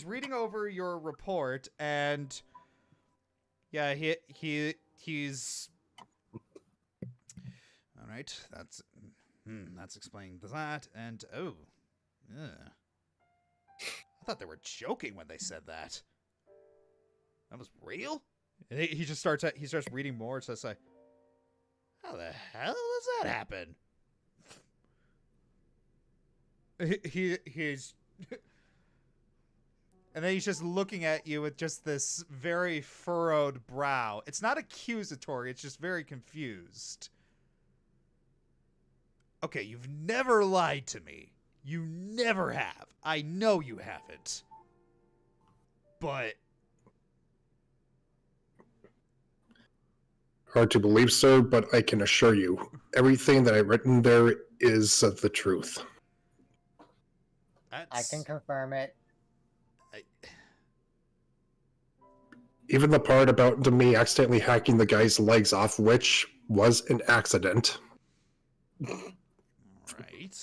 reading over your report, and yeah, he's all right. That's explaining that, and oh, yeah. I thought they were joking when they said that. That was real. And he starts reading more. It says like, how the hell does that happen? He's and then he's just looking at you with just this very furrowed brow. It's not accusatory, it's just very confused. Okay, you've never lied to me. You never have. I know you haven't. But Hard to believe, sir, but I can assure you, everything that I've written there is the truth. I that's can confirm it. I, Even the part about me accidentally hacking the guy's legs off, which was an accident. right.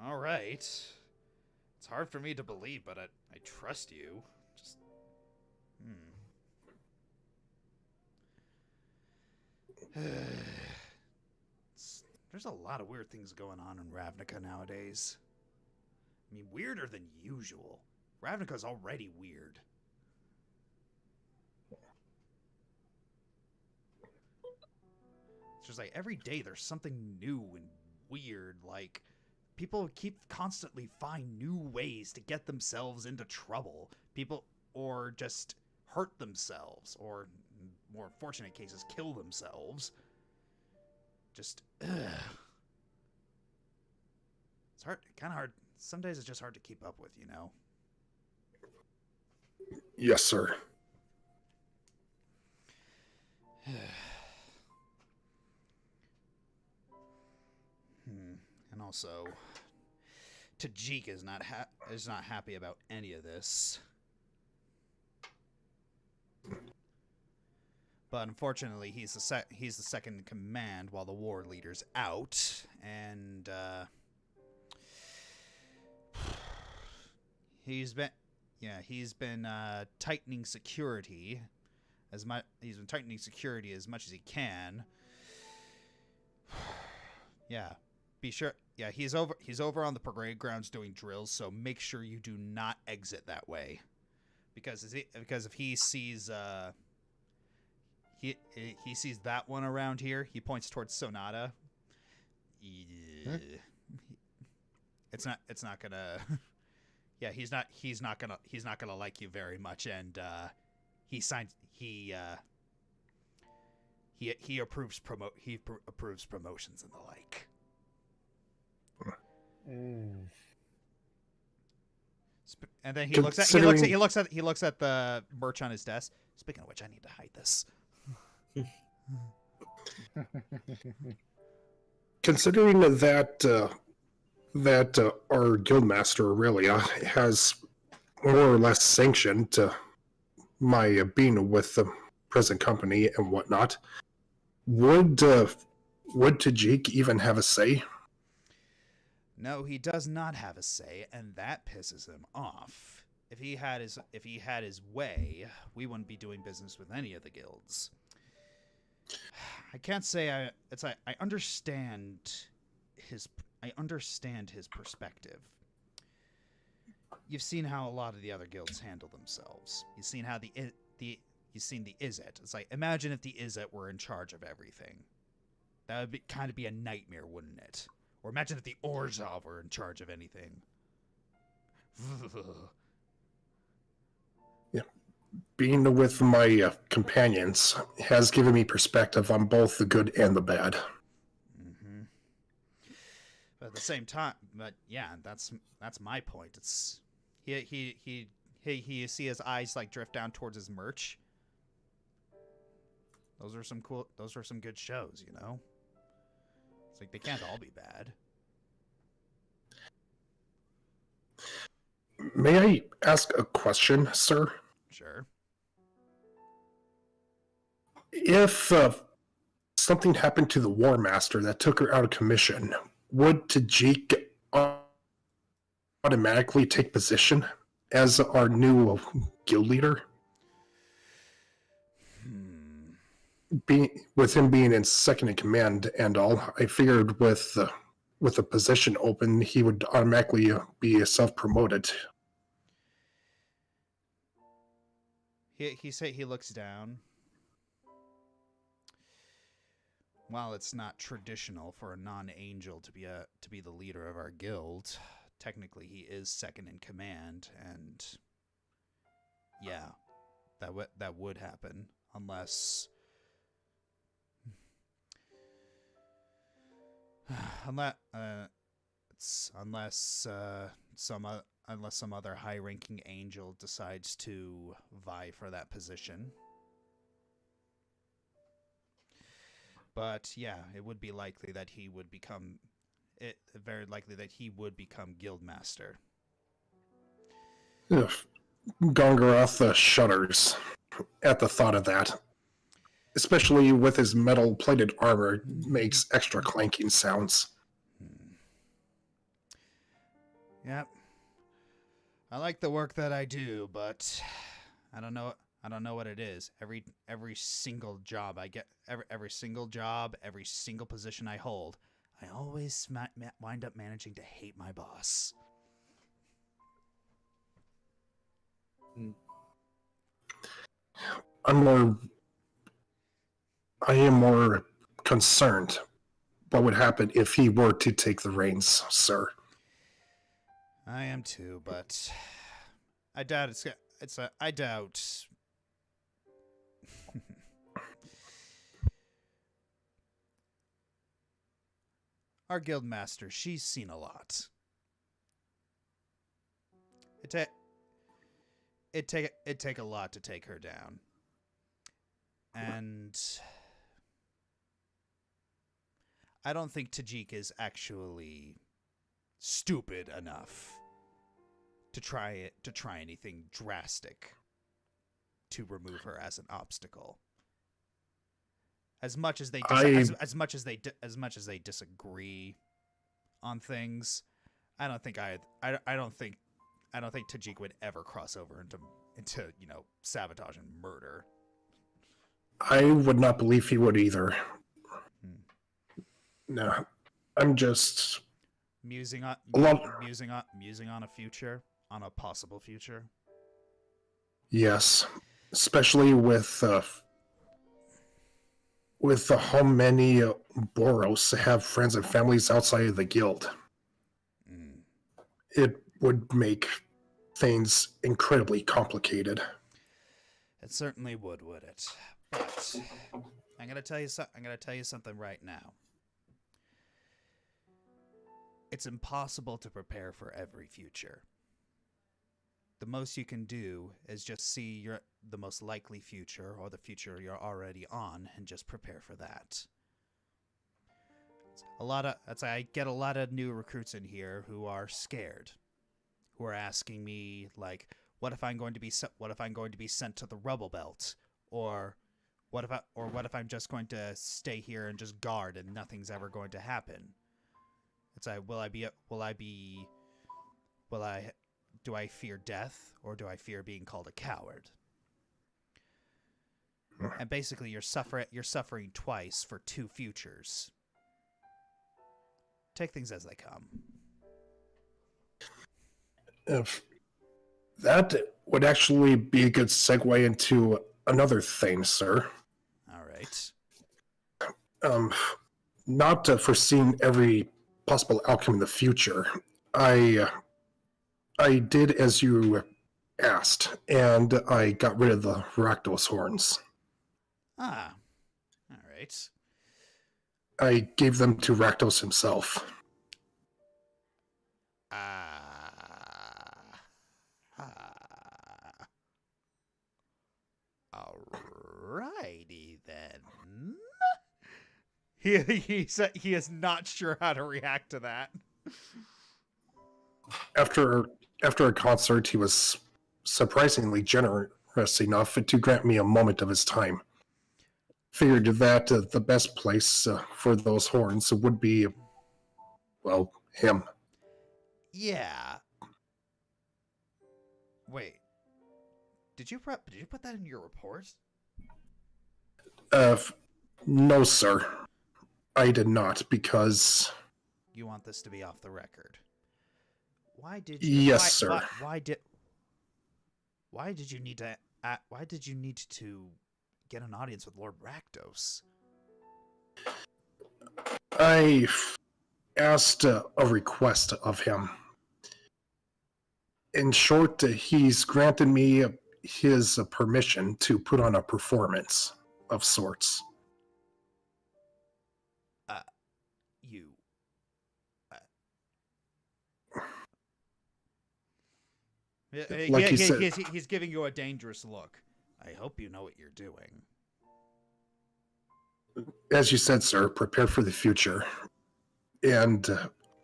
All right. It's hard for me to believe, but I trust you. Just There's a lot of weird things going on in Ravnica nowadays. I mean, weirder than usual. Ravnica's already weird. It's just like every day there's something new and weird. Like, people keep constantly find new ways to get themselves into trouble. People, or just hurt themselves, or in more fortunate cases, kill themselves. Just, it's hard, kind of hard. Some days it's just hard to keep up with, you know? Yes, sir. And also, Tajik is not happy about any of this. But unfortunately, he's the second in command while the war leader's out, and he's been tightening security as much. He's been tightening security as much as he can. Yeah, be sure. Yeah, he's over on the parade grounds doing drills. So make sure you do not exit that way, because if he sees he sees that one around here, he points towards Sonata. Huh? It's not gonna. Yeah, he's not gonna like you very much, and he approves approves promotions and the like. And then he looks at the merch on his desk. Speaking of which, I need to hide this. Considering that our guildmaster Aurelia has more or less sanctioned my being with the present company and whatnot, would Tajik even have a say? No, he does not have a say, and that pisses him off. If he had his way, we wouldn't be doing business with any of the guilds. I can't say I understand his perspective. You've seen how a lot of the other guilds handle themselves. You've seen how you've seen the Izzet. It's like, imagine if the Izzet were in charge of everything. That would kind of be a nightmare, wouldn't it? Or imagine if the Orzhov were in charge of anything. Yeah. Being with my companions has given me perspective on both the good and the bad. Mm-hmm. But at the same time, but yeah, that's my point. It's you see his eyes like drift down towards his merch. Those are some good shows, you know? It's like they can't all be bad. May I ask a question, sir? Sure. If something happened to the War Master that took her out of commission, would Tajik automatically take position as our new guild leader? With him being in second in command and all, I figured with the position open, he would automatically be self-promoted. He looks down. While it's not traditional for a non-angel to be the leader of our guild, technically he is second in command, and yeah, that would happen unless Unless some other high-ranking angel decides to vie for that position. But yeah, it would be likely that he would become very likely that he would become guildmaster. Ugh. Gongoroth shudders at the thought of that. Especially with his metal-plated armor, it makes extra clanking sounds. Yep. I like the work that I do, but I don't know what it is. Every single job I get, every single job, every single position I hold, I always wind up managing to hate my boss. I am more concerned what would happen if he were to take the reins, sir. I am too, but I doubt I doubt. Our guild master, she's seen a lot. It'd take a lot to take her down. And I don't think Tajik is actually stupid enough to try anything drastic to remove her as an obstacle. As much as they disagree on things, I don't think Tajik would ever cross over into sabotage and murder. I would not believe he would either. No, I'm just musing on a future, on a possible future. Yes, especially with how many Boros have friends and families outside of the guild. It would make things incredibly complicated. It certainly would it? But I'm gonna tell you something right now. It's impossible to prepare for every future. The most you can do is just see the most likely future or the future you're already on and just prepare for that. I get a lot of new recruits in here who are scared, who are asking me like, what if I'm going to be sent to the rubble belt, or what if I'm just going to stay here and just guard and nothing's ever going to happen? It's like, do I fear death, or do I fear being called a coward? And basically, you're suffering twice for two futures. Take things as they come. If that would actually be a good segue into another thing, sir. All right. Not foreseeing every possible outcome in the future, I did as you asked, and I got rid of the Rakdos horns. Ah, all right. I gave them to Rakdos himself. Alrighty then. He said he is not sure how to react to that. After a concert, he was surprisingly generous enough to grant me a moment of his time. Figured that the best place for those horns would be, well, him. Yeah. Wait. Did you put that in your report? No, sir. I did not, because... You want this to be off the record. Why did you... Yes, sir. Why did you need to get an audience with Lord Rakdos? I asked a request of him. In short, he's granted me his permission to put on a performance of sorts. Like you said, He's giving you a dangerous look. I hope you know what you're doing. as you said, sir, prepare for the future. And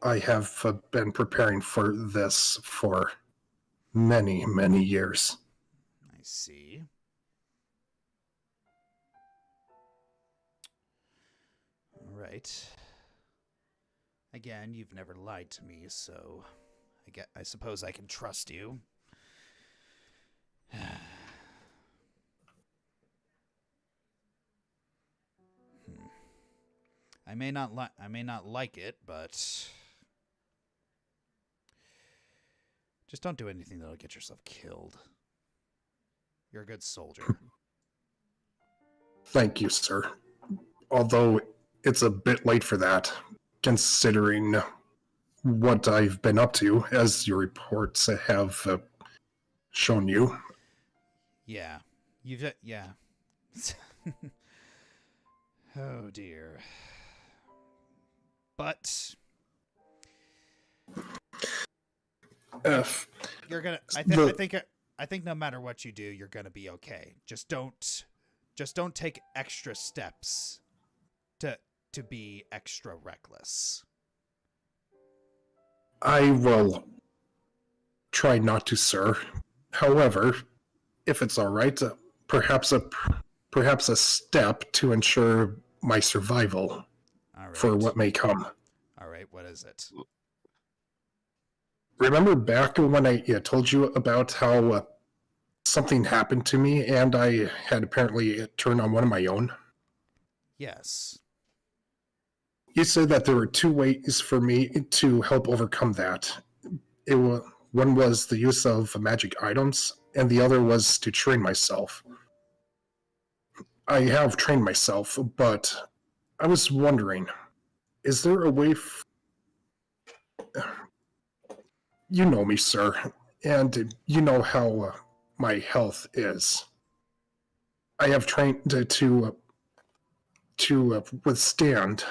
I have been preparing for this for many, many years. I see. All right. Again, you've never lied to me, so I suppose I can trust you. I may not like it, but just don't do anything that'll get yourself killed. You're a good soldier. Thank you, sir. Although it's a bit late for that, considering what I've been up to, as your reports have shown you. Yeah. Yeah. Oh dear. But you're gonna. I think no matter what you do, you're gonna be okay. Just don't take extra steps to be extra reckless. I will try not to, sir. However, if it's all right, perhaps a step to ensure my survival All right. for what may come. All right. What is it? Remember back when I told you about how something happened to me and I had apparently turned on one of my own? Yes. You said that there were two ways for me to help overcome that. One was the use of magic items, and the other was to train myself. I have trained myself, but I was wondering, is there a way... You know me, sir, and you know how my health is. I have trained to withstand,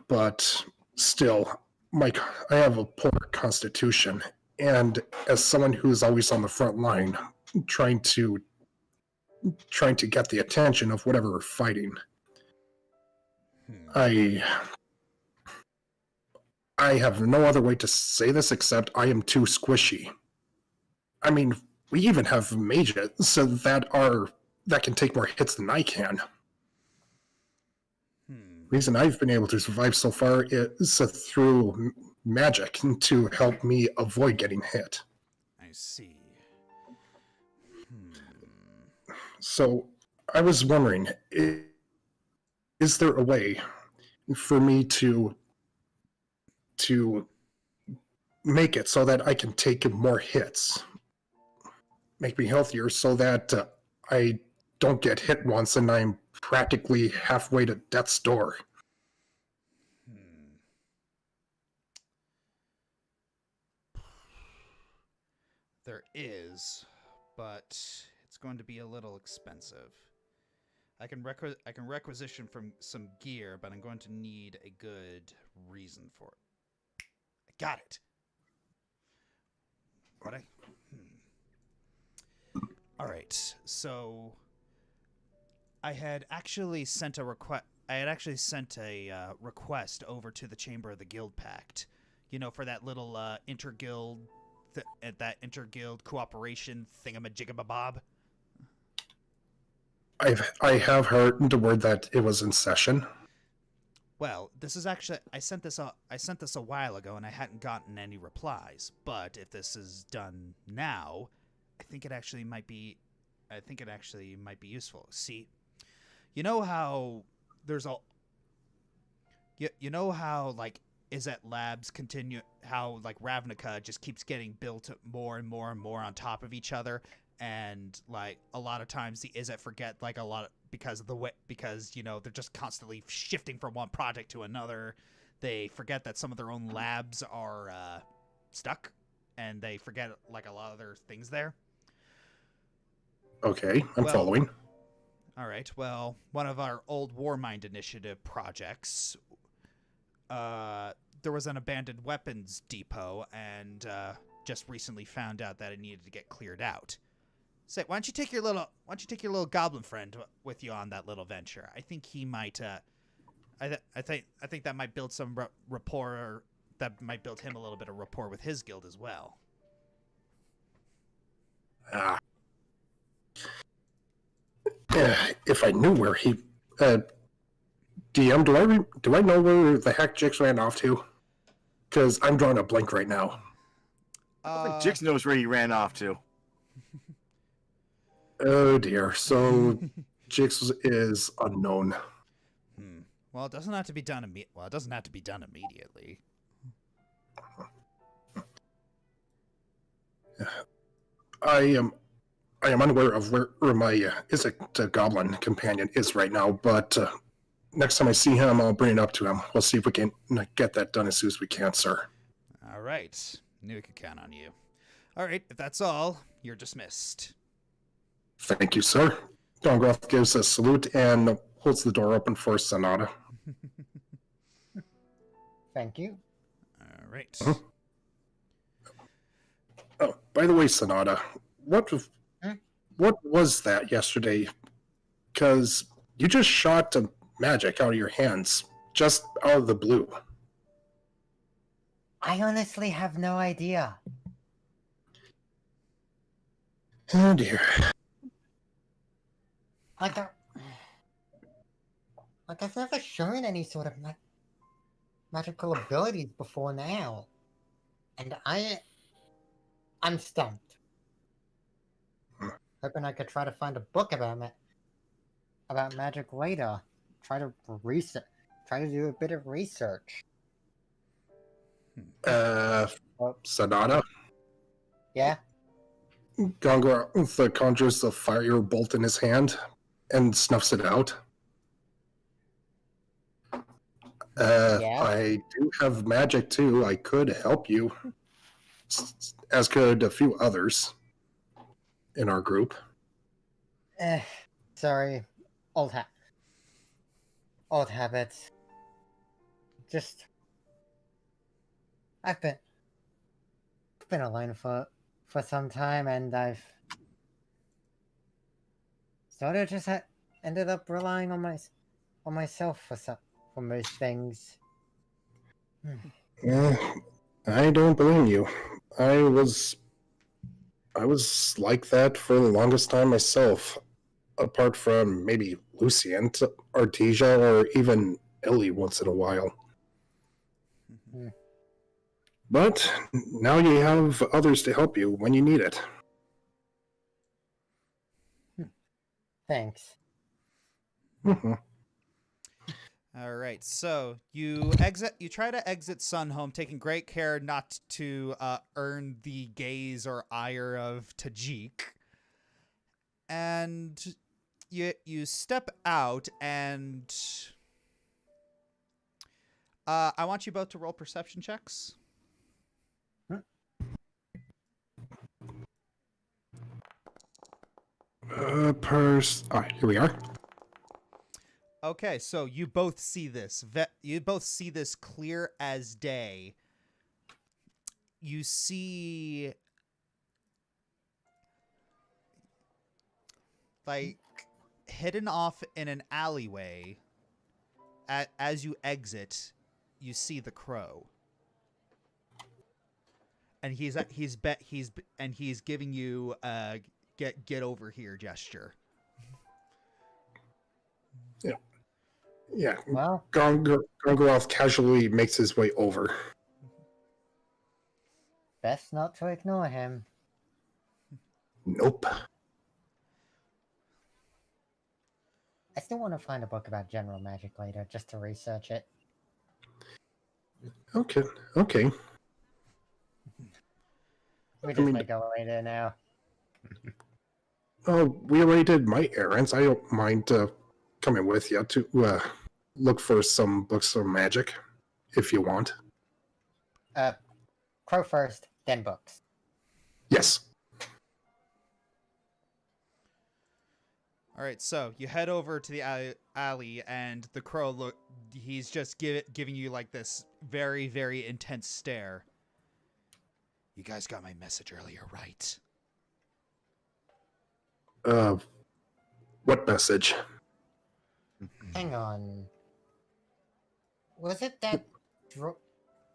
but still, I have a poor constitution, and as someone who's always on the front line, trying to get the attention of whatever we're fighting, I have no other way to say this except I am too squishy. I mean, we even have mages so that can take more hits than I can. Reason I've been able to survive so far is through magic to help me avoid getting hit. I see. So I was wondering, is there a way for me to make it so that I can take more hits, make me healthier, so that I don't get hit once and I'm practically halfway to death's door? There is, but it's going to be a little expensive. I can requisition from some gear, but I'm going to need a good reason for it. I got it. All right. So I had actually sent a request. Request over to the Chamber of the Guild Pact. You know, for that little interguild, that interguild cooperation thingamajigabob. I have heard the word that it was in session. Well, this is actually I sent this a while ago and I hadn't gotten any replies. But if this is done now, I think it actually might be useful. See, you know how there's a you know how like Izzet Labs continue, how like Ravnica just keeps getting built more and more and more on top of each other, and like a lot of times the Izzet forget like a lot because you know they're just constantly shifting from one project to another. They forget that some of their own labs are stuck, and they forget like a lot of their things there. Okay, I'm following. All right. Well, one of our old Warmind Initiative projects, there was an abandoned weapons depot, and just recently found out that it needed to get cleared out. Say, why don't you take your little goblin friend with you on that little venture? I think he might. I think that might build some rapport, or that might build him a little bit of rapport with his guild as well. If I knew where he, DM, do I know where the heck Jix ran off to? Because I'm drawing a blank right now. I think Jix knows where he ran off to. Oh dear. So Jix is unknown. Well, it doesn't have to be done immediately. I am unaware of where my Izzet goblin companion is right now, but next time I see him, I'll bring it up to him. We'll see if we can get that done as soon as we can, sir. All right. Knew we could count on you. All right, if that's all, you're dismissed. Thank you, sir. Gongoroth gives a salute and holds the door open for Sonata. Thank you. All right. Oh, by the way, Sonata, what was that yesterday? Because you just shot magic out of your hands, just out of the blue. I honestly have no idea. Oh dear. Like I've never shown any sort of magical abilities before now, and I'm stumped. Hoping I could try to find a book about magic later. Try to do a bit of research. Sonata? Yeah? Gongoroth conjures the fire bolt in his hand and snuffs it out. Yeah? I do have magic too. I could help you, as could a few others in our group. Sorry. Old habits. Just... I've been alone for some time, and I've sort of just ended up relying on myself for most things. I don't blame you. I was like that for the longest time myself, apart from maybe Lucien, Artesia, or even Ellie once in a while. But now you have others to help you when you need it. Thanks. Mm-hmm. All right, so you try to exit Sunhome, taking great care not to earn the gaze or ire of Tajik. And you step out, and I want you both to roll perception checks. Here we are. Okay, so you both see this. You both see this clear as day. You see, like, hidden off in an alleyway. As you exit, you see the crow, and he's giving you a get over here gesture. Yeah. Well, Gongoroth casually makes his way over. best not to ignore him. Nope. I still want to find a book about general magic later, just to research it. Okay. We just may go later now. Oh, we already did my errands. I don't mind coming with you to look for some books of magic, if you want. Crow first, then books. Yes. All right, so you head over to the alley, and the crow he's just giving you like this very, very intense stare. You guys got my message earlier, right? What message? Hang on. Was it that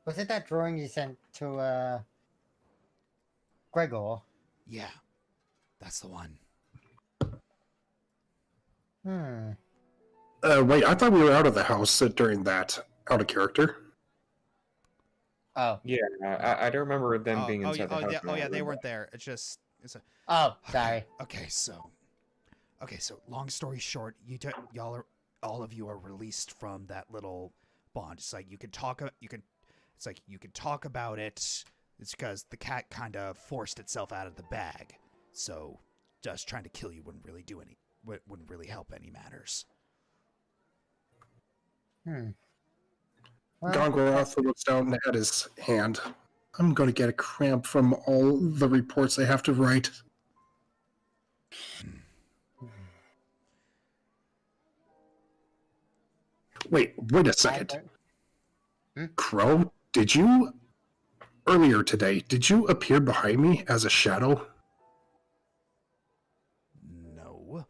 was it that drawing you sent to Gregor? Yeah, that's the one. Hmm. Wait, I thought we were out of the house during that. Out of character. Oh. Yeah, I don't remember them being inside the house. Yeah, they weren't there. It's a. Oh, sorry. Okay, so long story short, all of you are released from that little bond. It's like you can talk about it. It's because the cat kind of forced itself out of the bag. So just trying to kill you wouldn't really help any matters. Well, Gongoroth looks down at his hand. I'm going to get a cramp from all the reports I have to write. Wait a second. Crow, earlier today, did you appear behind me as a shadow? No.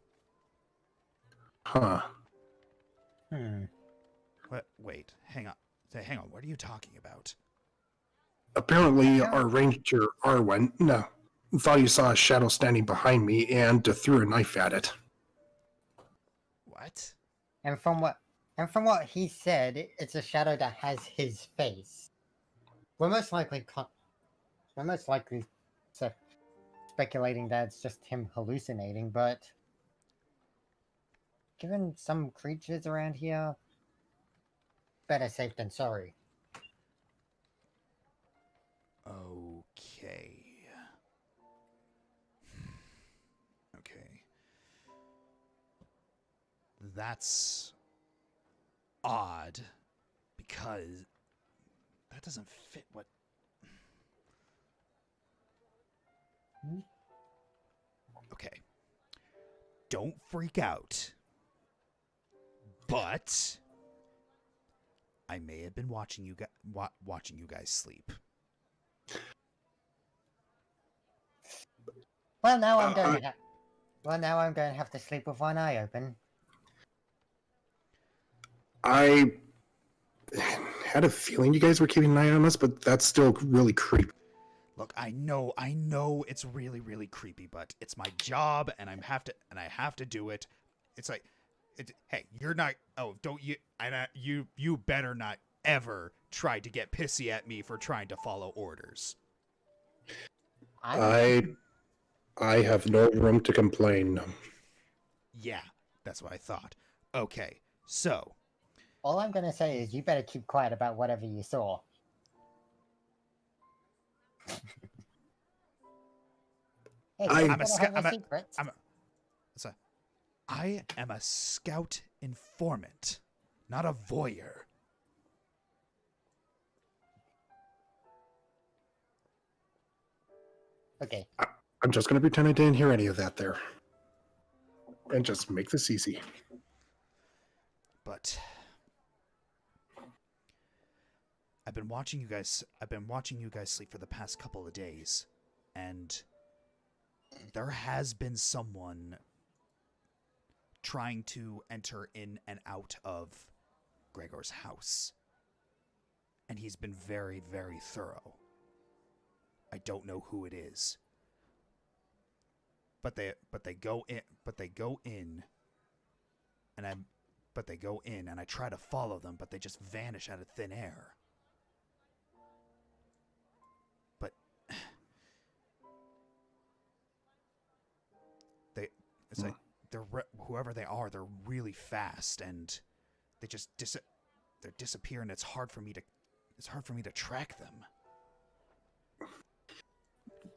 Huh. Wait, hang on. What are you talking about? Apparently, our ranger, Arwen, thought he saw a shadow standing behind me and threw a knife at it. What? And from what he said, it's a shadow that has his face. We're most likely speculating that it's just him hallucinating, but given some creatures around here, better safe than sorry. Okay. That's odd, because that doesn't fit what... Okay. Don't freak out. But I may have been watching you guys sleep. Well, now I'm going to have to sleep with one eye open. I had a feeling you guys were keeping an eye on us, but that's still really creepy. Look, I know it's really, really creepy, but it's my job, and I have to do it. It's like, hey, you're not. Oh, don't you? You better not ever try to get pissy at me for trying to follow orders. I have no room to complain. Yeah, that's what I thought. Okay, so all I'm gonna say is you better keep quiet about whatever you saw. Hey, I am a scout informant, not a voyeur. Okay. I'm just going to pretend I didn't hear any of that there. And just make this easy. But I've been watching you guys sleep for the past couple of days, and there has been someone trying to enter in and out of Gregor's house. And he's been very, very thorough. I don't know who it is. But they go in and I try to follow them, but they just vanish out of thin air. But it's like whoever they are, they're really fast, and they just disappear, and it's hard for me to track them.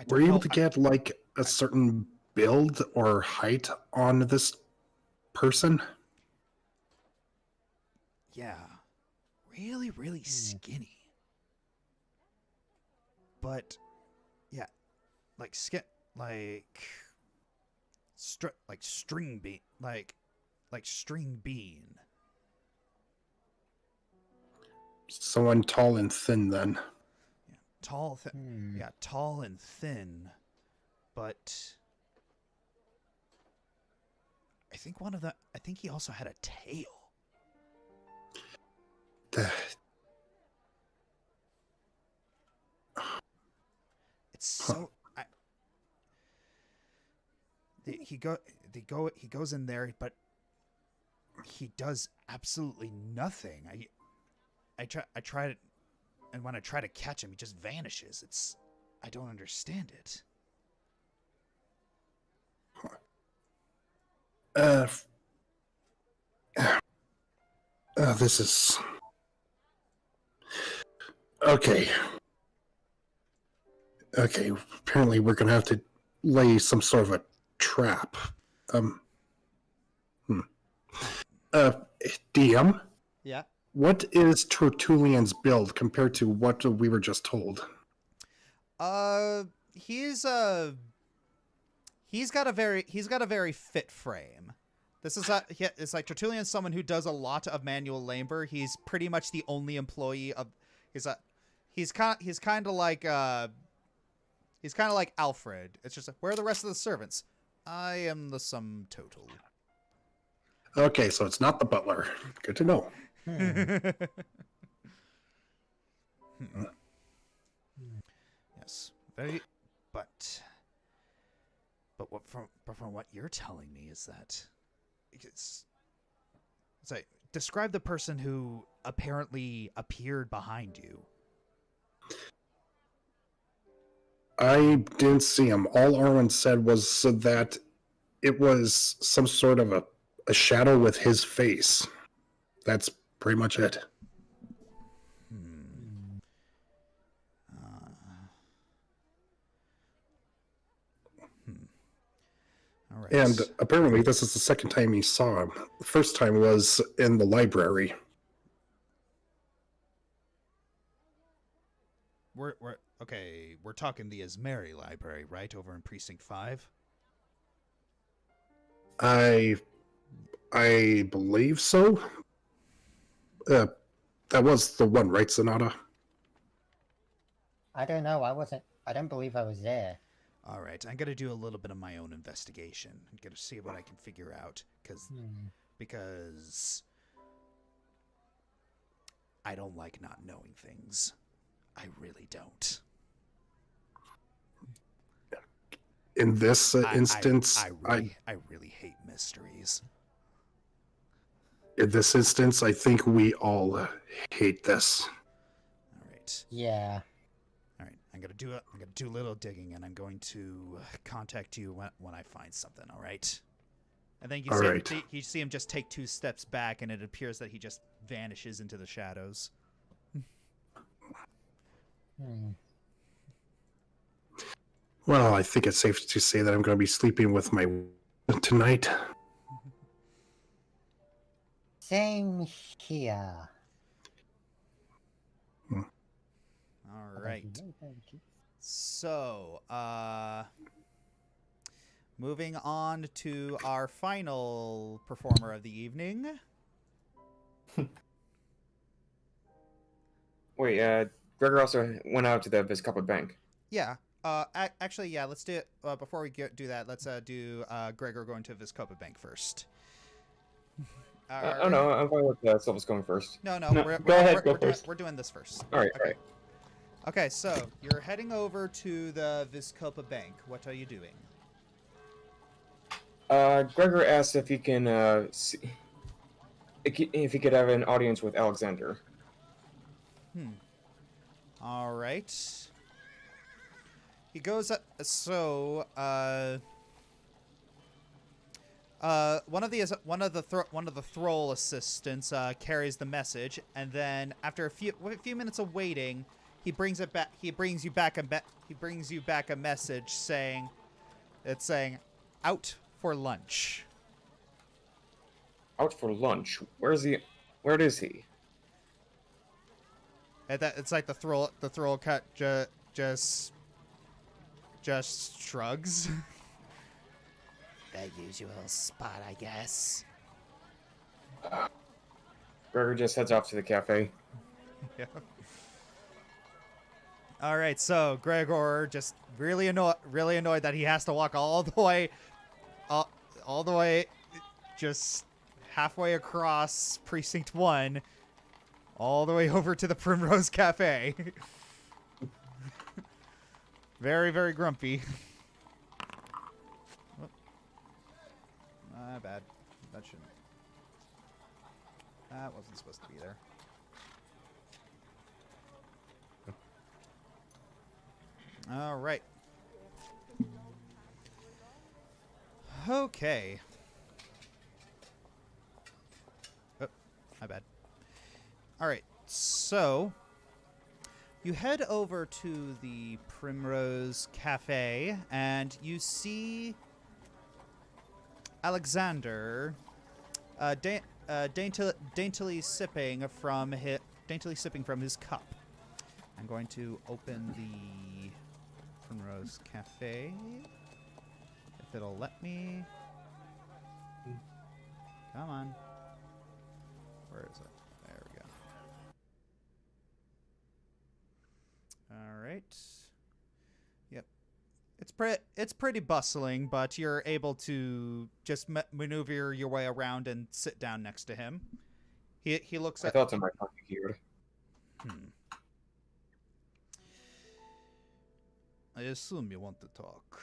Were you able to get like a certain build or height on this person? Yeah, really, really skinny. But yeah, like string bean. Someone tall and thin, then. Yeah, tall and thin, but I think he also had a tail. It's so. He goes in there, but he does absolutely nothing. I try to, and when I try to catch him, he just vanishes. I don't understand it. This is okay. Okay, apparently we're gonna have to lay some sort of a trap. DM, Yeah. what is Tertullian's build compared to what we were just told? He's got a very fit frame. This is it's like Tertullian's someone who does a lot of manual labor. He's pretty much the only employee of. He's kind of like Alfred. It's just where are the rest of the servants? I am the sum total. Okay, so it's not the butler. Good to know. Yes, very. But from what you're telling me is that it's like describe the person who apparently appeared behind you. I didn't see him. All Arwen said was that it was some sort of a shadow with his face. That's pretty much it. All right. And apparently this is the second time he saw him. The first time was in the library. We're talking the Ismeri library, right? Over in Precinct 5? I believe so. That was the one, right, Sonata? I don't know. I don't believe I was there. All right, I'm gonna do a little bit of my own investigation. I'm gonna see what I can figure out, because I don't like not knowing things. I really don't. In this instance, I really hate mysteries. In this instance, I think we all hate this. All right. Yeah. All right. I'm gonna do a little digging, and I'm going to contact you when I find something. All right. And then you see him just take 2 steps back, and it appears that he just vanishes into the shadows. Well, I think it's safe to say that I'm going to be sleeping with my tonight. Same here. All right. So, moving on to our final performer of the evening. Wait, Gregor also went out to the Vizcapa Bank. Yeah. Actually, yeah. Let's do it. Before we do that, let's do Gregor going to Vizcapa Bank first. Oh no, I'm fine with Sylvas going first. No. Go ahead, go first. We're doing this first. All right, Okay. all right. Okay, so you're heading over to the Vizcapa Bank. What are you doing? Gregor asked if he can if he could have an audience with Alexander. All right. He goes. One of the thrall assistants carries the message, and then after a few minutes of waiting, he brings it back. He brings you back a message saying, "Out for lunch." Out for lunch? Where is he? It's like the thrall cut just shrugs. The usual spot, I guess. Gregor just heads off to the cafe. Yeah. All right, so Gregor just really annoyed that he has to walk all the way, all the way, just halfway across Precinct 1, all the way over to the Primrose Cafe. Very, very grumpy. Oh. My bad. That shouldn't. That wasn't supposed to be there. All right. Okay. Oh, my bad. All right. So, you head over to the Primrose Cafe, and you see Alexander daintily sipping from his cup. I'm going to open the Primrose Cafe, if it'll let me. Come on. Where is it? There we go. All right. Yep. It's pretty bustling, but you're able to just maneuver your way around and sit down next to him. He looks at. I thought I might not be here. I assume you want to talk.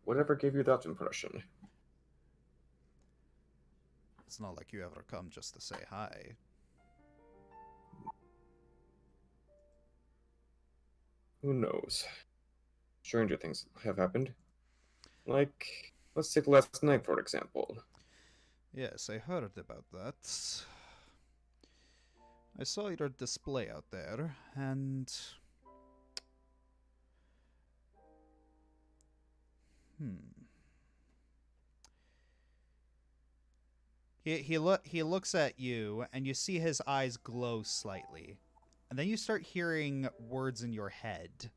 Whatever gave you that impression? It's not like you ever come just to say hi. Who knows? Stranger things have happened. Like, let's take last night, for example. Yes, I heard about that. I saw your display out there, and... He looks at you, and you see his eyes glow slightly. And then you start hearing words in your head.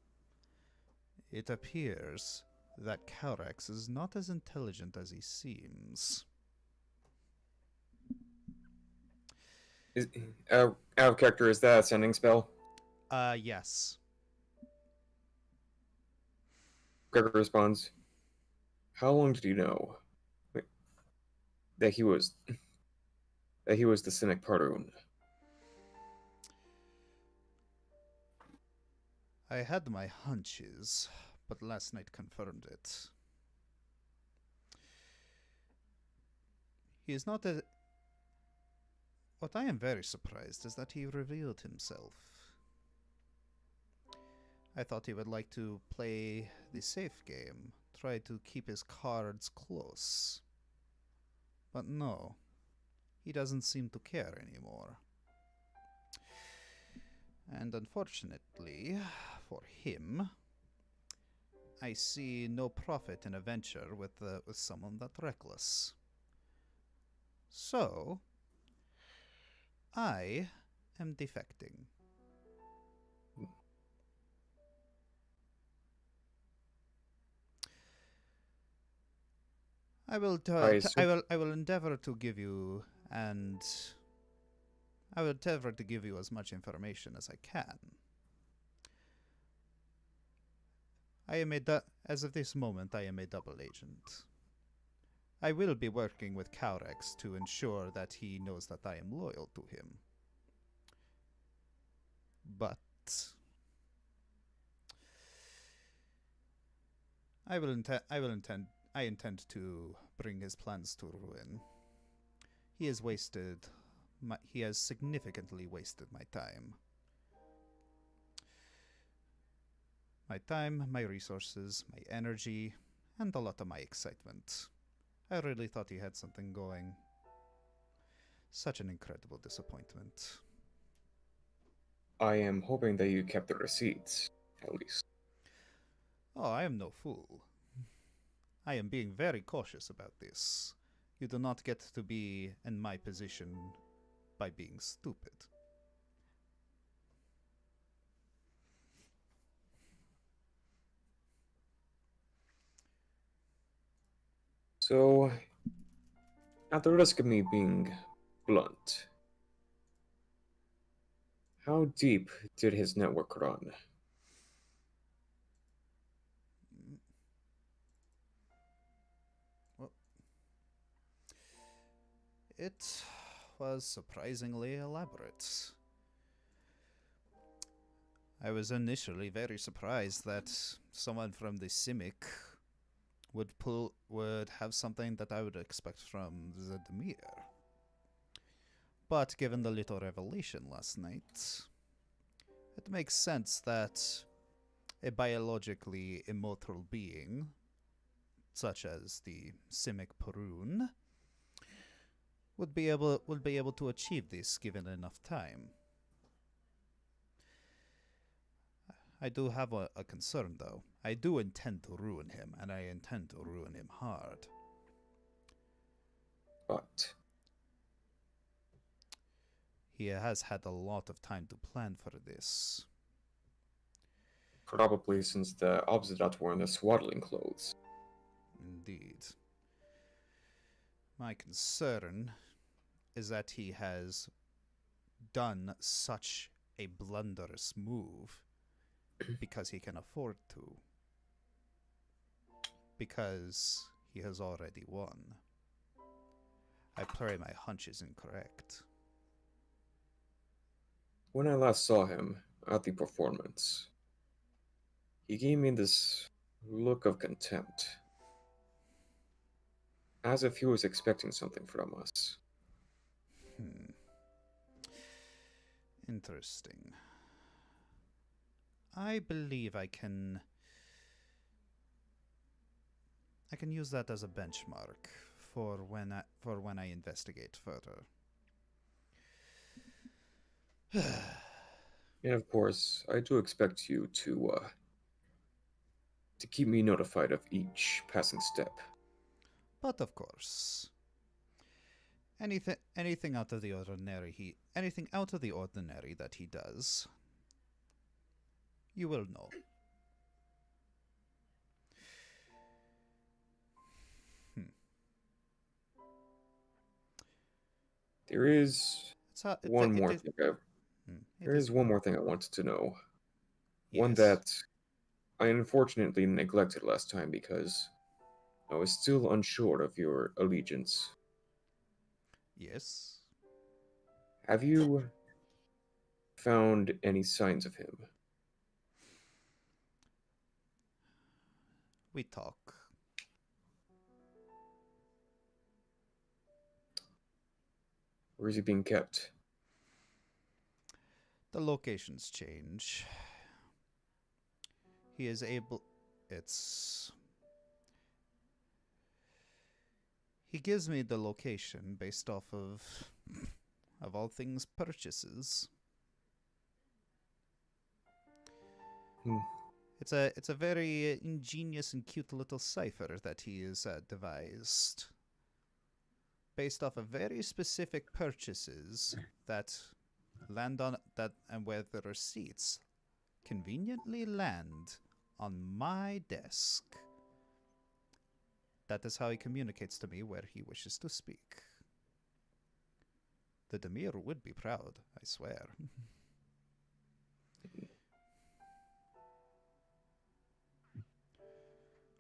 It appears that Calyrex is not as intelligent as he seems. Out of character, is that a sending spell? Yes. Gregor responds, how long did you know that he was the cynic Pardoon? I had my hunches, but last night confirmed it. He is not a... What I am very surprised is that he revealed himself. I thought he would like to play the safe game, try to keep his cards close. But no, he doesn't seem to care anymore. And unfortunately, for him, I see no profit in a venture with someone that reckless. So, I am defecting. I will endeavor to give you, and I will endeavor to give you as much information as I can. As of this moment, I am a double agent. I will be working with Calyrex to ensure that he knows that I am loyal to him. But I intend to bring his plans to ruin. He has significantly wasted my time. My time, my resources, my energy, and a lot of my excitement. I really thought he had something going. Such an incredible disappointment. I am hoping that you kept the receipts, at least. Oh, I am no fool. I am being very cautious about this. You do not get to be in my position by being stupid. So, at the risk of me being blunt, How deep did his network run? Well, it was surprisingly elaborate. I was initially very surprised that someone from the Simic would have something that I would expect from the Demir. But given the little revelation last night, it makes sense that a biologically immortal being, such as the Simic Perun, would be able to achieve this given enough time. I do have a concern, though. I do intend to ruin him, and I intend to ruin him hard. But He has had a lot of time to plan for this. probably since the Obsidat were in their swaddling clothes. Indeed. My concern is that he has done such a blunderous move because he can afford to. Because he has already won. I pray my hunch is incorrect. When I last saw him at the performance, he gave me this look of contempt, as if he was expecting something from us. Interesting. I believe I can use that as a benchmark for when I investigate further. And of course, I do expect you to keep me notified of each passing step. But of course, anything out of the ordinary that he does, you will know. There is one more thing I wanted to know. One Yes. that I unfortunately neglected last time because I was still unsure of your allegiance. Yes. Have you found any signs of him? We talk. Or is he being kept? The locations change. He is able... He gives me the location based off of all things, purchases. It's a very ingenious and cute little cipher that he has devised, based off of very specific purchases that land on that, and where the receipts conveniently land on my desk. That is how he communicates to me where he wishes to speak. The Demir would be proud, I swear.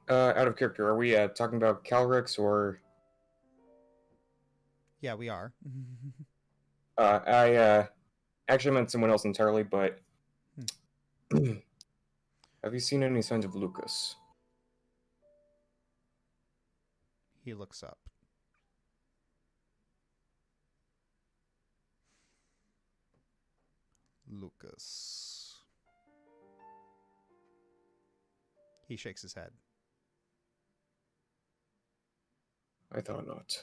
Out of character, are we talking about Calrix or... Yeah, we are. I actually meant someone else entirely, but... Have you seen any signs of Lucas? He looks up. Lucas. He shakes his head. I thought not.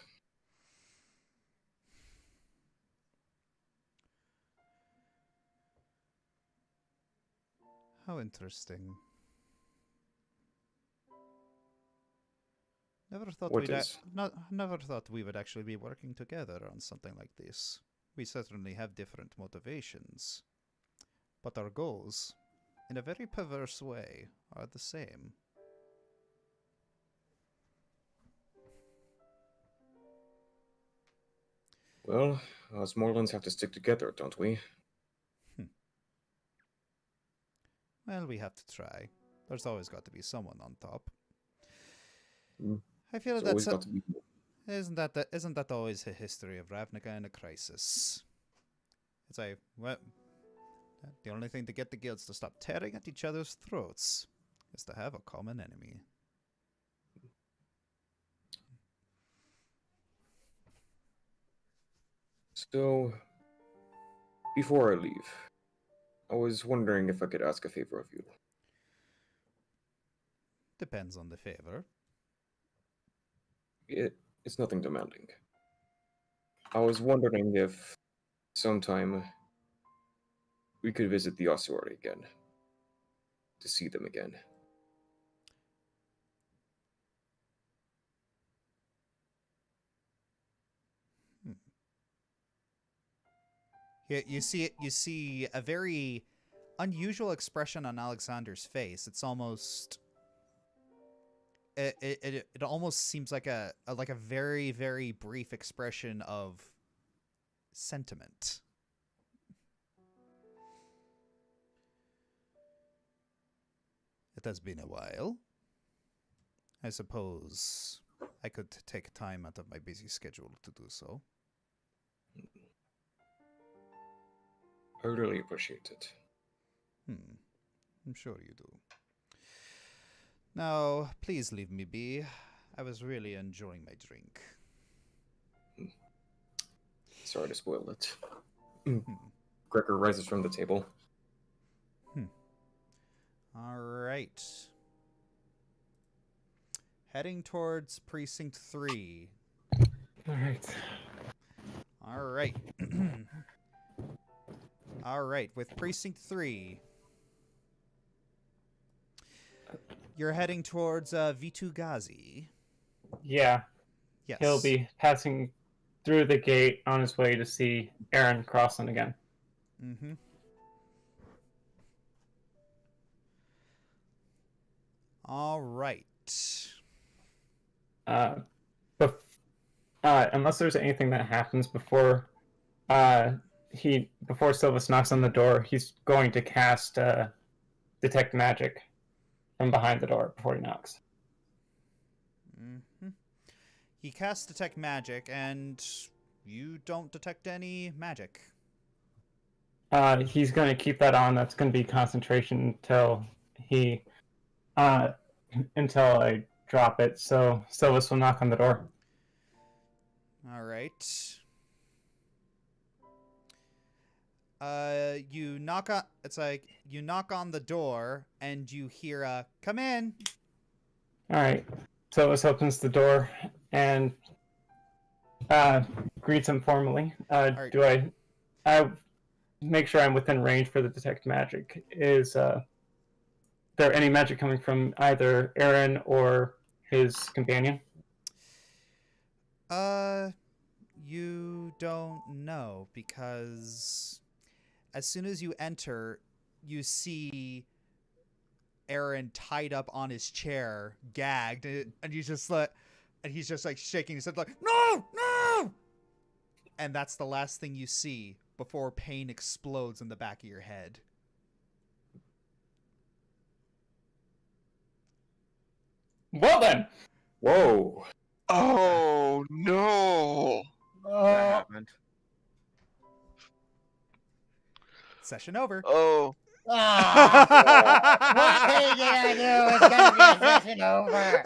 How interesting. Never thought we would actually be working together on something like this. We certainly have different motivations, but our goals, in a very perverse way, are the same. Well, us Morlands have to stick together, don't we? Well, we have to try. There's always got to be someone on top. Mm. I feel It's that's always got to be. isn't that always a history of Ravnica in a crisis? It's like, well, the only thing to get the guilds to stop tearing at each other's throats is to have a common enemy. So, before I leave, I was wondering if I could ask a favor of you. Depends on the favor. It's nothing demanding. I was wondering if sometime we could visit the ossuary again. To see them again. You see a very unusual expression on Alexander's face. It's almost it almost seems like a very, very brief expression of sentiment. It has been a while. I suppose I could take time out of my busy schedule to do so. I really appreciate it. I'm sure you do. Now, please leave me be. I was really enjoying my drink. Sorry to spoil it. Gregor rises from the table. All right. Heading towards Precinct 3. All right. All right. All right, with Precinct 3. You're heading towards Vitu Ghazi. Yeah, Yes. he'll be passing through the gate on his way to see Aaron Crossan again. Mm-hmm. All right. Unless there's anything that happens before Sylvas knocks on the door, he's going to cast Detect Magic from behind the door before he knocks. Mm-hmm. He casts Detect Magic, and you don't detect any magic. He's going to keep that on. That's going to be concentration until I drop it. So Sylvas will knock on the door. All right. You knock on. It's like you knock on the door, and you hear a "Come in." All right. Sylvas opens the door and greets him formally. right. Do I make sure I'm within range for the detect magic? Is there any magic coming from either Aaron or his companion? You don't know, because as soon as you enter, you see Aaron tied up on his chair, gagged, and he's just like shaking his head like, "No, no!" And that's the last thing you see before pain explodes in the back of your head. Well then. Whoa! Oh no! That happened. Session over. Oh. Ah, what did I do? It's gonna be a session over.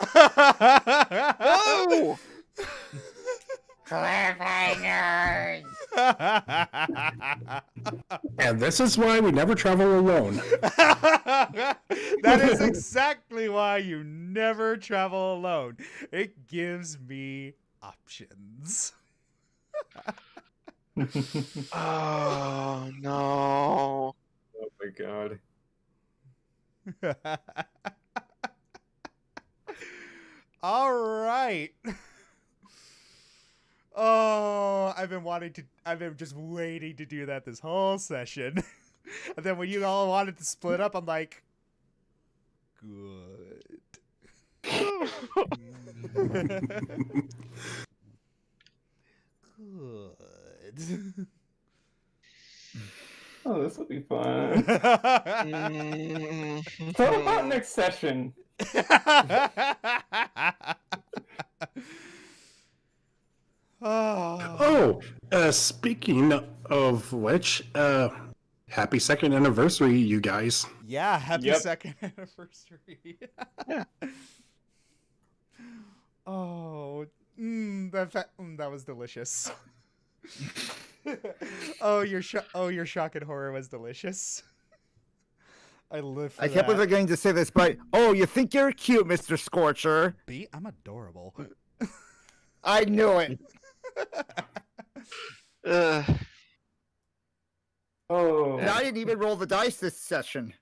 Oh! Cliffhangers. And this is why we never travel alone. That is exactly why you never travel alone. It gives me options. Oh no! Oh my god. All right. Oh, I've been just waiting to do that this whole session. And then when you all wanted to split up, I'm like, good. Good. Oh, this will be fun. Mm, So about next session. Oh. Speaking of which, happy second anniversary, you guys. Yeah, happy Yep. second anniversary. Yeah. Oh, that was delicious. your shock and horror was delicious. I live for I kept that. forgetting to say this, but oh, you think you're cute, Mr. Scorcher? B, I'm adorable. I knew it. uh, Oh. And I didn't even roll the dice this session.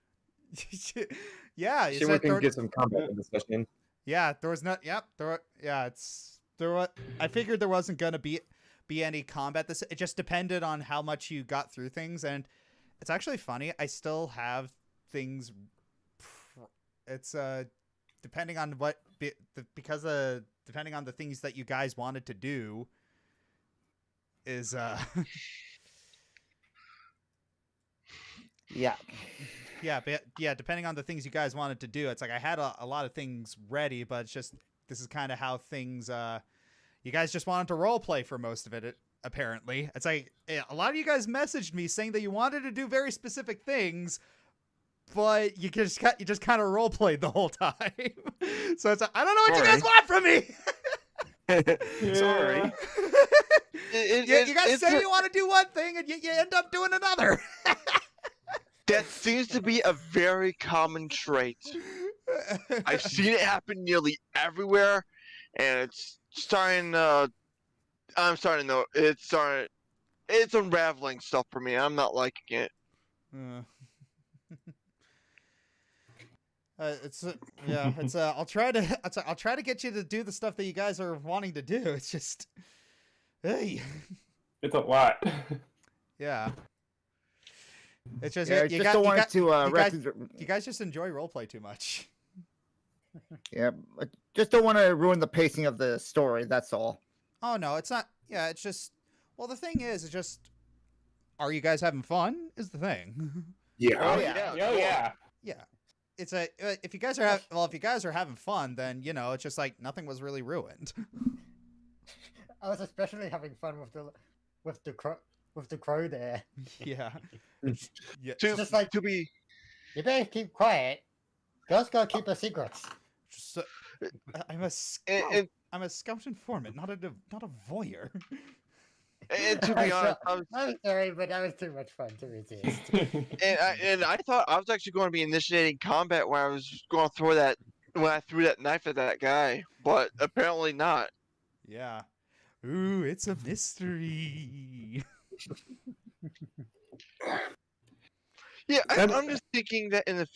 Yeah, you See, said we can there, get some combat in this session. yeah, there was not. Yep, there was. I figured there wasn't gonna be any combat. It just depended on how much you got through things, and it's actually funny. I still have things. It's depending on what depending on the things that you guys wanted to do is Yeah. yeah, depending on the things you guys wanted to do, it's like I had a lot of things ready, but it's just this is kind of how things you guys just wanted to role play for most of it apparently. It's like a lot of you guys messaged me saying that you wanted to do very specific things, but you just kind of role played the whole time. So it's like, I don't know what you guys want from me. Sorry. You guys say you want to do one thing and you end up doing another. that seems to be a very common trait. I've seen it happen nearly everywhere, and it's starting. I'm starting to know it's starting. It's unraveling stuff for me. I'm not liking it. It's yeah. It's I'll try to get you to do the stuff that you guys are wanting to do. It's just, hey. It's a lot. Yeah. It's just Yeah, you just don't want you guys just enjoy roleplay too much. Yeah, I just don't want to ruin the pacing of the story. That's all. Oh no, it's not. Yeah, it's just. Well, the thing is, it's just. Are you guys having fun? Is the thing. Yeah. Oh yeah. Oh yeah. Yeah. It's a if you guys are having fun, then you know it's just like nothing was really ruined. I was especially having fun with the crow there. Yeah. Yeah. Just like To be you better keep quiet. Girls gotta keep their secrets. So, I'm a and, I'm a scout informant, not a voyeur. and to be honest, I'm sorry, but that was too much fun to resist. and I thought I was actually going to be initiating combat when I was going to throw that when I threw that knife at that guy, but apparently not. Yeah. Ooh, it's a mystery. Yeah, I'm just thinking that in a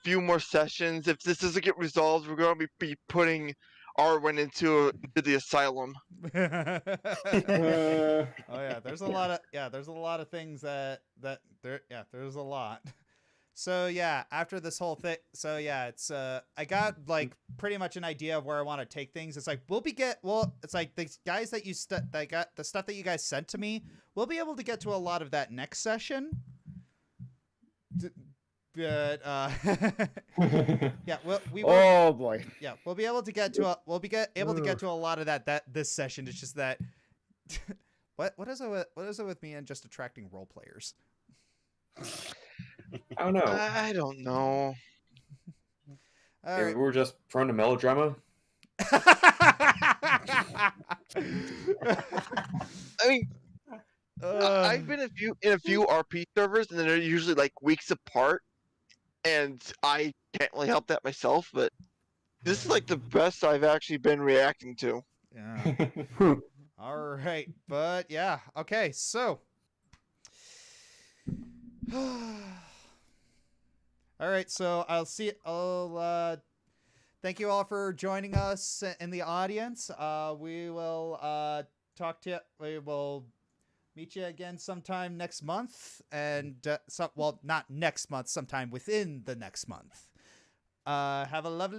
few more sessions, if this doesn't get resolved, we're going to be putting Arwen into the asylum. Oh yeah, there's a lot of things that there's a lot. So yeah, after this whole thing, so yeah, it's I got like pretty much an idea of where I want to take things. It's like it's like the guys that that got the stuff that you guys sent to me. We'll be able to get to a lot of that next session. But yeah, we will. Oh boy. Yeah, we'll be able to get to a lot of that this session. It's just that what is it with me and just attracting role players? I don't know. I don't know. All Maybe right. we're just prone to melodrama. I mean, I've been in a few RP servers, and they're usually like weeks apart, and I can't really help that myself. But this is like the best I've actually been reacting to. Yeah. All right, but yeah, okay, so. All right, so I'll thank you all for joining us in the audience. We will we will meet you again sometime next month, and not next month, sometime within the next month. Have a lovely